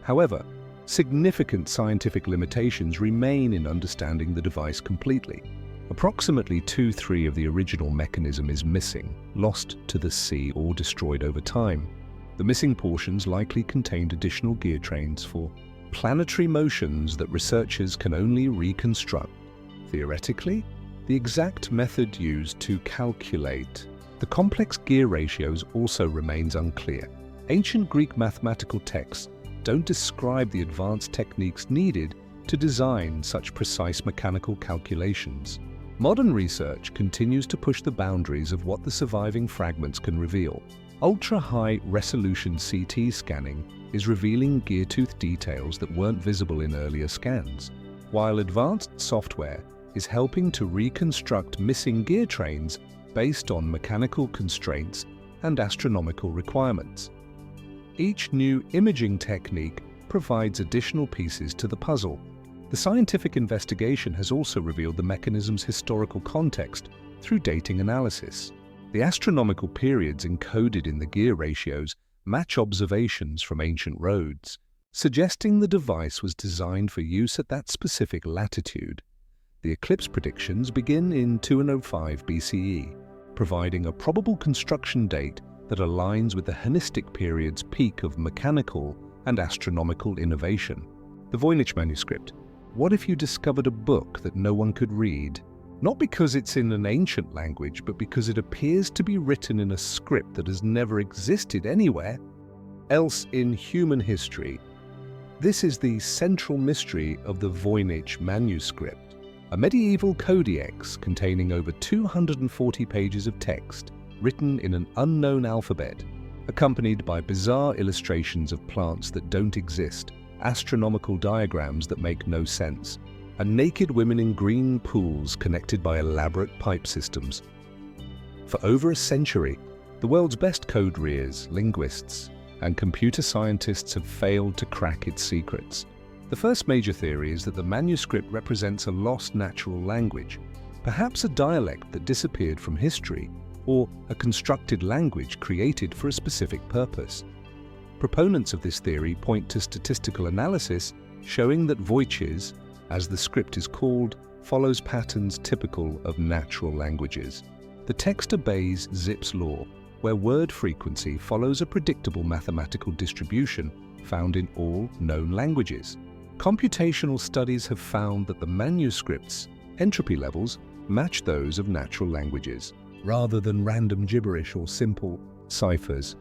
[SPEAKER 1] However, significant scientific limitations remain in understanding the device completely. Approximately 2/3 of the original mechanism is missing, lost to the sea or destroyed over time. The missing portions likely contained additional gear trains for planetary motions that researchers can only reconstruct. Theoretically, the exact method used to calculate the complex gear ratios also remains unclear. Ancient Greek mathematical texts don't describe the advanced techniques needed to design such precise mechanical calculations. Modern research continues to push the boundaries of what the surviving fragments can reveal. Ultra-high resolution CT scanning is revealing gear tooth details that weren't visible in earlier scans, while advanced software is helping to reconstruct missing gear trains based on mechanical constraints and astronomical requirements. Each new imaging technique provides additional pieces to the puzzle. The scientific investigation has also revealed the mechanism's historical context through dating analysis. The astronomical periods encoded in the gear ratios match observations from ancient roads, suggesting the device was designed for use at that specific latitude. The eclipse predictions begin in 205 BCE, providing a probable construction date that aligns with the Hellenistic period's peak of mechanical and astronomical innovation. The Voynich manuscript. What if you discovered a book that no one could read? Not because it's in an ancient language, but because it appears to be written in a script that has never existed anywhere else in human history. This is the central mystery of the Voynich manuscript, a medieval codex containing over 240 pages of text written in an unknown alphabet, accompanied by bizarre illustrations of plants that don't exist, astronomical diagrams that make no sense, and naked women in green pools connected by elaborate pipe systems. For over a century, the world's best code readers, linguists, and computer scientists have failed to crack its secrets. The first major theory is that the manuscript represents a lost natural language, perhaps a dialect that disappeared from history, or a constructed language created for a specific purpose. Proponents of this theory point to statistical analysis showing that Voynich, as the script is called, follows patterns typical of natural languages. The text obeys Zipf's law, where word frequency follows a predictable mathematical distribution found in all known languages. Computational studies have found that the manuscript's entropy levels match those of natural languages, rather than random gibberish or simple ciphers.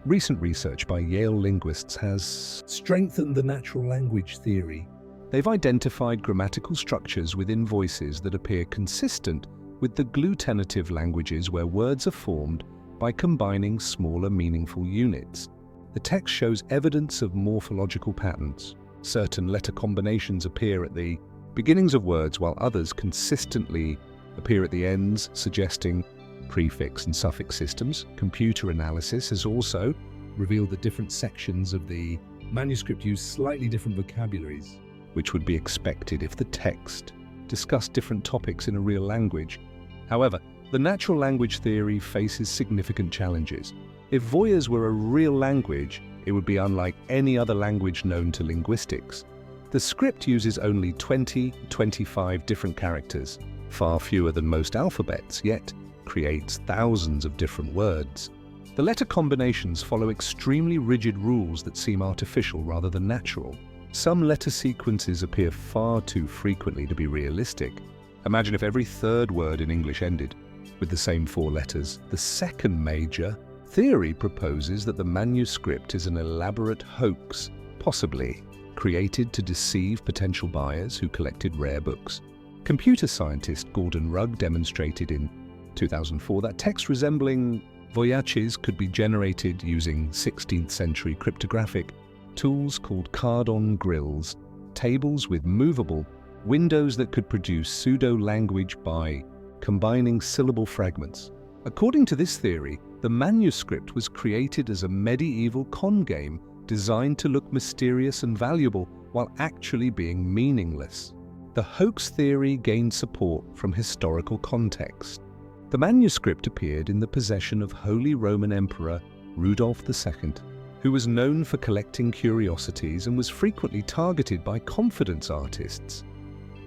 [SPEAKER 1] Recent research by Yale linguists has strengthened the natural language theory. They've identified grammatical structures within voices that appear consistent with the glutinative languages where words are formed by combining smaller meaningful units. The text shows evidence of morphological patterns. Certain letter combinations appear at the beginnings of words while others consistently appear at the ends, suggesting prefix and suffix systems. Computer analysis has also revealed that different sections of the manuscript use slightly different vocabularies, which would be expected if the text discussed different topics in a real language. However, The natural language theory faces significant challenges. If voyeurs were a real language, it would be unlike any other language known to linguistics. The script uses only 25 different characters, far fewer than most alphabets, yet creates thousands of different words. The letter combinations follow extremely rigid rules that seem artificial rather than natural. Some letter sequences appear far too frequently to be realistic. Imagine if every third word in English ended with the same 4 letters. The second major theory proposes that the manuscript is an elaborate hoax, possibly created to deceive potential buyers who collected rare books. Computer scientist Gordon Rugg demonstrated in 2004 that text resembling voyages could be generated using 16th century cryptographic tools called card-on-grills, tables with movable windows that could produce pseudo-language by combining syllable fragments. According to this theory, the manuscript was created as a medieval con game designed to look mysterious and valuable while actually being meaningless. The hoax theory gained support from historical context. The manuscript appeared in the possession of Holy Roman Emperor Rudolph II, who was known for collecting curiosities and was frequently targeted by confidence artists.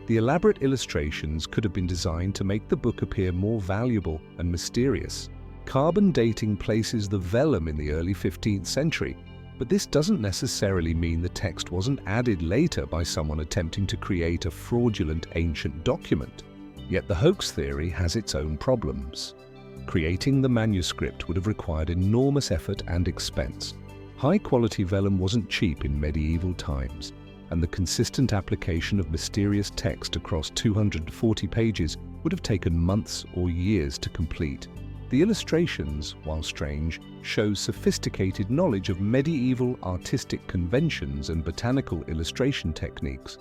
[SPEAKER 1] The elaborate illustrations could have been designed to make the book appear more valuable and mysterious. Carbon dating places the vellum in the early 15th century, but this doesn't necessarily mean the text wasn't added later by someone attempting to create a fraudulent ancient document. Yet the hoax theory has its own problems. Creating the manuscript would have required enormous effort and expense. High-quality vellum wasn't cheap in medieval times, and the consistent application of mysterious text across 240 pages would have taken months or years to complete. The illustrations, while strange, show sophisticated knowledge of medieval artistic conventions and botanical illustration techniques.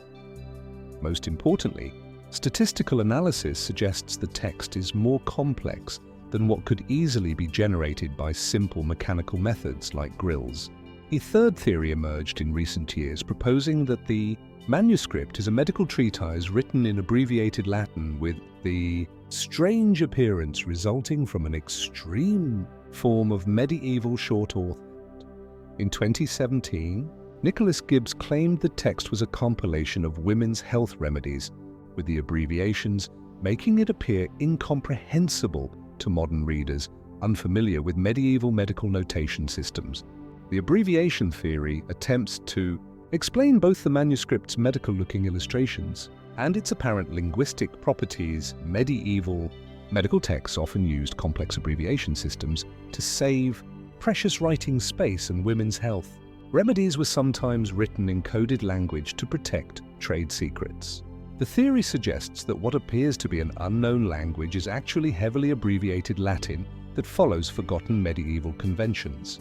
[SPEAKER 1] Most importantly, statistical analysis suggests the text is more complex than what could easily be generated by simple mechanical methods like grills. A third theory emerged in recent years, proposing that the manuscript is a medical treatise written in abbreviated Latin with the strange appearance resulting from an extreme form of medieval short author. In 2017, Nicholas Gibbs claimed the text was a compilation of women's health remedies, with the abbreviations making it appear incomprehensible to modern readers unfamiliar with medieval medical notation systems. The abbreviation theory attempts to explain both the manuscript's medical-looking illustrations and its apparent linguistic properties. Medieval medical texts often used complex abbreviation systems to save precious writing space and women's health. Remedies were sometimes written in coded language to protect trade secrets. The theory suggests that what appears to be an unknown language is actually heavily abbreviated Latin that follows forgotten medieval conventions.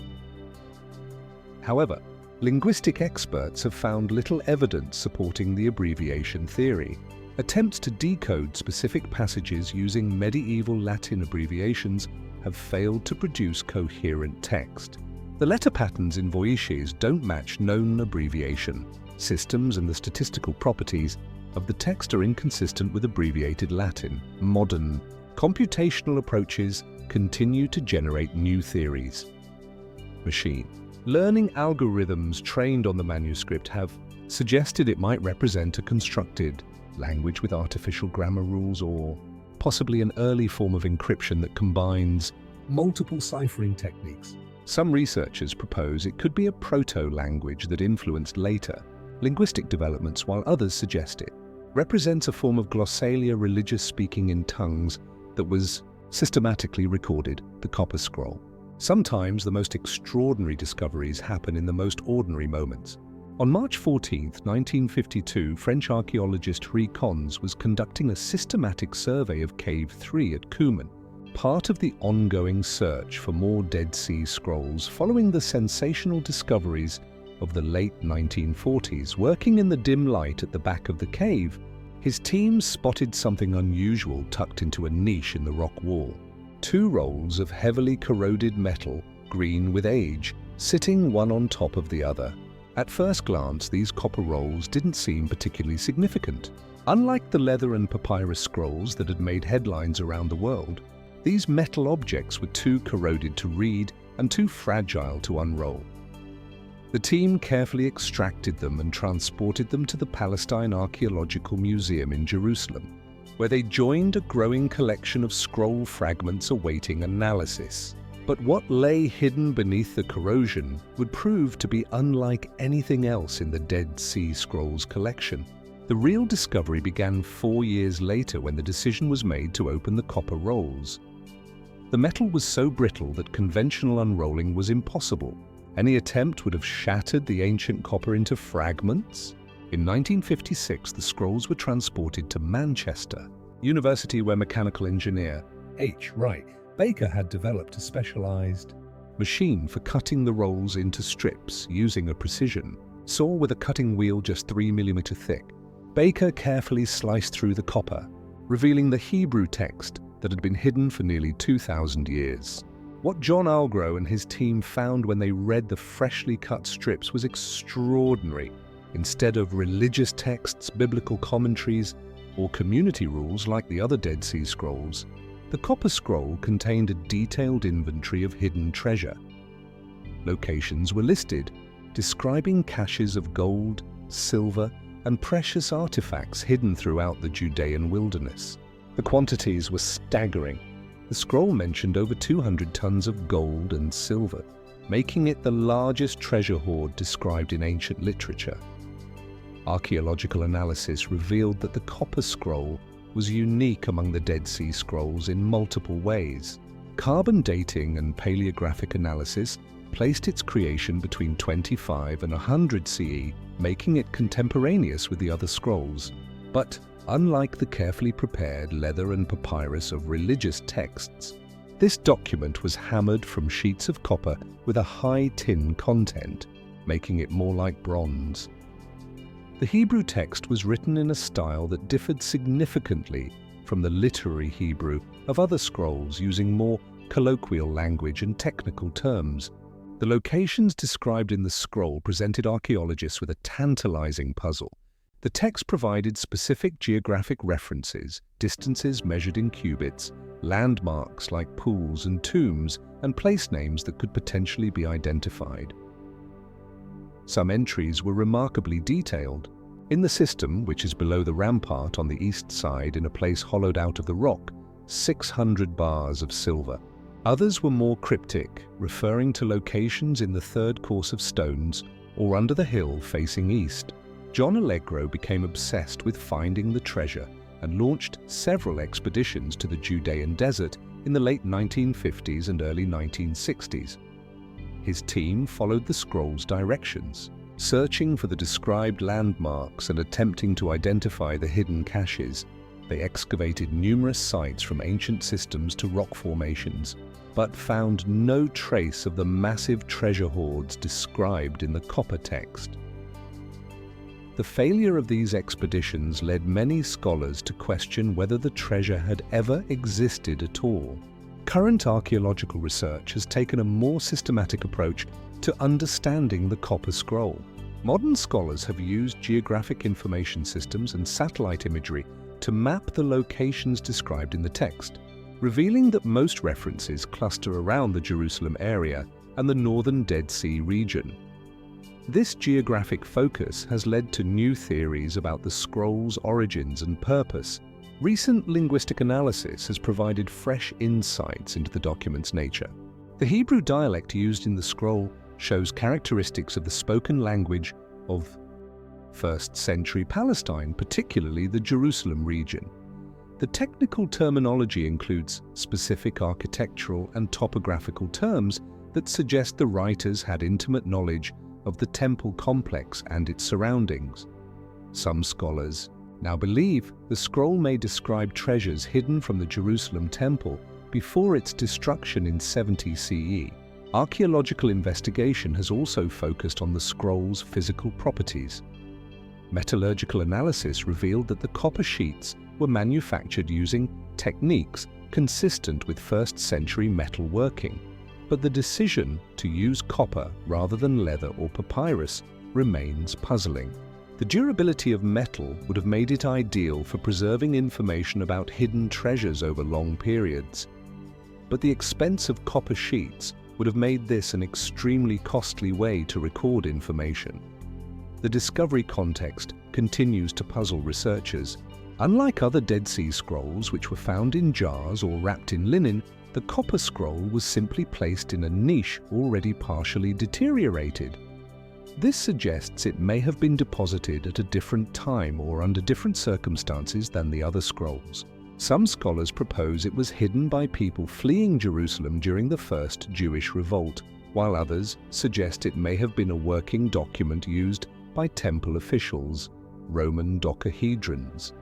[SPEAKER 1] However, linguistic experts have found little evidence supporting the abbreviation theory. Attempts to decode specific passages using medieval Latin abbreviations have failed to produce coherent text. The letter patterns in voyages don't match known abbreviation systems, and the statistical properties of the text are inconsistent with abbreviated Latin. Modern computational approaches continue to generate new theories. Machine learning algorithms trained on the manuscript have suggested it might represent a constructed language with artificial grammar rules, or possibly an early form of encryption that combines multiple ciphering techniques. Some researchers propose it could be a proto-language that influenced later linguistic developments, while others suggest it represents a form of glossalia, religious speaking in tongues, that was systematically recorded, the Copper Scroll. Sometimes the most extraordinary discoveries happen in the most ordinary moments. On March 14, 1952, French archaeologist Henri Cons was conducting a systematic survey of Cave 3 at Cuman, part of the ongoing search for more Dead Sea Scrolls following the sensational discoveries of the late 1940s. Working in the dim light at the back of the cave, his team spotted something unusual tucked into a niche in the rock wall. 2 rolls of heavily corroded metal, green with age, sitting one on top of the other. At first glance, these copper rolls didn't seem particularly significant. Unlike the leather and papyrus scrolls that had made headlines around the world, These metal objects were too corroded to read and too fragile to unroll. The team carefully extracted them and transported them to the Palestine Archaeological Museum in Jerusalem, where they joined a growing collection of scroll fragments awaiting analysis. But what lay hidden beneath the corrosion would prove to be unlike anything else in the Dead Sea Scrolls collection. The real discovery began 4 years later when the decision was made to open the copper rolls. The metal was so brittle that conventional unrolling was impossible. Any attempt would have shattered the ancient copper into fragments. In 1956, the scrolls were transported to Manchester University, where mechanical engineer H. Wright Baker had developed a specialized machine for cutting the rolls into strips using a precision saw with a cutting wheel just 3 mm thick. Baker carefully sliced through the copper, revealing the Hebrew text that had been hidden for nearly 2,000 years. What John Algrow and his team found when they read the freshly cut strips was extraordinary. Instead of religious texts, biblical commentaries, or community rules like the other Dead Sea Scrolls, the copper scroll contained a detailed inventory of hidden treasure. Locations were listed, describing caches of gold, silver, and precious artifacts hidden throughout the Judean wilderness. The quantities were staggering. The scroll mentioned over 200 tons of gold and silver, making it the largest treasure hoard described in ancient literature. Archaeological analysis revealed that the copper scroll was unique among the Dead Sea Scrolls in multiple ways. Carbon dating and paleographic analysis placed its creation between 25 and 100 CE, making it contemporaneous with the other scrolls. But unlike the carefully prepared leather and papyrus of religious texts, this document was hammered from sheets of copper with a high tin content, making it more like bronze. The Hebrew text was written in a style that differed significantly from the literary Hebrew of other scrolls, using more colloquial language and technical terms. The locations described in the scroll presented archaeologists with a tantalizing puzzle. The text provided specific geographic references, distances measured in cubits, landmarks like pools and tombs, and place names that could potentially be identified. Some entries were remarkably detailed. In the system, which is below the rampart on the east side in a place hollowed out of the rock, 600 bars of silver. Others were more cryptic, referring to locations in the third course of stones or under the hill facing east. John Allegro became obsessed with finding the treasure and launched several expeditions to the Judean desert in the late 1950s and early 1960s. His team followed the scroll's directions, searching for the described landmarks and attempting to identify the hidden caches. They excavated numerous sites from ancient systems to rock formations, but found no trace of the massive treasure hoards described in the copper text. The failure of these expeditions led many scholars to question whether the treasure had ever existed at all. Current archaeological research has taken a more systematic approach to understanding the copper scroll. Modern scholars have used geographic information systems and satellite imagery to map the locations described in the text, revealing that most references cluster around the Jerusalem area and the northern Dead Sea region. This geographic focus has led to new theories about the scroll's origins and purpose. Recent linguistic analysis has provided fresh insights into the document's nature. The Hebrew dialect used in the scroll shows characteristics of the spoken language of 1st century Palestine, particularly the Jerusalem region. The technical terminology includes specific architectural and topographical terms that suggest the writers had intimate knowledge of the temple complex and its surroundings. Some scholars now believe the scroll may describe treasures hidden from the Jerusalem temple before its destruction in 70 CE. Archaeological investigation has also focused on the scroll's physical properties. Metallurgical analysis revealed that the copper sheets were manufactured using techniques consistent with 1st century metal working, but the decision to use copper rather than leather or papyrus remains puzzling. The durability of metal would have made it ideal for preserving information about hidden treasures over long periods. but the expense of copper sheets would have made this an extremely costly way to record information. The discovery context continues to puzzle researchers. Unlike other Dead Sea Scrolls, which were found in jars or wrapped in linen, the copper scroll was simply placed in a niche already partially deteriorated. This suggests it may have been deposited at a different time or under different circumstances than the other scrolls. Some scholars propose it was hidden by people fleeing Jerusalem during the First Jewish Revolt, while others suggest it may have been a working document used by temple officials, Roman docahedrons.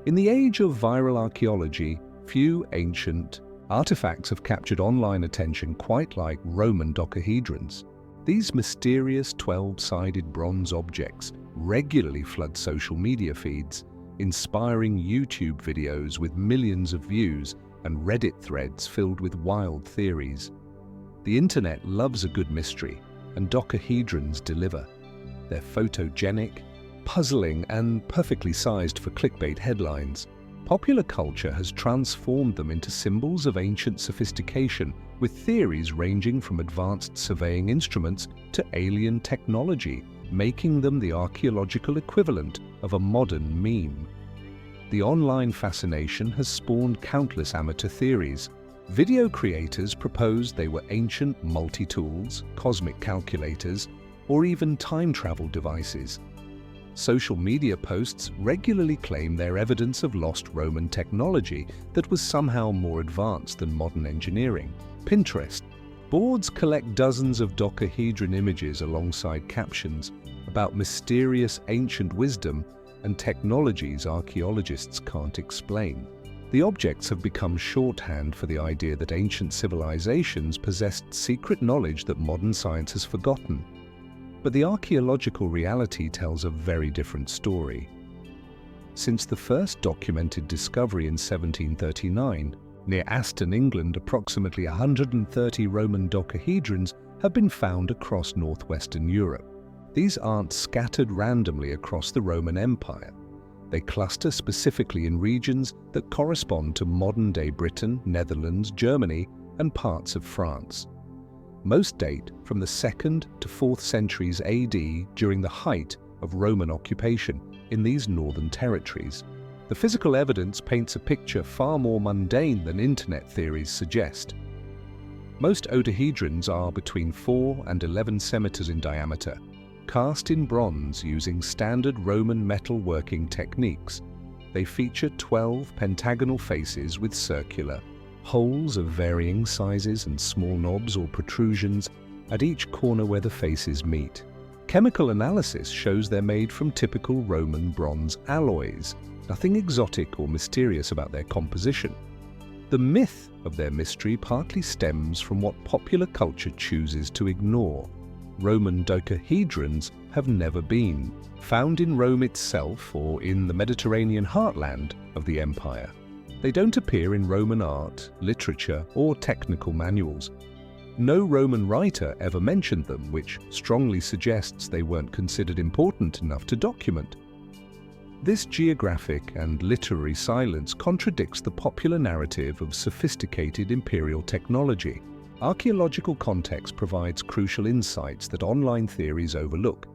[SPEAKER 1] In the age of viral archaeology, few ancient artifacts have captured online attention quite like Roman docahedrons. These mysterious 12-sided bronze objects regularly flood social media feeds, inspiring YouTube videos with millions of views and Reddit threads filled with wild theories. The internet loves a good mystery, and docahedrons deliver. They're photogenic, puzzling, and perfectly sized for clickbait headlines. Popular culture has transformed them into symbols of ancient sophistication, with theories ranging from advanced surveying instruments to alien technology, making them the archaeological equivalent of a modern meme. The online fascination has spawned countless amateur theories. Video creators proposed they were ancient multi-tools, cosmic calculators, or even time travel devices. Social media posts regularly claim they're evidence of lost Roman technology that was somehow more advanced than modern engineering. Pinterest boards collect dozens of docahedron images alongside captions about mysterious ancient wisdom and technologies archaeologists can't explain. The objects have become shorthand for the idea that ancient civilizations possessed secret knowledge that modern science has forgotten. But the archaeological reality tells a very different story. Since the first documented discovery in 1739, near Aston, England, approximately 130 Roman docahedrons have been found across northwestern Europe. These aren't scattered randomly across the Roman Empire. They cluster specifically in regions that correspond to modern-day Britain, Netherlands, Germany, and parts of France. Most date from the 2nd to 4th centuries AD during the height of Roman occupation in these northern territories. The physical evidence paints a picture far more mundane than internet theories suggest. Most octahedrons are between 4 and 11 centimeters in diameter, cast in bronze using standard Roman metal working techniques. They feature 12 pentagonal faces with circular holes of varying sizes and small knobs or protrusions at each corner where the faces meet. Chemical analysis shows they're made from typical Roman bronze alloys, nothing exotic or mysterious about their composition. The myth of their mystery partly stems from what popular culture chooses to ignore. Roman docahedrons have never been found in Rome itself or in the Mediterranean heartland of the empire. They don't appear in Roman art, literature, or technical manuals. No Roman writer ever mentioned them, which strongly suggests they weren't considered important enough to document. This geographic and literary silence contradicts the popular narrative of sophisticated imperial technology. Archaeological context provides crucial insights that online theories overlook.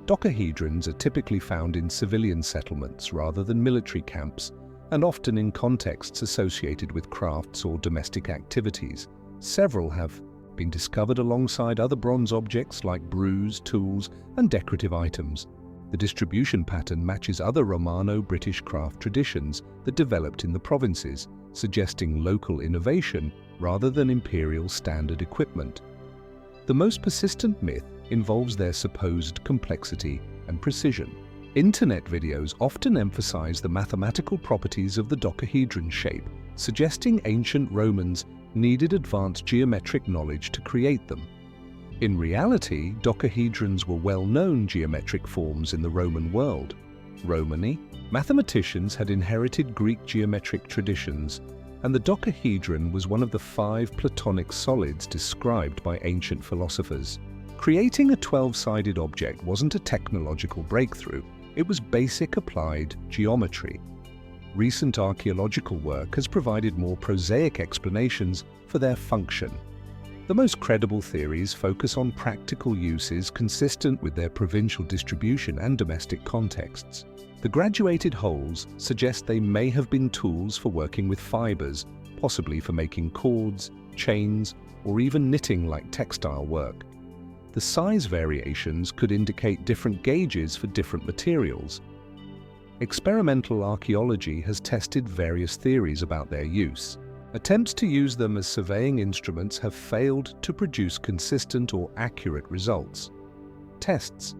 [SPEAKER 1] Docahedrons are typically found in civilian settlements rather than military camps, and often in contexts associated with crafts or domestic activities. Several have been discovered alongside other bronze objects like brews, tools, and decorative items. The distribution pattern matches other Romano-British craft traditions that developed in the provinces, suggesting local innovation rather than imperial standard equipment. The most persistent myth involves their supposed complexity and precision. Internet videos often emphasize the mathematical properties of the docahedron shape, suggesting ancient Romans needed advanced geometric knowledge to create them. In reality, docahedrons were well-known geometric forms in the Roman world. Romani, mathematicians had inherited Greek geometric traditions, and the docahedron was one of the 5 Platonic solids described by ancient philosophers. Creating a 12-sided object wasn't a technological breakthrough. It was basic applied geometry. recent archaeological work has provided more prosaic explanations for their function. The most credible theories focus on practical uses consistent with their provincial distribution and domestic contexts. The graduated holes suggest they may have been tools for working with fibers, possibly for making cords, chains, or even knitting like textile work. The size variations could indicate different gauges for different materials. Experimental archaeology has tested various theories about their use. Attempts to use them as surveying instruments have failed to produce consistent or accurate results. Tests,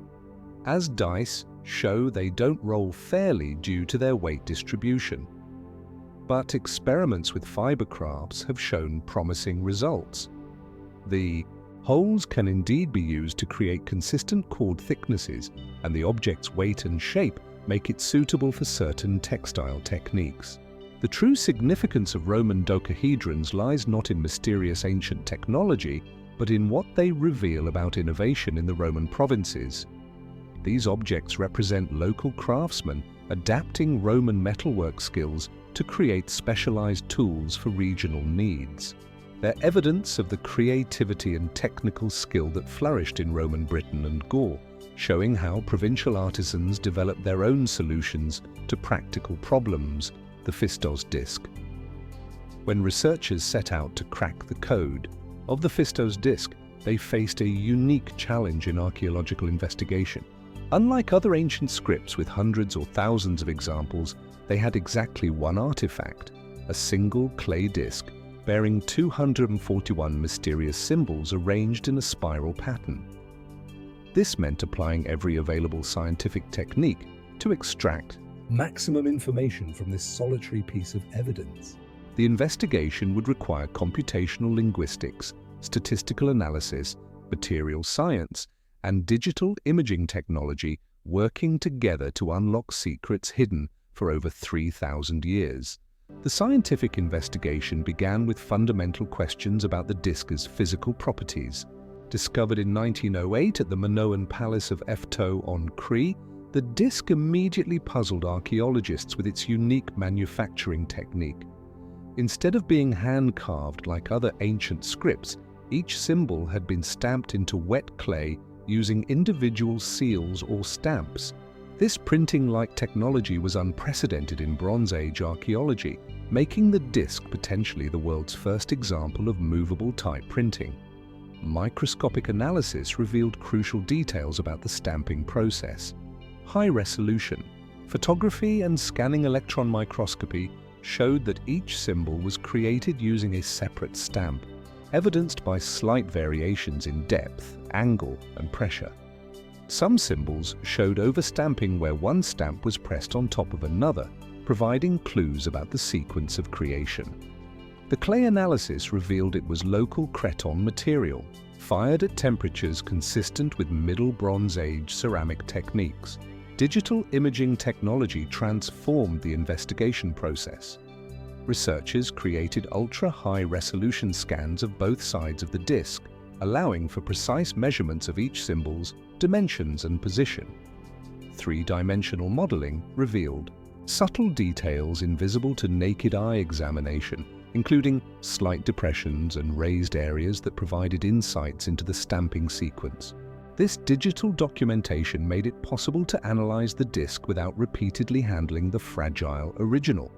[SPEAKER 1] as dice, show they don't roll fairly due to their weight distribution. But experiments with fiber crafts have shown promising results. The holes can indeed be used to create consistent cord thicknesses, and the object's weight and shape make it suitable for certain textile techniques. The true significance of Roman dodecahedrons lies not in mysterious ancient technology, but in what they reveal about innovation in the Roman provinces. These objects represent local craftsmen adapting Roman metalwork skills to create specialized tools for regional needs. They're evidence of the creativity and technical skill that flourished in Roman Britain and Gaul, showing how provincial artisans developed their own solutions to practical problems. The Phistos disc. When researchers set out to crack the code of the Phistos disc, they faced a unique challenge in archaeological investigation. Unlike other ancient scripts with hundreds or thousands of examples, they had exactly one artifact, a single clay disc bearing 241 mysterious symbols arranged in a spiral pattern. This meant applying every available scientific technique to extract maximum information from this solitary piece of evidence. The investigation would require computational linguistics, statistical analysis, material science, and digital imaging technology working together to unlock secrets hidden for over 3,000 years. The scientific investigation began with fundamental questions about the disc's physical properties. Discovered in 1908 at the Minoan Palace of Efto on Crete, the disc immediately puzzled archaeologists with its unique manufacturing technique. Instead of being hand-carved like other ancient scripts, each symbol had been stamped into wet clay using individual seals or stamps. This printing-like technology was unprecedented in Bronze Age archaeology, making the disc potentially the world's first example of movable type printing. Microscopic analysis revealed crucial details about the stamping process. High resolution photography and scanning electron microscopy showed that each symbol was created using a separate stamp, evidenced by slight variations in depth, angle, and pressure. Some symbols showed overstamping where one stamp was pressed on top of another, providing clues about the sequence of creation. The clay analysis revealed it was local Creton material, fired at temperatures consistent with Middle Bronze Age ceramic techniques. Digital imaging technology transformed the investigation process. Researchers created ultra-high resolution scans of both sides of the disc, allowing for precise measurements of each symbol's dimensions and position. Three-dimensional modeling revealed subtle details invisible to naked eye examination, including slight depressions and raised areas that provided insights into the stamping sequence. This digital documentation made it possible to analyze the disc without repeatedly handling the fragile original.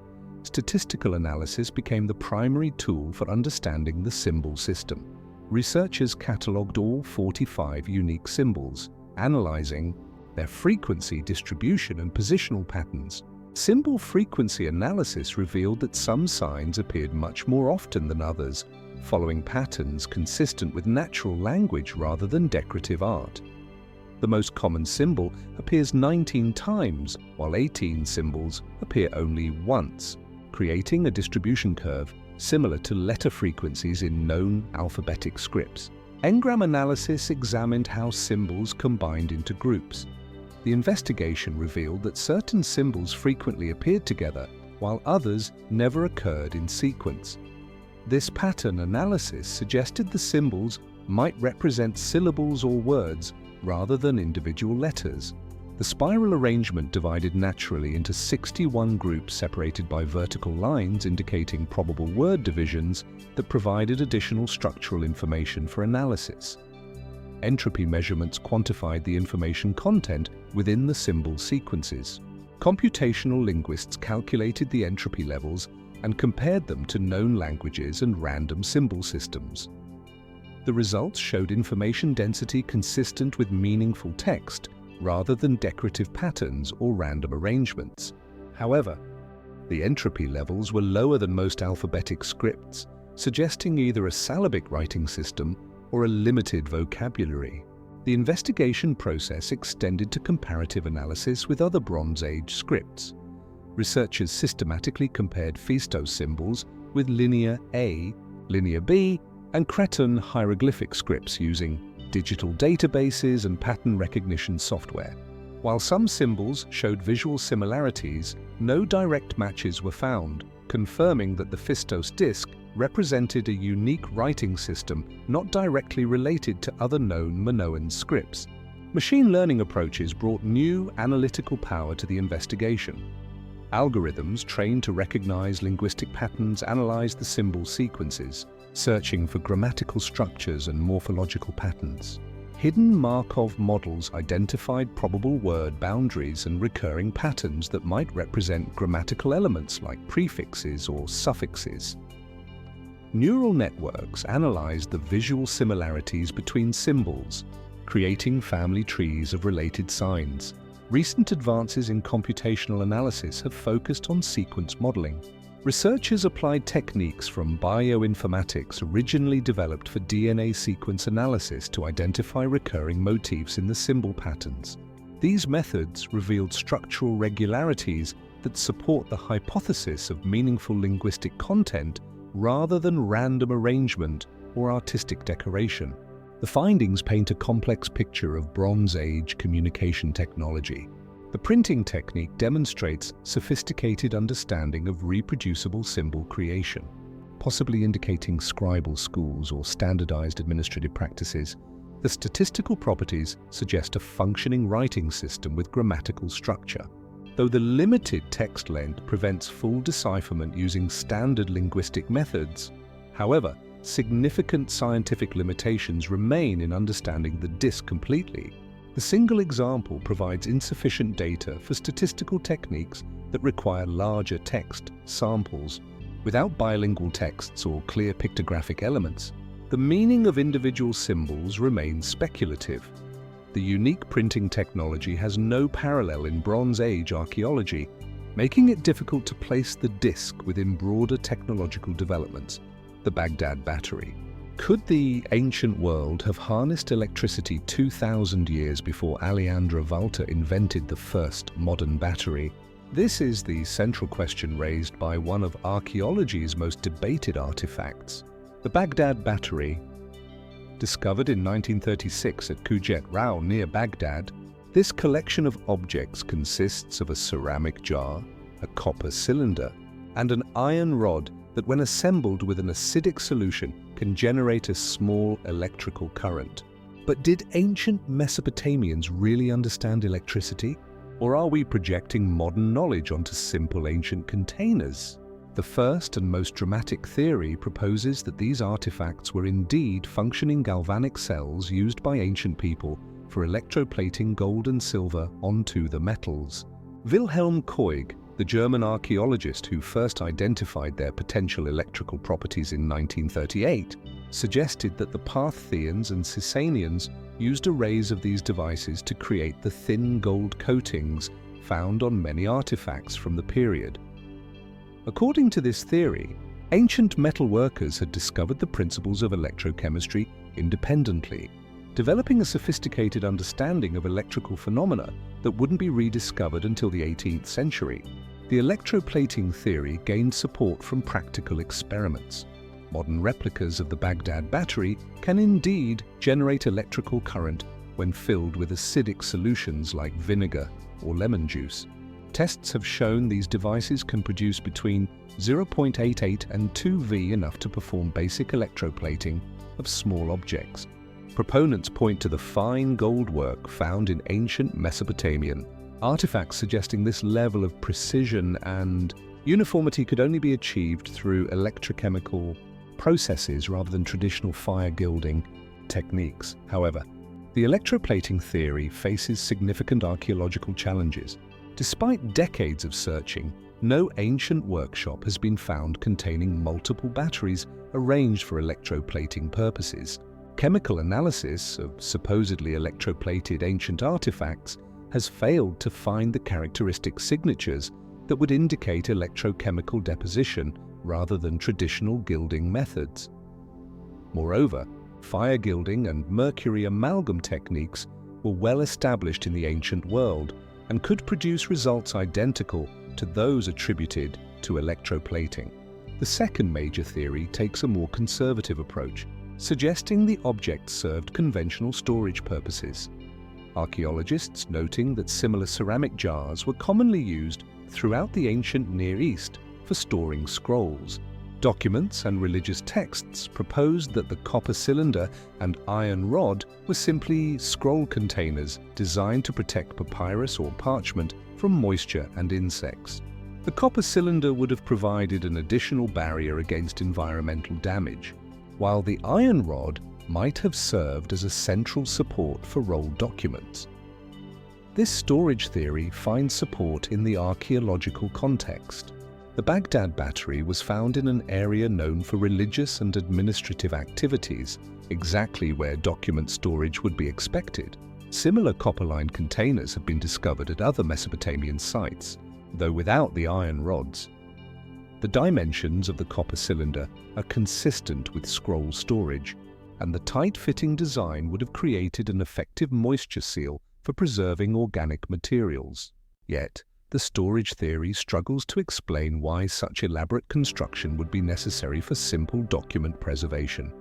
[SPEAKER 1] Statistical analysis became the primary tool for understanding the symbol system. Researchers catalogued all 45 unique symbols, analyzing their frequency, distribution, and positional patterns. Symbol frequency analysis revealed that some signs appeared much more often than others, following patterns consistent with natural language rather than decorative art. The most common symbol appears 19 times, while 18 symbols appear only once, creating a distribution curve similar to letter frequencies in known alphabetic scripts. Engram analysis examined how symbols combined into groups. The investigation revealed that certain symbols frequently appeared together, while others never occurred in sequence. This pattern analysis suggested the symbols might represent syllables or words rather than individual letters. The spiral arrangement divided naturally into 61 groups separated by vertical lines indicating probable word divisions that provided additional structural information for analysis. Entropy measurements quantified the information content within the symbol sequences. Computational linguists calculated the entropy levels and compared them to known languages and random symbol systems. The results showed information density consistent with meaningful text rather than decorative patterns or random arrangements. However, the entropy levels were lower than most alphabetic scripts, suggesting either a syllabic writing system or a limited vocabulary. The investigation process extended to comparative analysis with other Bronze Age scripts. Researchers systematically compared Phaistos symbols with Linear A, Linear B, and Cretan hieroglyphic scripts using digital databases and pattern recognition software. While some symbols showed visual similarities, no direct matches were found, confirming that the Phaistos disk represented a unique writing system not directly related to other known Minoan scripts. Machine learning approaches brought new analytical power to the investigation. Algorithms trained to recognize linguistic patterns analyzed the symbol sequences, searching for grammatical structures and morphological patterns. Hidden Markov models identified probable word boundaries and recurring patterns that might represent grammatical elements like prefixes or suffixes. Neural networks analyzed the visual similarities between symbols, creating family trees of related signs. Recent advances in computational analysis have focused on sequence modeling. Researchers applied techniques from bioinformatics originally developed for DNA sequence analysis to identify recurring motifs in the symbol patterns. These methods revealed structural regularities that support the hypothesis of meaningful linguistic content rather than random arrangement or artistic decoration. The findings paint a complex picture of Bronze Age communication technology. The printing technique demonstrates sophisticated understanding of reproducible symbol creation, possibly indicating scribal schools or standardized administrative practices. The statistical properties suggest a functioning writing system with grammatical structure, though the limited text length prevents full decipherment using standard linguistic methods. However, significant scientific limitations remain in understanding the disk completely. The single example provides insufficient data for statistical techniques that require larger text samples. Without bilingual texts or clear pictographic elements, the meaning of individual symbols remains speculative. The unique printing technology has no parallel in Bronze Age archaeology, making it difficult to place the disk within broader technological developments. The Baghdad Battery. Could the ancient world have harnessed electricity 2,000 years before Alejandro Valter invented the first modern battery? This is the central question raised by one of archaeology's most debated artifacts. The Baghdad Battery, discovered in 1936 at Kujet Rao near Baghdad, this collection of objects consists of a ceramic jar, a copper cylinder, and an iron rod that, when assembled with an acidic solution, can generate a small electrical current. But did ancient Mesopotamians really understand electricity? Or are we projecting modern knowledge onto simple ancient containers? The first and most dramatic theory proposes that these artifacts were indeed functioning galvanic cells used by ancient people for electroplating gold and silver onto the metals. Wilhelm Koig, the German archaeologist who first identified their potential electrical properties in 1938, suggested that the Parthians and Sasanians used arrays of these devices to create the thin gold coatings found on many artifacts from the period. According to this theory, ancient metal workers had discovered the principles of electrochemistry independently, developing a sophisticated understanding of electrical phenomena that wouldn't be rediscovered until the 18th century. The electroplating theory gained support from practical experiments. Modern replicas of the Baghdad Battery can indeed generate electrical current when filled with acidic solutions like vinegar or lemon juice. Tests have shown these devices can produce between 0.88 and 2 V, enough to perform basic electroplating of small objects. Proponents point to the fine gold work found in ancient Mesopotamian artifacts, suggesting this level of precision and uniformity could only be achieved through electrochemical processes rather than traditional fire gilding techniques. However, the electroplating theory faces significant archaeological challenges. Despite decades of searching, no ancient workshop has been found containing multiple batteries arranged for electroplating purposes. Chemical analysis of supposedly electroplated ancient artifacts has failed to find the characteristic signatures that would indicate electrochemical deposition rather than traditional gilding methods. Moreover, fire gilding and mercury amalgam techniques were well established in the ancient world and could produce results identical to those attributed to electroplating. The second major theory takes a more conservative approach, suggesting the objects served conventional storage purposes. Archaeologists noting that similar ceramic jars were commonly used throughout the ancient Near East for storing scrolls. Documents and religious texts proposed that the copper cylinder and iron rod were simply scroll containers designed to protect papyrus or parchment from moisture and insects. The copper cylinder would have provided an additional barrier against environmental damage, while the iron rod might have served as a central support for rolled documents. This storage theory finds support in the archaeological context. The Baghdad battery was found in an area known for religious and administrative activities, exactly where document storage would be expected. Similar copper-lined containers have been discovered at other Mesopotamian sites, though without the iron rods. The dimensions of the copper cylinder are consistent with scroll storage, and the tight-fitting design would have created an effective moisture seal for preserving organic materials. Yet, the storage theory struggles to explain why such elaborate construction would be necessary for simple document preservation.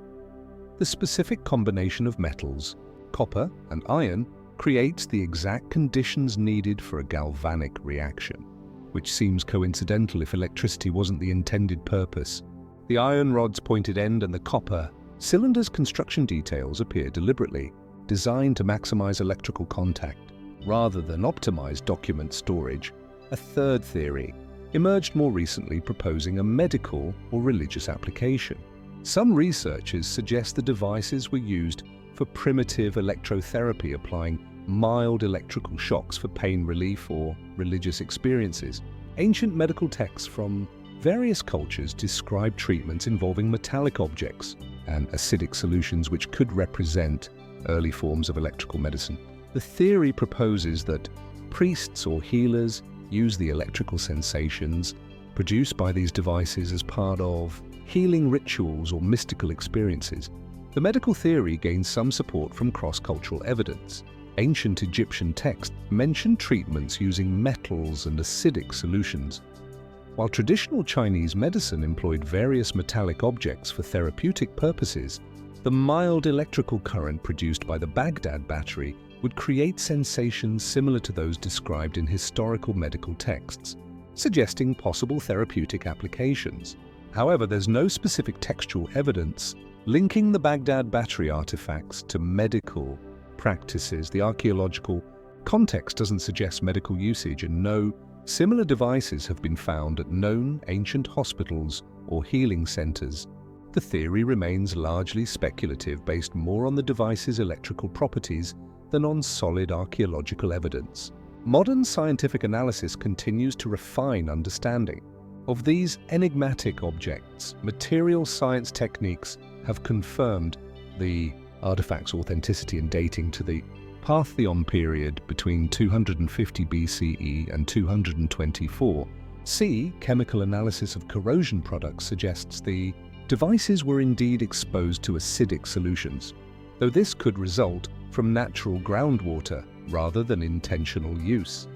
[SPEAKER 1] The specific combination of metals, copper and iron, creates the exact conditions needed for a galvanic reaction, which seems coincidental if electricity wasn't the intended purpose. The iron rod's pointed end and the copper cylinder's construction details appear deliberately designed to maximize electrical contact rather than optimize document storage. A third theory emerged more recently, proposing a medical or religious application. Some researchers suggest the devices were used for primitive electrotherapy, applying mild electrical shocks for pain relief or religious experiences. Ancient medical texts from various cultures describe treatments involving metallic objects and acidic solutions, which could represent early forms of electrical medicine. The theory proposes that priests or healers use the electrical sensations produced by these devices as part of healing rituals or mystical experiences. The medical theory gains some support from cross-cultural evidence. Ancient Egyptian texts mention treatments using metals and acidic solutions, while traditional Chinese medicine employed various metallic objects for therapeutic purposes. The mild electrical current produced by the Baghdad battery would create sensations similar to those described in historical medical texts, suggesting possible therapeutic applications. However, there's no specific textual evidence linking the Baghdad battery artifacts to medical practices. The archaeological context doesn't suggest medical usage, and no similar devices have been found at known ancient hospitals or healing centers. The theory remains largely speculative, based more on the device's electrical properties than on solid archaeological evidence. Modern scientific analysis continues to refine understanding of these enigmatic objects. Material science techniques have confirmed the artifact's authenticity and dating to the Parthenon period between 250 BCE and 224. Chemical analysis of corrosion products suggests the devices were indeed exposed to acidic solutions, though this could result from natural groundwater rather than intentional use.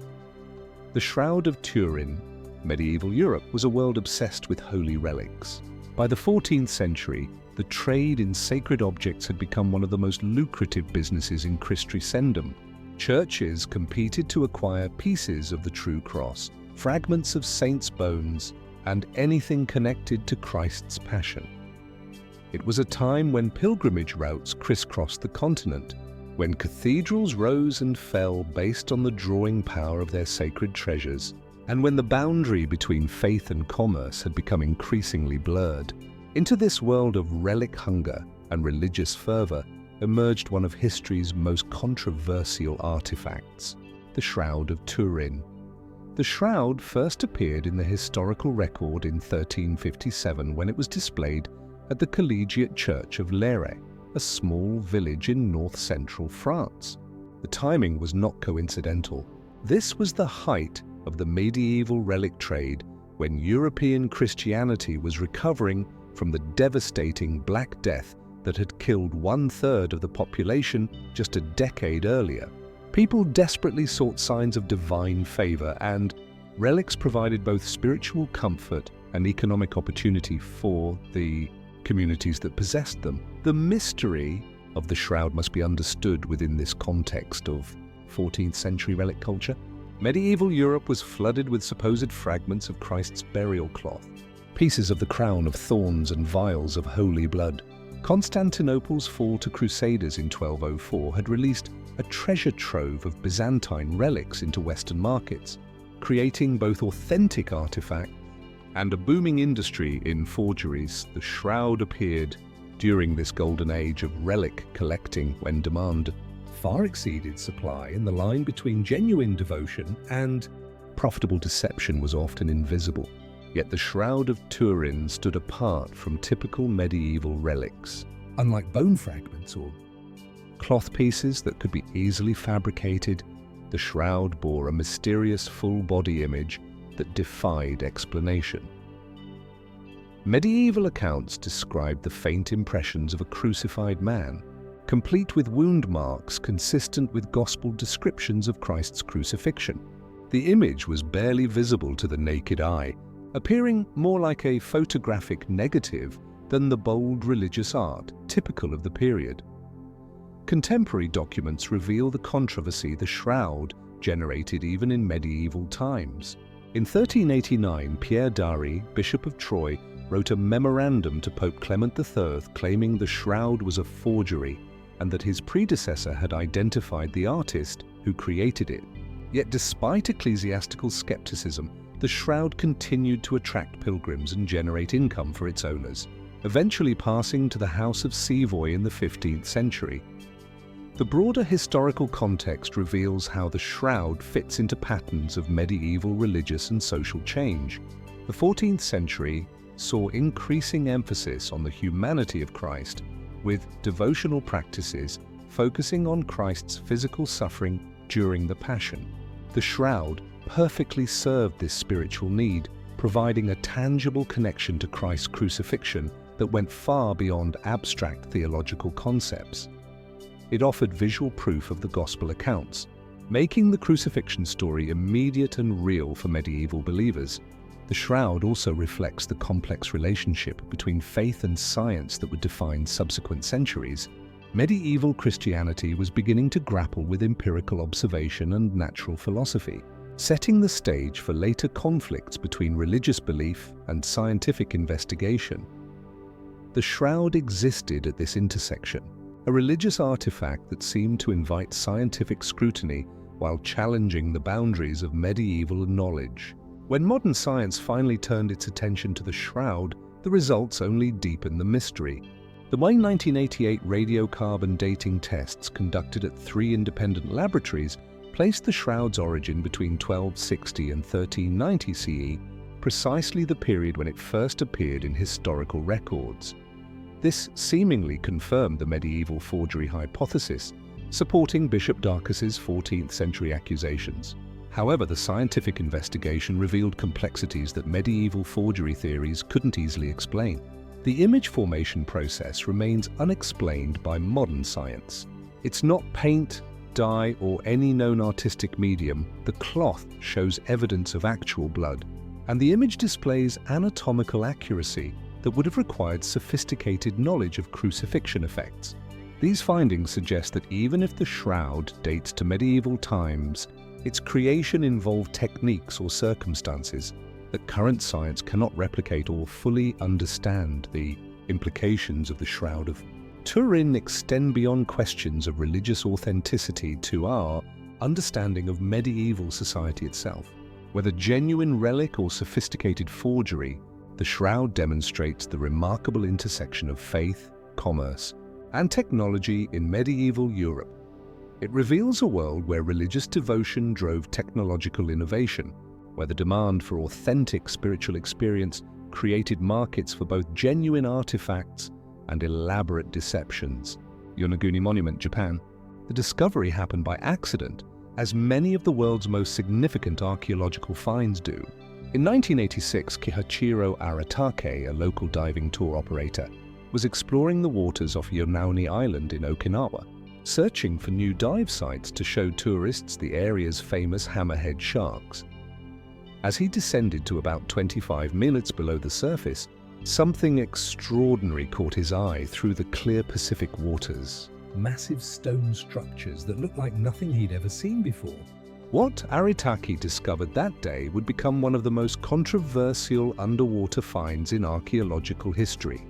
[SPEAKER 1] The Shroud of Turin. Medieval Europe was a world obsessed with holy relics. By the 14th century, the trade in sacred objects had become one of the most lucrative businesses in Christendom. Churches competed to acquire pieces of the true cross, fragments of saints' bones, and anything connected to Christ's passion. It was a time when pilgrimage routes crisscrossed the continent, when cathedrals rose and fell based on the drawing power of their sacred treasures, and when the boundary between faith and commerce had become increasingly blurred. Into this world of relic hunger and religious fervor emerged one of history's most controversial artifacts, the Shroud of Turin. The shroud first appeared in the historical record in 1357 when it was displayed at the Collegiate Church of Léré, a small village in north-central France. The timing was not coincidental. This was the height of the medieval relic trade, when European Christianity was recovering from the devastating Black Death that had killed 1/3 of the population just a decade earlier. People desperately sought signs of divine favor, and relics provided both spiritual comfort and economic opportunity for the communities that possessed them. The mystery of the shroud must be understood within this context of 14th century relic culture. Medieval Europe was flooded with supposed fragments of Christ's burial cloth, pieces of the crown of thorns and vials of holy blood. Constantinople's fall to Crusaders in 1204 had released a treasure trove of Byzantine relics into Western markets, creating both authentic artifacts and a booming industry in forgeries. The shroud appeared during this golden age of relic collecting when demand far exceeded supply, and the line between genuine devotion and profitable deception was often invisible. Yet the Shroud of Turin stood apart from typical medieval relics. Unlike bone fragments or cloth pieces that could be easily fabricated, the shroud bore a mysterious full-body image that defied explanation. Medieval accounts described the faint impressions of a crucified man, complete with wound marks consistent with gospel descriptions of Christ's crucifixion. The image was barely visible to the naked eye, appearing more like a photographic negative than the bold religious art typical of the period. Contemporary documents reveal the controversy the shroud generated even in medieval times. In 1389, Pierre Dari, Bishop of Troyes, wrote a memorandum to Pope Clement III claiming the shroud was a forgery and that his predecessor had identified the artist who created it. Yet despite ecclesiastical skepticism, the shroud continued to attract pilgrims and generate income for its owners, eventually passing to the House of Savoy in the 15th century. The broader historical context reveals how the shroud fits into patterns of medieval religious and social change. The 14th century saw increasing emphasis on the humanity of Christ, with devotional practices focusing on Christ's physical suffering during the Passion. The shroud perfectly served this spiritual need, providing a tangible connection to Christ's crucifixion that went far beyond abstract theological concepts. It offered visual proof of the gospel accounts, making the crucifixion story immediate and real for medieval believers. The shroud also reflects the complex relationship between faith and science that would define subsequent centuries. Medieval Christianity was beginning to grapple with empirical observation and natural philosophy, setting the stage for later conflicts between religious belief and scientific investigation. The shroud existed at this intersection, a religious artifact that seemed to invite scientific scrutiny while challenging the boundaries of medieval knowledge. When modern science finally turned its attention to the shroud, the results only deepened the mystery. The 1988 radiocarbon dating tests conducted at 3 independent laboratories placed the shroud's origin between 1260 and 1390 CE, precisely the period when it first appeared in historical records. This seemingly confirmed the medieval forgery hypothesis, supporting Bishop Darcus's 14th century accusations. However, the scientific investigation revealed complexities that medieval forgery theories couldn't easily explain. The image formation process remains unexplained by modern science. It's not paint, dye, or any known artistic medium. The cloth shows evidence of actual blood, and the image displays anatomical accuracy that would have required sophisticated knowledge of crucifixion effects. These findings suggest that even if the shroud dates to medieval times, its creation involved techniques or circumstances that current science cannot replicate or fully understand. The implications of the Shroud of Turin extend beyond questions of religious authenticity to our understanding of medieval society itself. Whether genuine relic or sophisticated forgery, the Shroud demonstrates the remarkable intersection of faith, commerce, and technology in medieval Europe. It reveals a world where religious devotion drove technological innovation, where the demand for authentic spiritual experience created markets for both genuine artifacts and elaborate deceptions. Yonaguni Monument, Japan. The discovery happened by accident, as many of the world's most significant archaeological finds do. In 1986, Kihachiro Aratake, a local diving tour operator, was exploring the waters off Yonauni Island in Okinawa, searching for new dive sites to show tourists the area's famous hammerhead sharks. As he descended to about 25 minutes below the surface, something extraordinary caught his eye through the clear Pacific waters. Massive stone structures that looked like nothing he'd ever seen before. What Aratake discovered that day would become one of the most controversial underwater finds in archaeological history.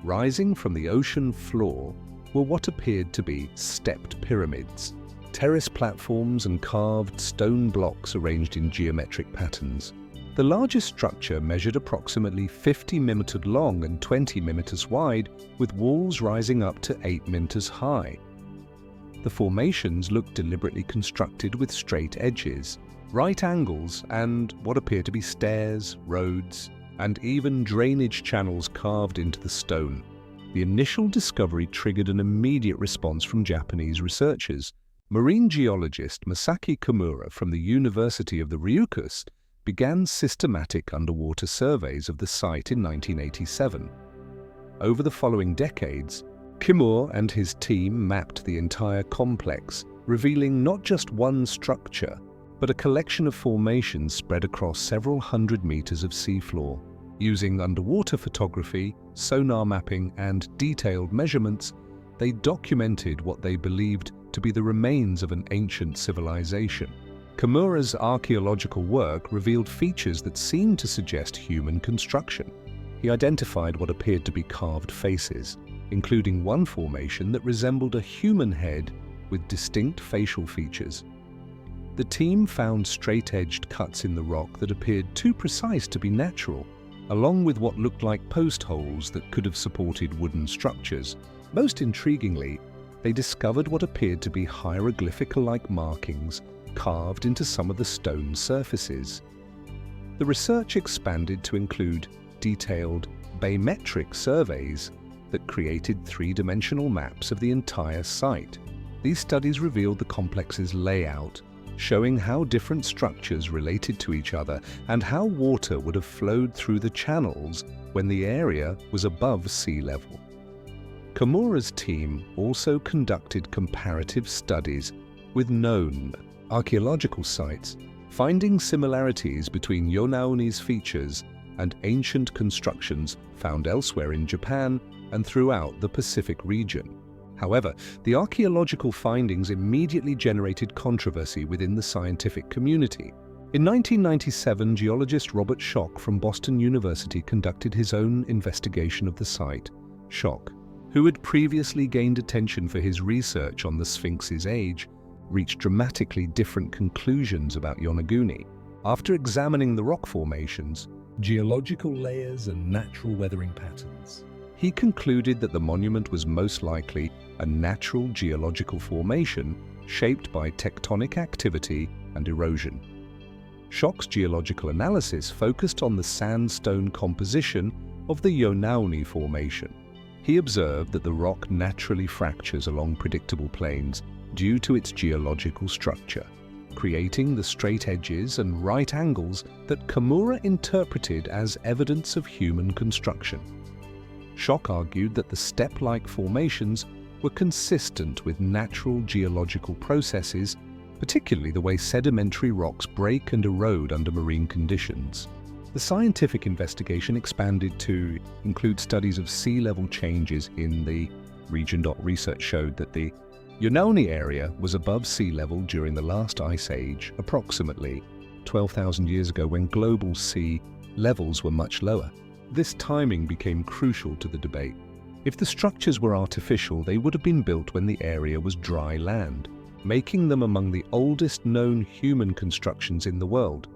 [SPEAKER 1] Rising from the ocean floor were what appeared to be stepped pyramids, terrace platforms and carved stone blocks arranged in geometric patterns. The largest structure measured approximately 50 meters long and 20 meters wide, with walls rising up to 8 meters high. The formations looked deliberately constructed with straight edges, right angles, and what appear to be stairs, roads, and even drainage channels carved into the stone. The initial discovery triggered an immediate response from Japanese researchers. Marine geologist Masaki Kimura from the University of the Ryukyus began systematic underwater surveys of the site in 1987. Over the following decades, Kimura and his team mapped the entire complex, revealing not just one structure, but a collection of formations spread across several hundred meters of seafloor. Using underwater photography, sonar mapping, and detailed measurements, they documented what they believed to be the remains of an ancient civilization. Kimura's archaeological work revealed features that seemed to suggest human construction. He identified what appeared to be carved faces, including one formation that resembled a human head with distinct facial features. The team found straight-edged cuts in the rock that appeared too precise to be natural, along with what looked like post holes that could have supported wooden structures. Most intriguingly, they discovered what appeared to be hieroglyphical-like markings carved into some of the stone surfaces. The research expanded to include detailed bathymetric surveys that created three-dimensional maps of the entire site. These studies revealed the complex's layout, showing how different structures related to each other and how water would have flowed through the channels when the area was above sea level. Kimura's team also conducted comparative studies with known archaeological sites, finding similarities between Yonauni's features and ancient constructions found elsewhere in Japan and throughout the Pacific region. However, the archaeological findings immediately generated controversy within the scientific community. In 1997, geologist Robert Schoch from Boston University conducted his own investigation of the site. Schoch, who had previously gained attention for his research on the Sphinx's age, reached dramatically different conclusions about Yonaguni. After examining the rock formations, geological layers and natural weathering patterns, he concluded that the monument was most likely a natural geological formation shaped by tectonic activity and erosion. Schoch's geological analysis focused on the sandstone composition of the Yonauni Formation. He observed that the rock naturally fractures along predictable planes due to its geological structure, creating the straight edges and right angles that Kimura interpreted as evidence of human construction. Schoch argued that the step-like formations were consistent with natural geological processes, particularly the way sedimentary rocks break and erode under marine conditions. The scientific investigation expanded to include studies of sea level changes in the region. Research showed that the Yonauni area was above sea level during the last ice age, approximately 12,000 years ago, when global sea levels were much lower. This timing became crucial to the debate. If the structures were artificial, they would have been built when the area was dry land, making them among the oldest known human constructions in the world.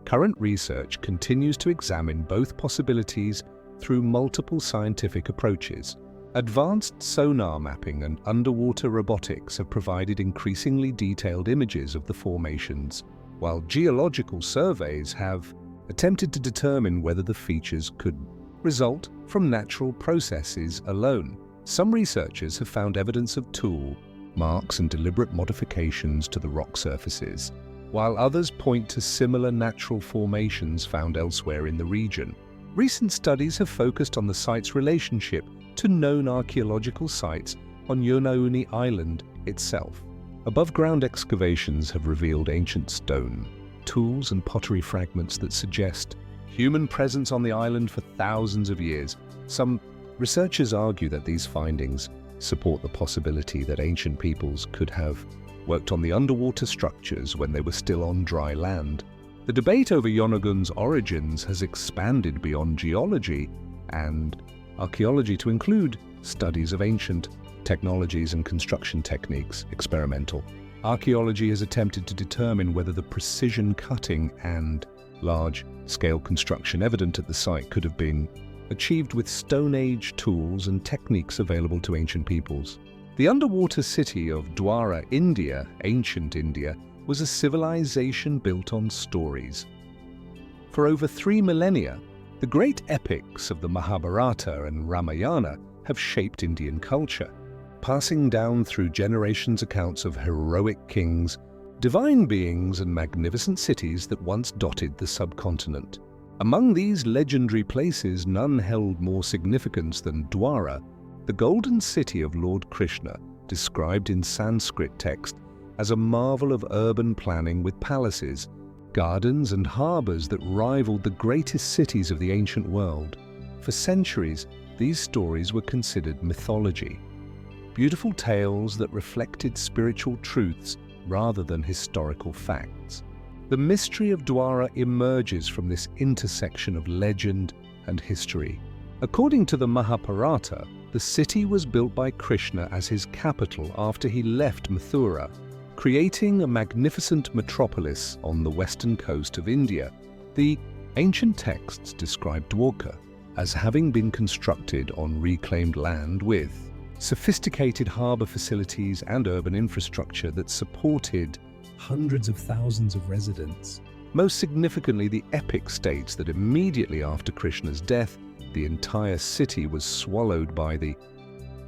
[SPEAKER 1] Current research continues to examine both possibilities through multiple scientific approaches. Advanced sonar mapping and underwater robotics have provided increasingly detailed images of the formations, while geological surveys have attempted to determine whether the features could result from natural processes alone. Some researchers have found evidence of tool marks and deliberate modifications to the rock surfaces, while others point to similar natural formations found elsewhere in the region. Recent studies have focused on the site's relationship to known archaeological sites on Yonauni Island itself. Above-ground excavations have revealed ancient stone, tools and pottery fragments that suggest human presence on the island for thousands of years. Some researchers argue that these findings support the possibility that ancient peoples could have worked on the underwater structures when they were still on dry land. The debate over Yonaguni's origins has expanded beyond geology and archaeology to include studies of ancient technologies and construction techniques. Experimental archaeology has attempted to determine whether the precision cutting and large-scale construction evident at the site could have been achieved with Stone Age tools and techniques available to ancient peoples. The underwater city of Dwara, India, ancient India, was a civilization built on stories. For over 3 millennia, the great epics of the Mahabharata and Ramayana have shaped Indian culture, passing down through generations accounts of heroic kings, divine beings, and magnificent cities that once dotted the subcontinent. Among these legendary places, none held more significance than Dwara, the golden city of Lord Krishna, described in Sanskrit text as a marvel of urban planning with palaces, gardens, and harbors that rivaled the greatest cities of the ancient world. For centuries, these stories were considered mythology, beautiful tales that reflected spiritual truths rather than historical facts. The mystery of Dwara emerges from this intersection of legend and history. According to the Mahabharata, the city was built by Krishna as his capital after he left Mathura, creating a magnificent metropolis on the western coast of India. The ancient texts describe Dwarka as having been constructed on reclaimed land with sophisticated harbor facilities and urban infrastructure that supported hundreds of thousands of residents. Most significantly, the epic states that immediately after Krishna's death, the entire city was swallowed by the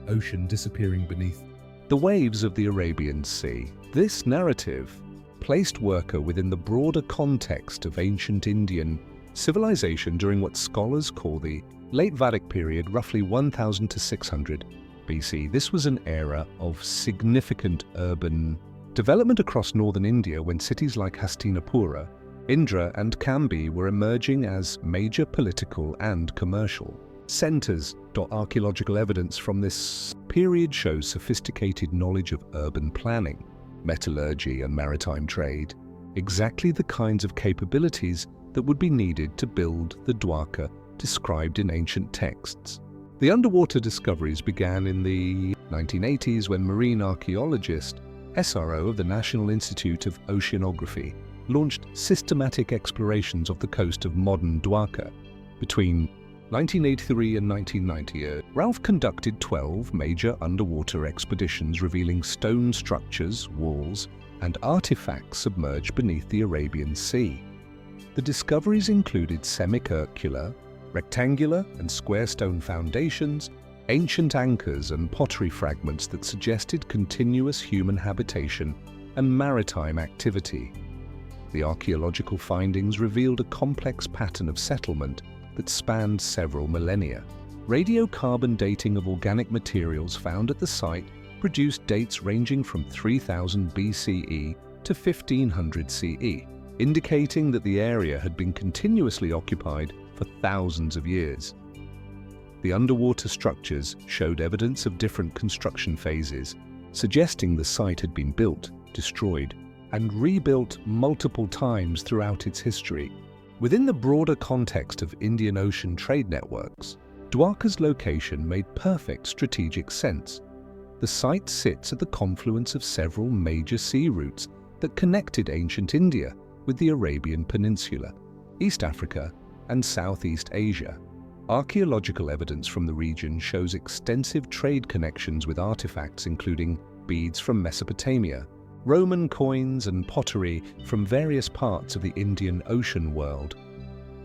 [SPEAKER 1] ocean, disappearing beneath the waves of the Arabian Sea. This narrative placed Dwarka within the broader context of ancient Indian civilization during what scholars call the late Vedic period, roughly 1000 to 600 BC. This was an era of significant urban development across northern India when cities like Hastinapura, Indra, and Kambi were emerging as major political and commercial centers. Archaeological evidence from this period shows sophisticated knowledge of urban planning, metallurgy, and maritime trade, exactly the kinds of capabilities that would be needed to build the Dwarka described in ancient texts. The underwater discoveries began in the 1980s when marine archaeologist SRO of the National Institute of Oceanography launched systematic explorations of the coast of modern Dwarka. Between 1983 and 1998, Ralph conducted 12 major underwater expeditions revealing stone structures, walls, and artifacts submerged beneath the Arabian Sea. The discoveries included semicircular, rectangular, and square stone foundations, ancient anchors, and pottery fragments that suggested continuous human habitation and maritime activity. The archaeological findings revealed a complex pattern of settlement that spanned several millennia. Radiocarbon dating of organic materials found at the site produced dates ranging from 3000 BCE to 1500 CE, indicating that the area had been continuously occupied for thousands of years. The underwater structures showed evidence of different construction phases, suggesting the site had been built, destroyed, and rebuilt multiple times throughout its history. Within the broader context of Indian Ocean trade networks, Dwarka's location made perfect strategic sense. The site sits at the confluence of several major sea routes that connected ancient India with the Arabian Peninsula, East Africa, and Southeast Asia. Archaeological evidence from the region shows extensive trade connections with artifacts including beads from Mesopotamia, Roman coins and pottery from various parts of the Indian Ocean world.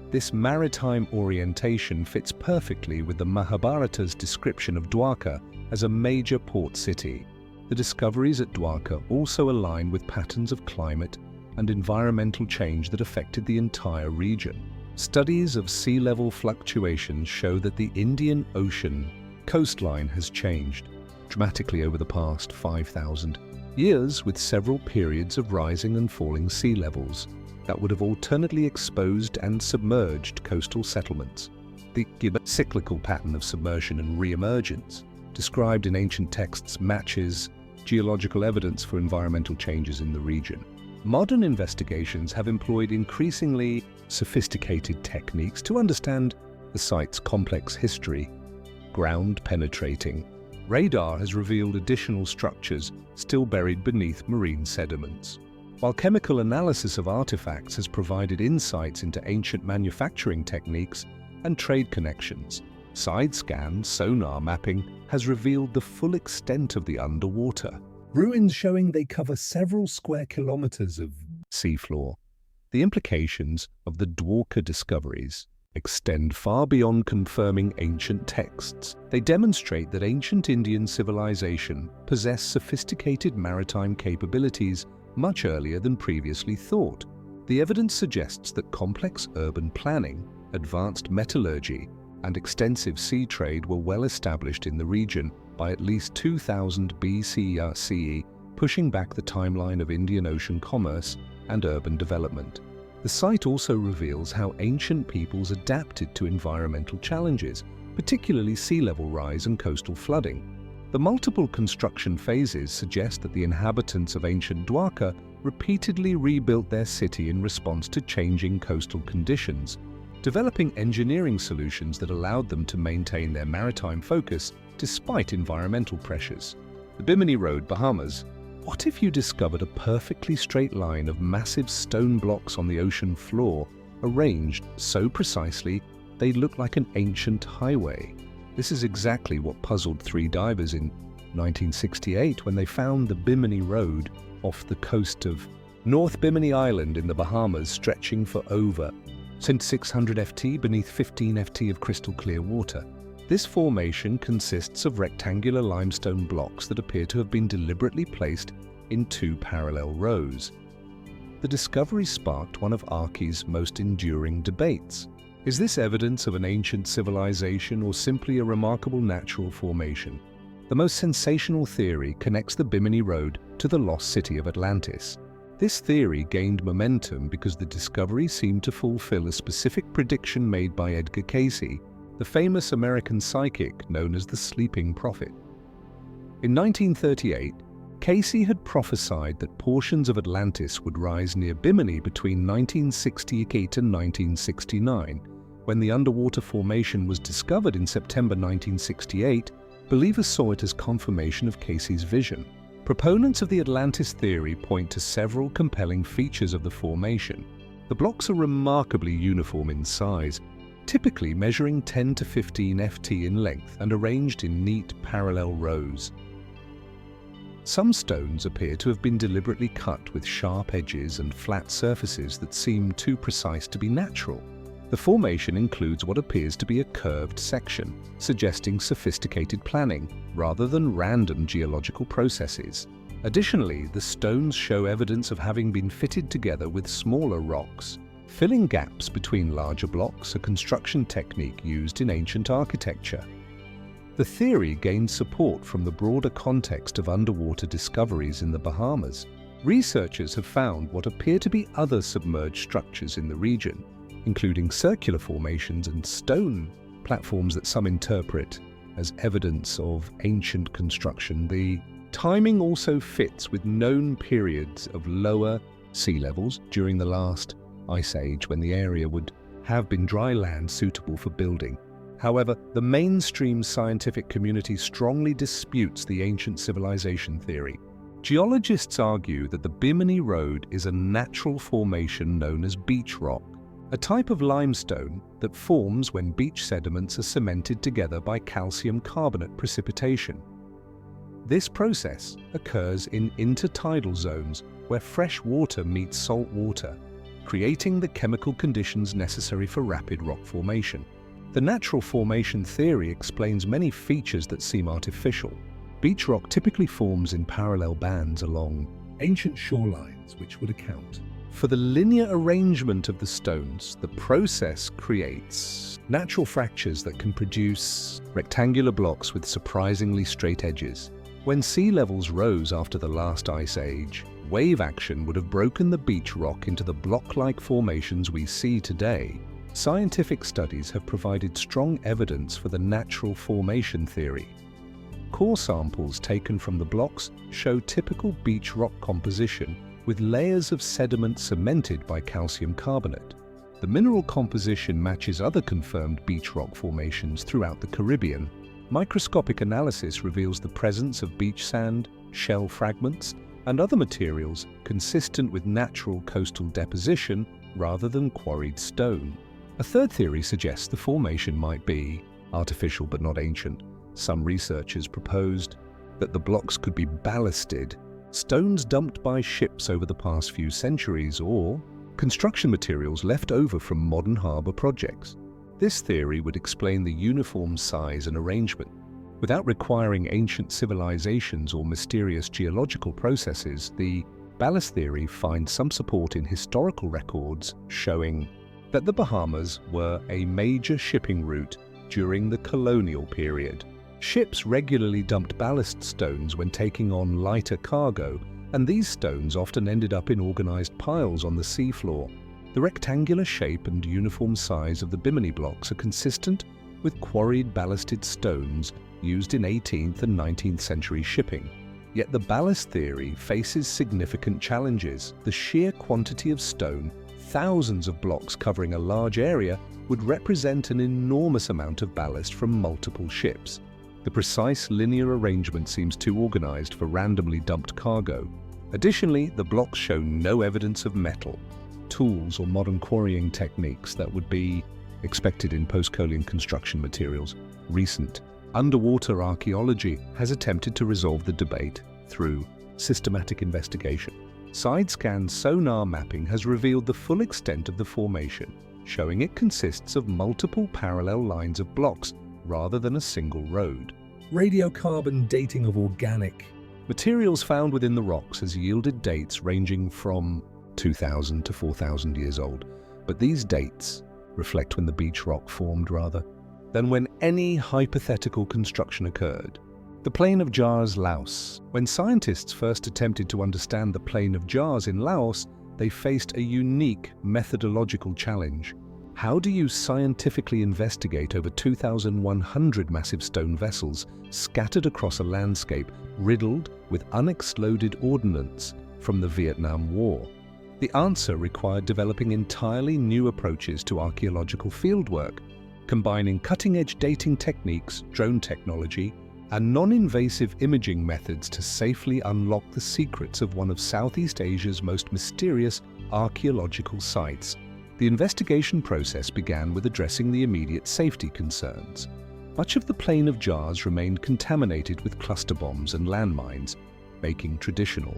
[SPEAKER 1] This maritime orientation fits perfectly with the Mahabharata's description of Dwarka as a major port city. The discoveries at Dwarka also align with patterns of climate and environmental change that affected the entire region. Studies of sea level fluctuations show that the Indian Ocean coastline has changed dramatically over the past 5,000 years, with several periods of rising and falling sea levels that would have alternately exposed and submerged coastal settlements. The cyclical pattern of submersion and re-emergence described in ancient texts matches geological evidence for environmental changes in the region. Modern investigations have employed increasingly sophisticated techniques to understand the site's complex history. Ground-penetrating radar has revealed additional structures still buried beneath marine sediments, while chemical analysis of artifacts has provided insights into ancient manufacturing techniques and trade connections. Side-scan sonar mapping has revealed the full extent of the underwater ruins, showing they cover several square kilometers of seafloor. The implications of the Dwarka discoveries extend far beyond confirming ancient texts. They demonstrate that ancient Indian civilization possessed sophisticated maritime capabilities much earlier than previously thought. The evidence suggests that complex urban planning, advanced metallurgy, and extensive sea trade were well established in the region by at least 2000 BCE, pushing back the timeline of Indian Ocean commerce and urban development. The site also reveals how ancient peoples adapted to environmental challenges, particularly sea level rise and coastal flooding. The multiple construction phases suggest that the inhabitants of ancient Dwarka repeatedly rebuilt their city in response to changing coastal conditions, developing engineering solutions that allowed them to maintain their maritime focus despite environmental pressures. The Bimini Road, Bahamas. What if you discovered a perfectly straight line of massive stone blocks on the ocean floor, arranged so precisely they look like an ancient highway? This is exactly what puzzled three divers in 1968 when they found the Bimini Road off the coast of North Bimini Island in the Bahamas, stretching for over 600 FT beneath 15 FT of crystal clear water. This formation consists of rectangular limestone blocks that appear to have been deliberately placed in two parallel rows. The discovery sparked one of Archae's most enduring debates. Is this evidence of an ancient civilization or simply a remarkable natural formation? The most sensational theory connects the Bimini Road to the lost city of Atlantis. This theory gained momentum because the discovery seemed to fulfill a specific prediction made by Edgar Cayce, the famous American psychic known as the Sleeping Prophet. In 1938, Cayce had prophesied that portions of Atlantis would rise near Bimini between 1968 and 1969. When the underwater formation was discovered in September 1968, believers saw it as confirmation of Cayce's vision. Proponents of the Atlantis theory point to several compelling features of the formation. The blocks are remarkably uniform in size, typically measuring 10 to 15 FT in length and arranged in neat parallel rows. Some stones appear to have been deliberately cut with sharp edges and flat surfaces that seem too precise to be natural. The formation includes what appears to be a curved section, suggesting sophisticated planning rather than random geological processes. Additionally, the stones show evidence of having been fitted together with smaller rocks. Filling gaps between larger blocks, a construction technique used in ancient architecture. The theory gained support from the broader context of underwater discoveries in the Bahamas. Researchers have found what appear to be other submerged structures in the region, including circular formations and stone platforms that some interpret as evidence of ancient construction. The timing also fits with known periods of lower sea levels during the last ice age when the area would have been dry land suitable for building. However, the mainstream scientific community strongly disputes the ancient civilization theory. Geologists argue that the Bimini Road is a natural formation known as beach rock, a type of limestone that forms when beach sediments are cemented together by calcium carbonate precipitation. This process occurs in intertidal zones where fresh water meets salt water, creating the chemical conditions necessary for rapid rock formation. The natural formation theory explains many features that seem artificial. Beach rock typically forms in parallel bands along ancient shorelines, which would account for the linear arrangement of the stones. The process creates natural fractures that can produce rectangular blocks with surprisingly straight edges. When sea levels rose after the last ice age, wave action would have broken the beach rock into the block-like formations we see today. Scientific studies have provided strong evidence for the natural formation theory. Core samples taken from the blocks show typical beach rock composition with layers of sediment cemented by calcium carbonate. The mineral composition matches other confirmed beach rock formations throughout the Caribbean. Microscopic analysis reveals the presence of beach sand, shell fragments, and other materials consistent with natural coastal deposition rather than quarried stone. A third theory suggests the formation might be artificial but not ancient. Some researchers proposed that the blocks could be ballasted, stones dumped by ships over the past few centuries, or construction materials left over from modern harbor projects. This theory would explain the uniform size and arrangement. Without requiring ancient civilizations or mysterious geological processes, the ballast theory finds some support in historical records showing that the Bahamas were a major shipping route during the colonial period. Ships regularly dumped ballast stones when taking on lighter cargo, and these stones often ended up in organized piles on the seafloor. The rectangular shape and uniform size of the Bimini blocks are consistent with quarried ballasted stones used in 18th and 19th century shipping. Yet the ballast theory faces significant challenges. The sheer quantity of stone, thousands of blocks covering a large area, would represent an enormous amount of ballast from multiple ships. The precise linear arrangement seems too organized for randomly dumped cargo. Additionally, the blocks show no evidence of metal, tools, or modern quarrying techniques that would be expected in post-colonial construction materials. Recent underwater archaeology has attempted to resolve the debate through systematic investigation. Side-scan sonar mapping has revealed the full extent of the formation, showing it consists of multiple parallel lines of blocks rather than a single road. Radiocarbon dating of organic materials found within the rocks has yielded dates ranging from 2,000 to 4,000 years old, but these dates reflect when the beach rock formed rather than when any hypothetical construction occurred. The Plain of Jars, Laos. When scientists first attempted to understand the Plain of Jars in Laos, they faced a unique methodological challenge. How do you scientifically investigate over 2,100 massive stone vessels scattered across a landscape riddled with unexploded ordnance from the Vietnam War? The answer required developing entirely new approaches to archaeological fieldwork, combining cutting-edge dating techniques, drone technology, and non-invasive imaging methods to safely unlock the secrets of one of Southeast Asia's most mysterious archaeological sites. The investigation process began with addressing the immediate safety concerns. Much of the Plain of Jars remained contaminated with cluster bombs and landmines, making traditional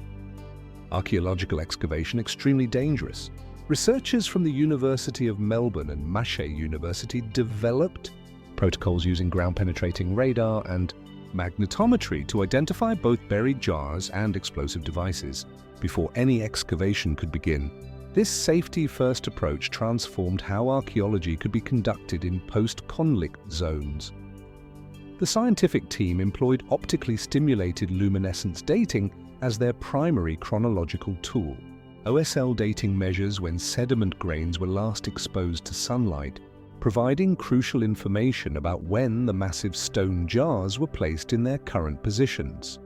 [SPEAKER 1] archaeological excavation extremely dangerous. Researchers from the University of Melbourne and Massey University developed protocols using ground-penetrating radar and magnetometry to identify both buried jars and explosive devices before any excavation could begin. This safety-first approach transformed how archaeology could be conducted in post-conflict zones. The scientific team employed optically stimulated luminescence dating as their primary chronological tool. OSL dating measures when sediment grains were last exposed to sunlight, providing crucial information about when the massive stone jars were placed in their current positions.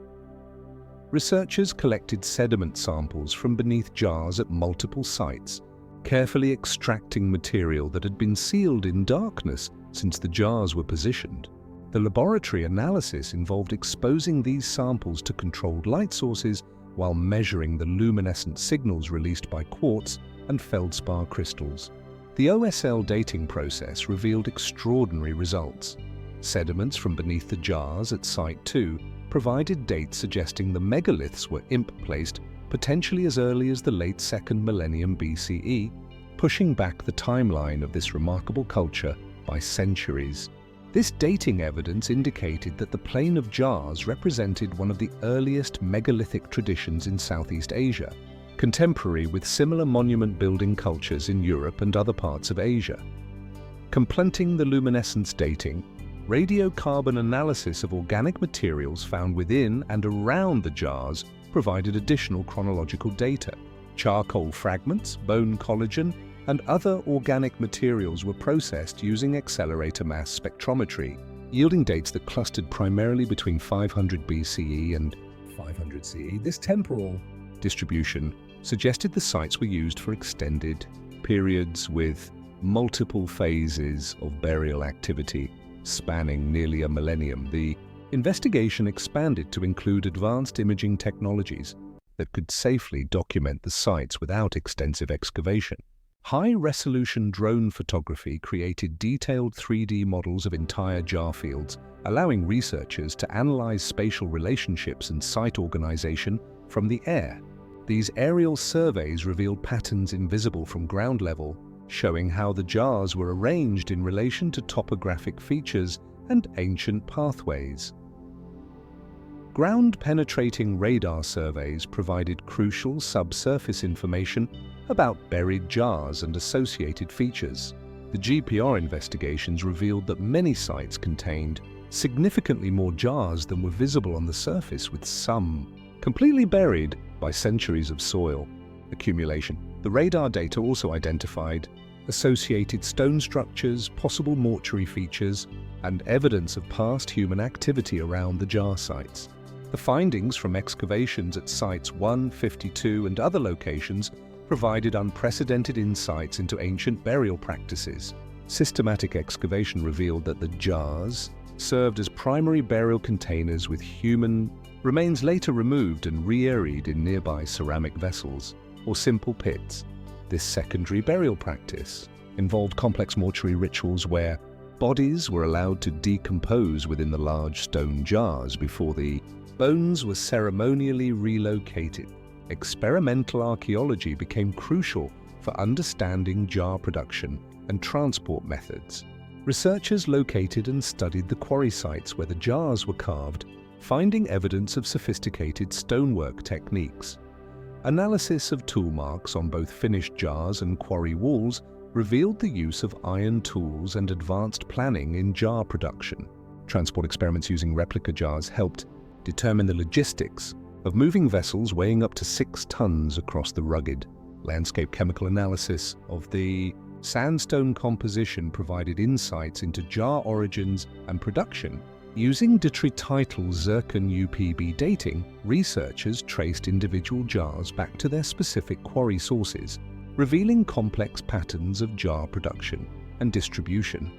[SPEAKER 1] Researchers collected sediment samples from beneath jars at multiple sites, carefully extracting material that had been sealed in darkness since the jars were positioned. The laboratory analysis involved exposing these samples to controlled light sources while measuring the luminescent signals released by quartz and feldspar crystals. The OSL dating process revealed extraordinary results. Sediments from beneath the jars at Site 2 provided dates suggesting the megaliths were imp-placed potentially as early as the late 2nd millennium BCE, pushing back the timeline of this remarkable culture by centuries. This dating evidence indicated that the plain of jars represented one of the earliest megalithic traditions in Southeast Asia, contemporary with similar monument-building cultures in Europe and other parts of Asia. Complementing the luminescence dating, radiocarbon analysis of organic materials found within and around the jars provided additional chronological data. Charcoal fragments, bone collagen, and other organic materials were processed using accelerator mass spectrometry, yielding dates that clustered primarily between 500 BCE and 500 CE. This temporal distribution suggested the sites were used for extended periods with multiple phases of burial activity spanning nearly a millennium. The investigation expanded to include advanced imaging technologies that could safely document the sites without extensive excavation. High-resolution drone photography created detailed 3D models of entire jar fields, allowing researchers to analyze spatial relationships and site organization from the air. These aerial surveys revealed patterns invisible from ground level, showing how the jars were arranged in relation to topographic features and ancient pathways. Ground-penetrating radar surveys provided crucial subsurface information about buried jars and associated features. The GPR investigations revealed that many sites contained significantly more jars than were visible on the surface, with some completely buried by centuries of soil accumulation. The radar data also identified associated stone structures, possible mortuary features, and evidence of past human activity around the jar sites. The findings from excavations at Sites 1, 52, and other locations provided unprecedented insights into ancient burial practices. Systematic excavation revealed that the jars served as primary burial containers, with human remains later removed and re-aeried in nearby ceramic vessels or simple pits. This secondary burial practice involved complex mortuary rituals where bodies were allowed to decompose within the large stone jars before the bones were ceremonially relocated. Experimental archaeology became crucial for understanding jar production and transport methods. Researchers located and studied the quarry sites where the jars were carved, finding evidence of sophisticated stonework techniques. Analysis of tool marks on both finished jars and quarry walls revealed the use of iron tools and advanced planning in jar production. Transport experiments using replica jars helped determine the logistics of moving vessels weighing up to 6 tons across the rugged landscape. Chemical analysis of the sandstone composition provided insights into jar origins and production. Using detrital zircon UPB dating, researchers traced individual jars back to their specific quarry sources, revealing complex patterns of jar production and distribution.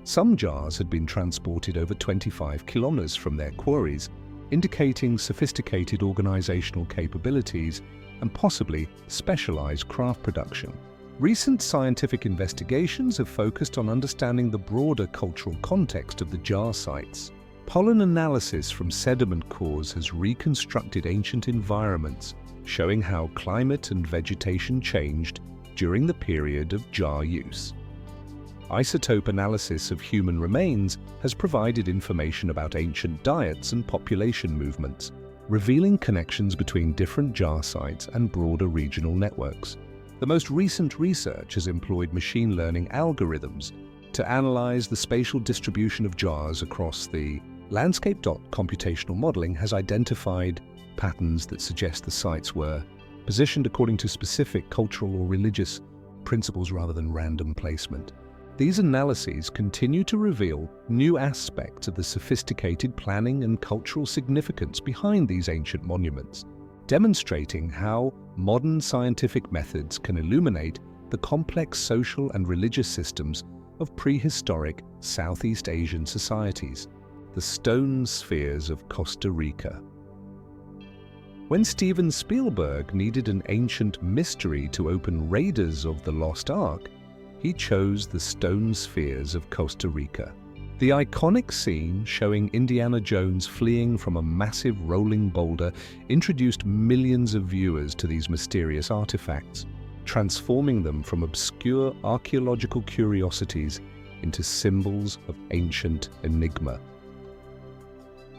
[SPEAKER 1] Some jars had been transported over 25 kilometers from their quarries, indicating sophisticated organizational capabilities and possibly specialized craft production. Recent scientific investigations have focused on understanding the broader cultural context of the jar sites. Pollen analysis from sediment cores has reconstructed ancient environments, showing how climate and vegetation changed during the period of jar use. Isotope analysis of human remains has provided information about ancient diets and population movements, revealing connections between different jar sites and broader regional networks. The most recent research has employed machine learning algorithms to analyze the spatial distribution of jars across the landscape. Computational modeling has identified patterns that suggest the sites were positioned according to specific cultural or religious principles rather than random placement. These analyses continue to reveal new aspects of the sophisticated planning and cultural significance behind these ancient monuments. demonstrating how modern scientific methods can illuminate the complex social and religious systems of prehistoric Southeast Asian societies, the stone spheres of Costa Rica. When Steven Spielberg needed an ancient mystery to open Raiders of the Lost Ark, he chose the stone spheres of Costa Rica. The iconic scene showing Indiana Jones fleeing from a massive rolling boulder introduced millions of viewers to these mysterious artifacts, transforming them from obscure archaeological curiosities into symbols of ancient enigma.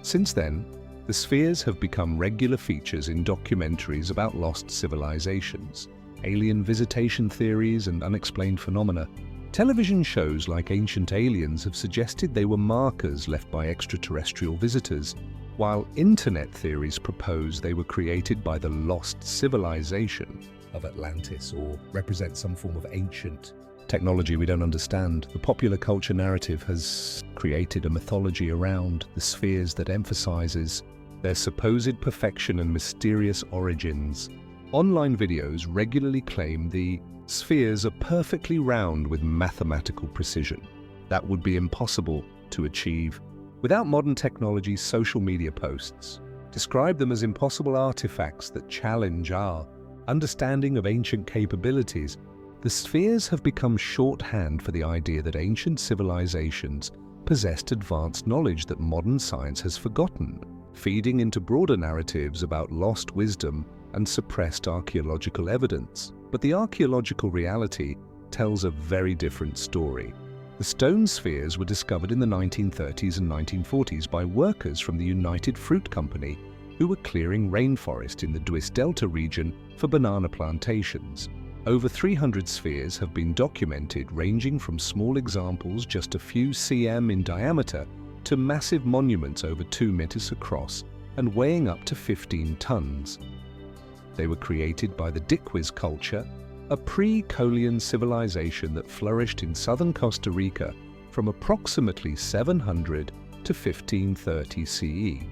[SPEAKER 1] Since then, the spheres have become regular features in documentaries about lost civilizations, alien visitation theories, and unexplained phenomena. Television shows like Ancient Aliens have suggested they were markers left by extraterrestrial visitors, while internet theories propose they were created by the lost civilization of Atlantis or represent some form of ancient technology we don't understand. The popular culture narrative has created a mythology around the spheres that emphasizes their supposed perfection and mysterious origins. Online videos regularly claim the spheres are perfectly round with mathematical precision. That would be impossible to achieve without modern technology. Social media posts describe them as impossible artifacts that challenge our understanding of ancient capabilities. The spheres have become shorthand for the idea that ancient civilizations possessed advanced knowledge that modern science has forgotten, feeding into broader narratives about lost wisdom and suppressed archaeological evidence. But the archaeological reality tells a very different story. The stone spheres were discovered in the 1930s and 1940s by workers from the United Fruit Company who were clearing rainforest in the Duis Delta region for banana plantations. Over 300 spheres have been documented, ranging from small examples just a few cm in diameter to massive monuments over 2 meters across and weighing up to 15 tons. They were created by the Diquis culture, a pre-Colian civilization that flourished in southern Costa Rica from approximately 700 to 1530 CE.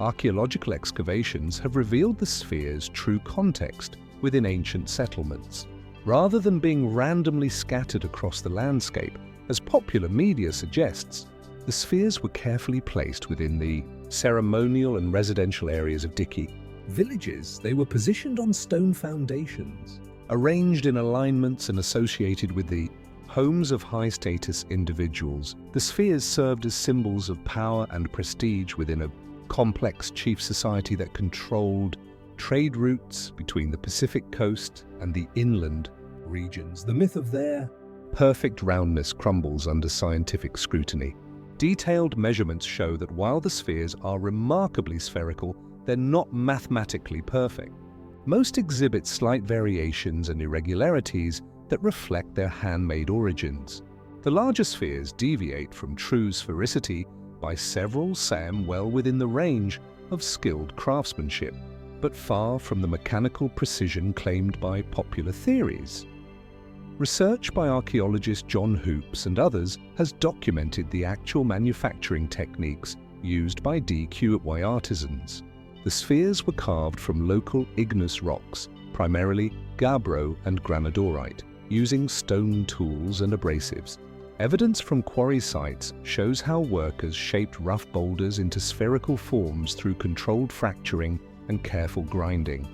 [SPEAKER 1] Archaeological excavations have revealed the spheres' true context within ancient settlements. Rather than being randomly scattered across the landscape, as popular media suggests, the spheres were carefully placed within the ceremonial and residential areas of Diqui. Villages, they were positioned on stone foundations, arranged in alignments and associated with the homes of high-status individuals. The spheres served as symbols of power and prestige within a complex chief society that controlled trade routes between the Pacific coast and the inland regions. The myth of their perfect roundness crumbles under scientific scrutiny. Detailed measurements show that while the spheres are remarkably spherical, they're not mathematically perfect. Most exhibit slight variations and irregularities that reflect their handmade origins. The larger spheres deviate from true sphericity by several cm, well within the range of skilled craftsmanship, but far from the mechanical precision claimed by popular theories. Research by archaeologist John Hoops and others has documented the actual manufacturing techniques used by DQY artisans. The spheres were carved from local igneous rocks, primarily gabbro and granodorite, using stone tools and abrasives. Evidence from quarry sites shows how workers shaped rough boulders into spherical forms through controlled fracturing and careful grinding.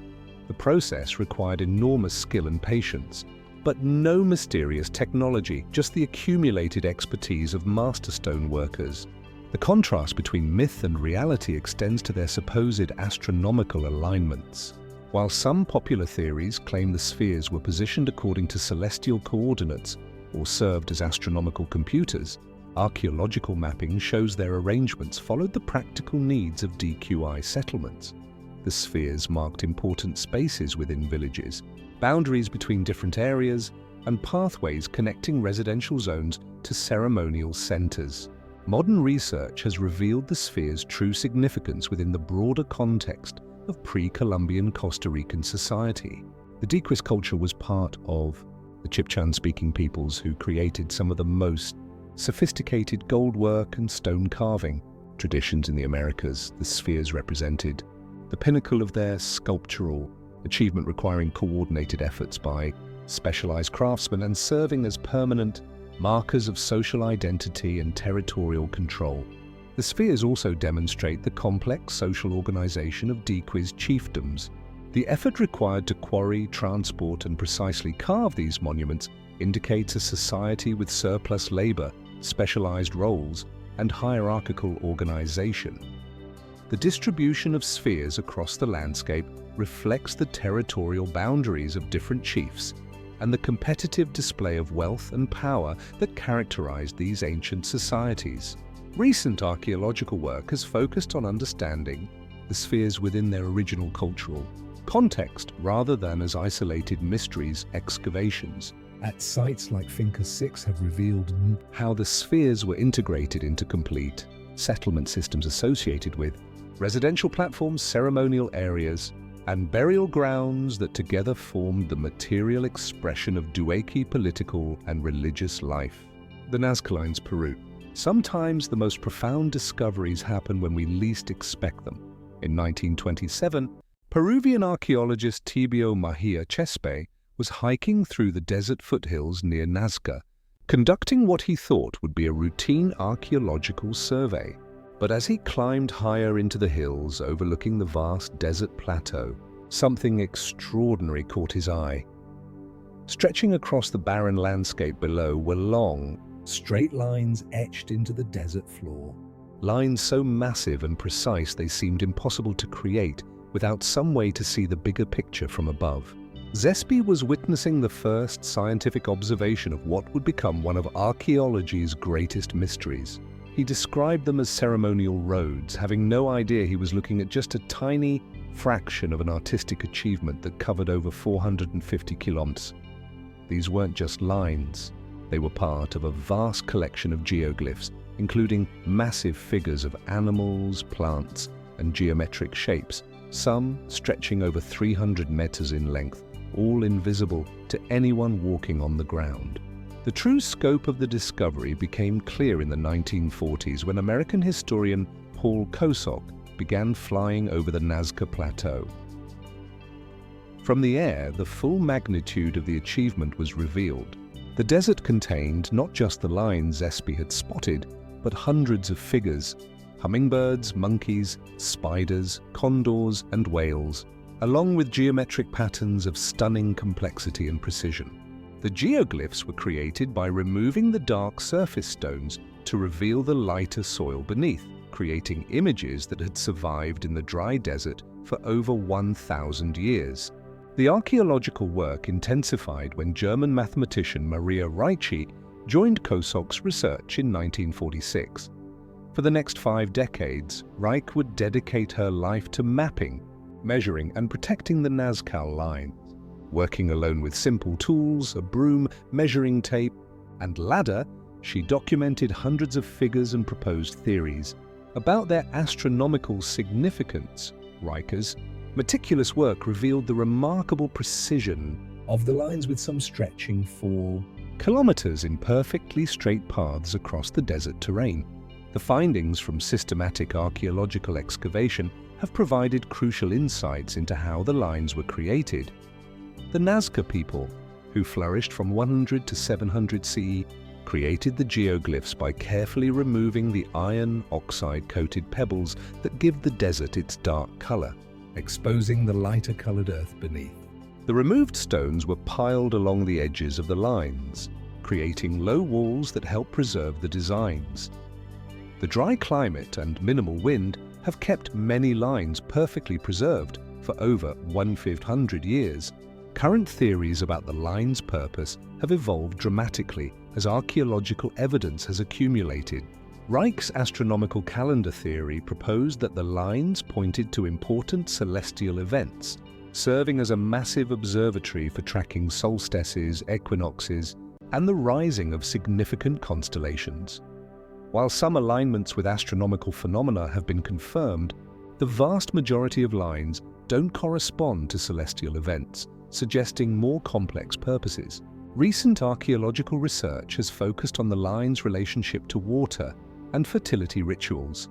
[SPEAKER 1] The process required enormous skill and patience, but no mysterious technology, just the accumulated expertise of master stone workers. The contrast between myth and reality extends to their supposed astronomical alignments. While some popular theories claim the spheres were positioned according to celestial coordinates or served as astronomical computers, archaeological mapping shows their arrangements followed the practical needs of DQI settlements. The spheres marked important spaces within villages, boundaries between different areas, and pathways connecting residential zones to ceremonial centers. Modern research has revealed the sphere's true significance within the broader context of pre-Columbian Costa Rican society. The Diquis culture was part of the Chibchan-speaking peoples who created some of the most sophisticated gold work and stone carving traditions in the Americas. The spheres represented the pinnacle of their sculptural achievement, requiring coordinated efforts by specialized craftsmen and serving as permanent markers of social identity and territorial control. The spheres also demonstrate the complex social organization of Dequis chiefdoms. The effort required to quarry, transport, and precisely carve these monuments indicates a society with surplus labor, specialized roles, and hierarchical organization. The distribution of spheres across the landscape reflects the territorial boundaries of different chiefs and the competitive display of wealth and power that characterized these ancient societies. Recent archaeological work has focused on understanding the spheres within their original cultural context rather than as isolated mysteries excavations. At sites like Finca 6 have revealed how the spheres were integrated into complete settlement systems associated with residential platforms, ceremonial areas, and burial grounds that together formed the material expression of Dueki political and religious life. The Nazca Lines, Peru. Sometimes the most profound discoveries happen when we least expect them. In 1927, Peruvian archaeologist Tibio Mejia Chespe was hiking through the desert foothills near Nazca, conducting what he thought would be a routine archaeological survey. But as he climbed higher into the hills overlooking the vast desert plateau, something extraordinary caught his eye. Stretching across the barren landscape below were long, straight lines etched into the desert floor. Lines so massive and precise they seemed impossible to create without some way to see the bigger picture from above. Chespe was witnessing the first scientific observation of what would become one of archaeology's greatest mysteries. He described them as ceremonial roads, having no idea he was looking at just a tiny fraction of an artistic achievement that covered over 450 kilometers. These weren't just lines. They were part of a vast collection of geoglyphs, including massive figures of animals, plants, and geometric shapes, some stretching over 300 meters in length, all invisible to anyone walking on the ground. The true scope of the discovery became clear in the 1940s when American historian Paul Kosok began flying over the Nazca Plateau. From the air, the full magnitude of the achievement was revealed. The desert contained not just the lines Chespe had spotted, but hundreds of figures: hummingbirds, monkeys, spiders, condors, and whales, along with geometric patterns of stunning complexity and precision. The geoglyphs were created by removing the dark surface stones to reveal the lighter soil beneath, creating images that had survived in the dry desert for over 1,000 years. The archaeological work intensified when German mathematician Maria Ricci joined Kosok's research in 1946. For the next 5 decades, Ricci would dedicate her life to mapping, measuring, and protecting the Nazca Line. Working alone with simple tools, a broom, measuring tape, and ladder, she documented hundreds of figures and proposed theories about their astronomical significance. Ricci's meticulous work revealed the remarkable precision of the lines, with some stretching for kilometers in perfectly straight paths across the desert terrain. The findings from systematic archaeological excavation have provided crucial insights into how the lines were created. The Nazca people, who flourished from 100 to 700 CE, created the geoglyphs by carefully removing the iron oxide-coated pebbles that give the desert its dark color, exposing the lighter-colored earth beneath. The removed stones were piled along the edges of the lines, creating low walls that help preserve the designs. The dry climate and minimal wind have kept many lines perfectly preserved for over 1,500 years. Current theories about the line's purpose have evolved dramatically as archaeological evidence has accumulated. Reich's astronomical calendar theory proposed that the lines pointed to important celestial events, serving as a massive observatory for tracking solstices, equinoxes, and the rising of significant constellations. While some alignments with astronomical phenomena have been confirmed, the vast majority of lines don't correspond to celestial events, suggesting more complex purposes. Recent archaeological research has focused on the line's relationship to water and fertility rituals.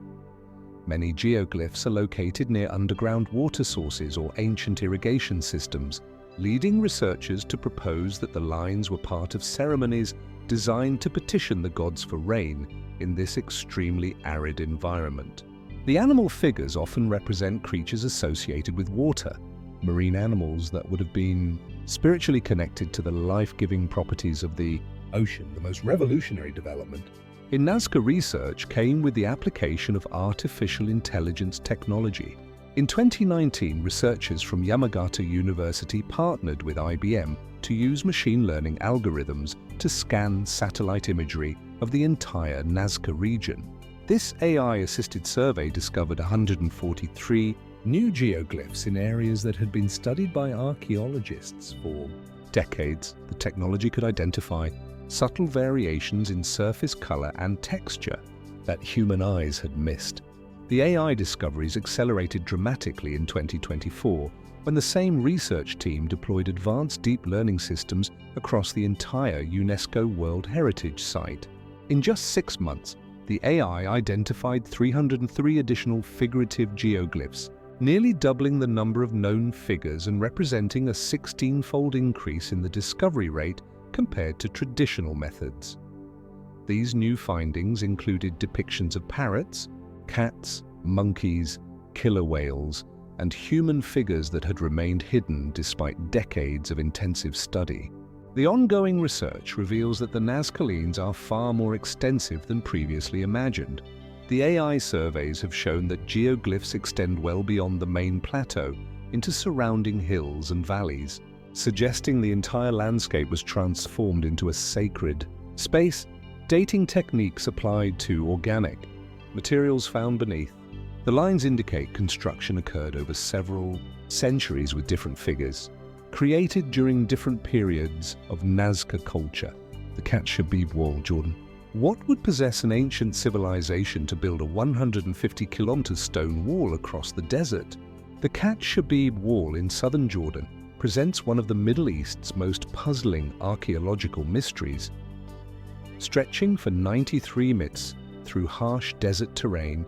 [SPEAKER 1] Many geoglyphs are located near underground water sources or ancient irrigation systems, leading researchers to propose that the lines were part of ceremonies designed to petition the gods for rain in this extremely arid environment. The animal figures often represent creatures associated with water, marine animals that would have been spiritually connected to the life-giving properties of the ocean. The most revolutionary development in Nazca research came with the application of artificial intelligence technology. In 2019, researchers from Yamagata University partnered with IBM to use machine learning algorithms to scan satellite imagery of the entire Nazca region. This AI-assisted survey discovered 143 new geoglyphs in areas that had been studied by archaeologists for decades. The technology could identify subtle variations in surface color and texture that human eyes had missed. The AI discoveries accelerated dramatically in 2024 when the same research team deployed advanced deep learning systems across the entire UNESCO World Heritage Site. In just 6 months, the AI identified 303 additional figurative geoglyphs, nearly doubling the number of known figures and representing a 16-fold increase in the discovery rate compared to traditional methods. These new findings included depictions of parrots, cats, monkeys, killer whales, and human figures that had remained hidden despite decades of intensive study. The ongoing research reveals that the Nazcalines are far more extensive than previously imagined. The AI surveys have shown that geoglyphs extend well beyond the main plateau into surrounding hills and valleys, suggesting the entire landscape was transformed into a sacred space. Dating techniques applied to organic materials found beneath the lines indicate construction occurred over several centuries with different figures, created during different periods of Nazca culture. The Kat Shabib Wall, Jordan. What would possess an ancient civilization to build a 150-kilometer stone wall across the desert? The Kat Shabib Wall in southern Jordan presents one of the Middle East's most puzzling archaeological mysteries. Stretching for 93 meters through harsh desert terrain,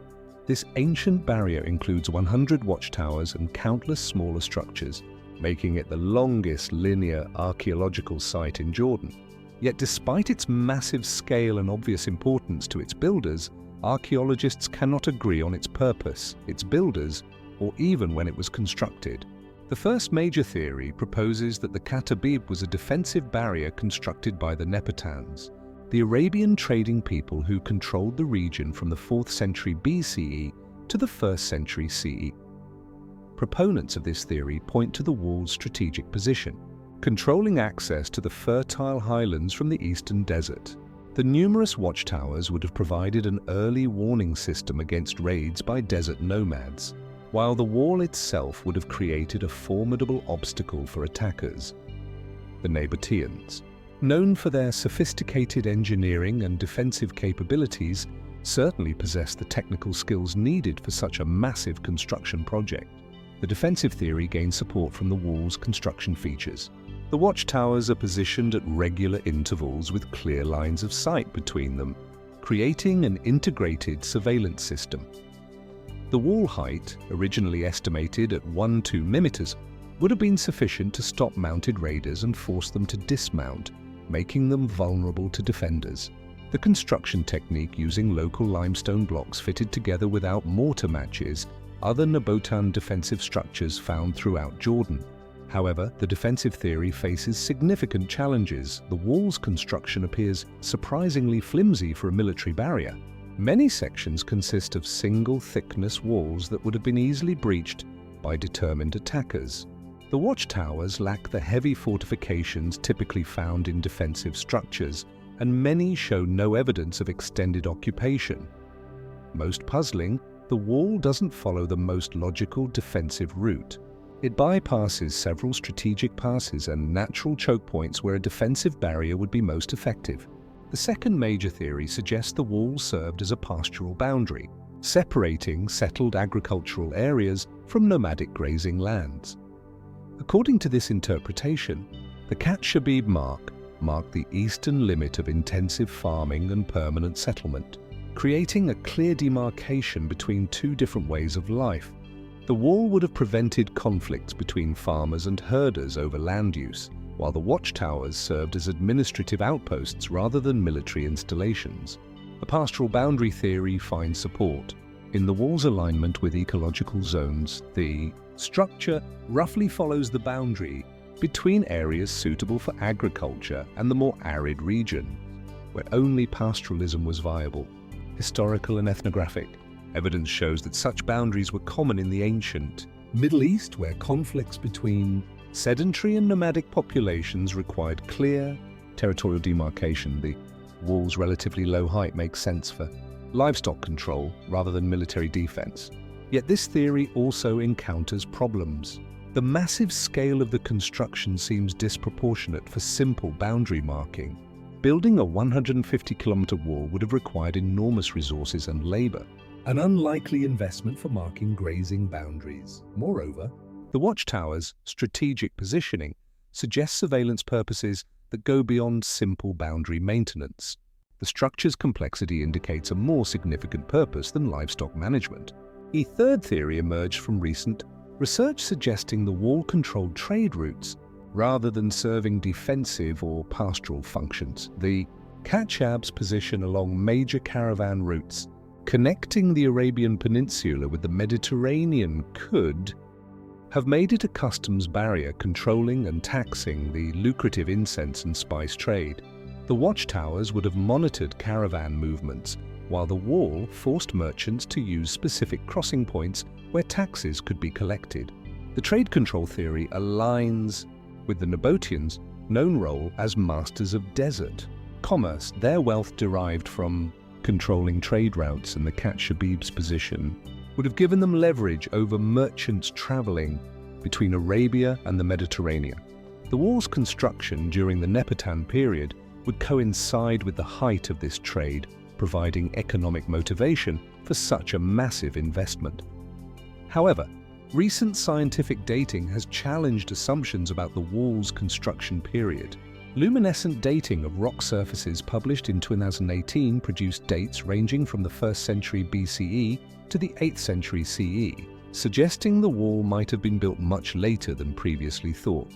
[SPEAKER 1] this ancient barrier includes 100 watchtowers and countless smaller structures, making it the longest linear archaeological site in Jordan. Yet despite its massive scale and obvious importance to its builders, archaeologists cannot agree on its purpose, its builders, or even when it was constructed. The first major theory proposes that the Katabib was a defensive barrier constructed by the Nepatans, the Arabian trading people who controlled the region from the 4th century BCE to the 1st century CE. Proponents of this theory point to the wall's strategic position, controlling access to the fertile highlands from the eastern desert. The numerous watchtowers would have provided an early warning system against raids by desert nomads, while the wall itself would have created a formidable obstacle for attackers. The Nabateans, known for their sophisticated engineering and defensive capabilities, certainly possessed the technical skills needed for such a massive construction project. The defensive theory gained support from the wall's construction features. The watchtowers are positioned at regular intervals with clear lines of sight between them, creating an integrated surveillance system. The wall height, originally estimated at 1-2 meters, would have been sufficient to stop mounted raiders and force them to dismount, making them vulnerable to defenders. The construction technique using local limestone blocks fitted together without mortar matches other Nabatean defensive structures found throughout Jordan. However, the defensive theory faces significant challenges. The wall's construction appears surprisingly flimsy for a military barrier. Many sections consist of single-thickness walls that would have been easily breached by determined attackers. The watchtowers lack the heavy fortifications typically found in defensive structures, and many show no evidence of extended occupation. Most puzzling, the wall doesn't follow the most logical defensive route. It bypasses several strategic passes and natural choke points where a defensive barrier would be most effective. The second major theory suggests the wall served as a pastoral boundary, separating settled agricultural areas from nomadic grazing lands. According to this interpretation, the Kat Shabib marked the eastern limit of intensive farming and permanent settlement. creating a clear demarcation between two different ways of life. The wall would have prevented conflicts between farmers and herders over land use, while the watchtowers served as administrative outposts rather than military installations. The pastoral boundary theory finds support. In the wall's alignment with ecological zones, the structure roughly follows the boundary between areas suitable for agriculture and the more arid region, where only pastoralism was viable. Historical and ethnographic evidence shows that such boundaries were common in the ancient Middle East, where conflicts between sedentary and nomadic populations required clear territorial demarcation. The wall's relatively low height makes sense for livestock control rather than military defense. Yet this theory also encounters problems. The massive scale of the construction seems disproportionate for simple boundary marking. Building a 150-kilometer wall would have required enormous resources and labor, an unlikely investment for marking grazing boundaries. Moreover, the watchtower's strategic positioning suggests surveillance purposes that go beyond simple boundary maintenance. The structure's complexity indicates a more significant purpose than livestock management. A third theory emerged from recent research suggesting the wall controlled trade routes rather than serving defensive or pastoral functions. The Kachab's position along major caravan routes connecting the Arabian Peninsula with the Mediterranean could have made it a customs barrier controlling and taxing the lucrative incense and spice trade. The watchtowers would have monitored caravan movements, while the wall forced merchants to use specific crossing points where taxes could be collected. The trade control theory aligns with the Nabateans' known role as masters of desert commerce. Their wealth derived from controlling trade routes, and the Kachabib's position would have given them leverage over merchants traveling between Arabia and the Mediterranean. The wall's construction during the Nepatan period would coincide with the height of this trade, providing economic motivation for such a massive investment. However, recent scientific dating has challenged assumptions about the wall's construction period. Luminescent dating of rock surfaces published in 2018 produced dates ranging from the 1st century BCE to the 8th century CE, suggesting the wall might have been built much later than previously thought.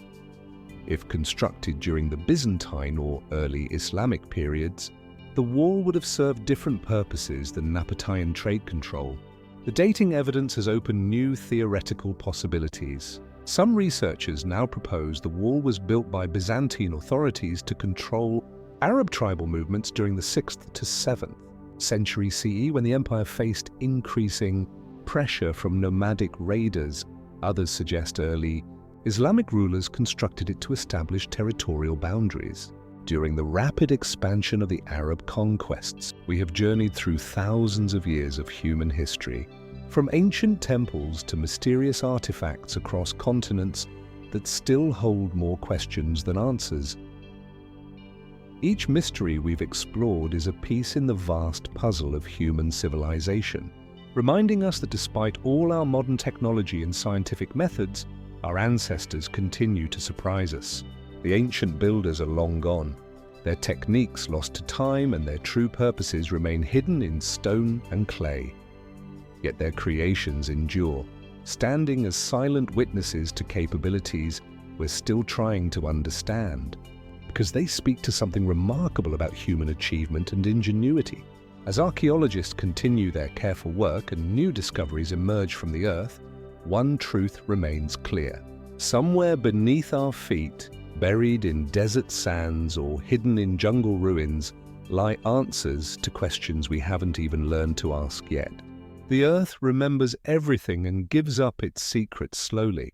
[SPEAKER 1] If constructed during the Byzantine or early Islamic periods, the wall would have served different purposes than Nabatean trade control. The dating evidence has opened new theoretical possibilities. Some researchers now propose the wall was built by Byzantine authorities to control Arab tribal movements during the 6th to 7th century CE, when the empire faced increasing pressure from nomadic raiders. Others suggest early Islamic rulers constructed it to establish territorial boundaries. During the rapid expansion of the Arab conquests, we have journeyed through thousands of years of human history, from ancient temples to mysterious artifacts across continents that still hold more questions than answers. Each mystery we've explored is a piece in the vast puzzle of human civilization, reminding us that despite all our modern technology and scientific methods, our ancestors continue to surprise us. The ancient builders are long gone, their techniques lost to time, and their true purposes remain hidden in stone and clay. Yet their creations endure, standing as silent witnesses to capabilities we're still trying to understand, because they speak to something remarkable about human achievement and ingenuity. As archaeologists continue their careful work and new discoveries emerge from the earth, one truth remains clear. Somewhere beneath our feet, buried in desert sands or hidden in jungle ruins, lie answers to questions we haven't even learned to ask yet. The earth remembers everything and gives up its secrets slowly.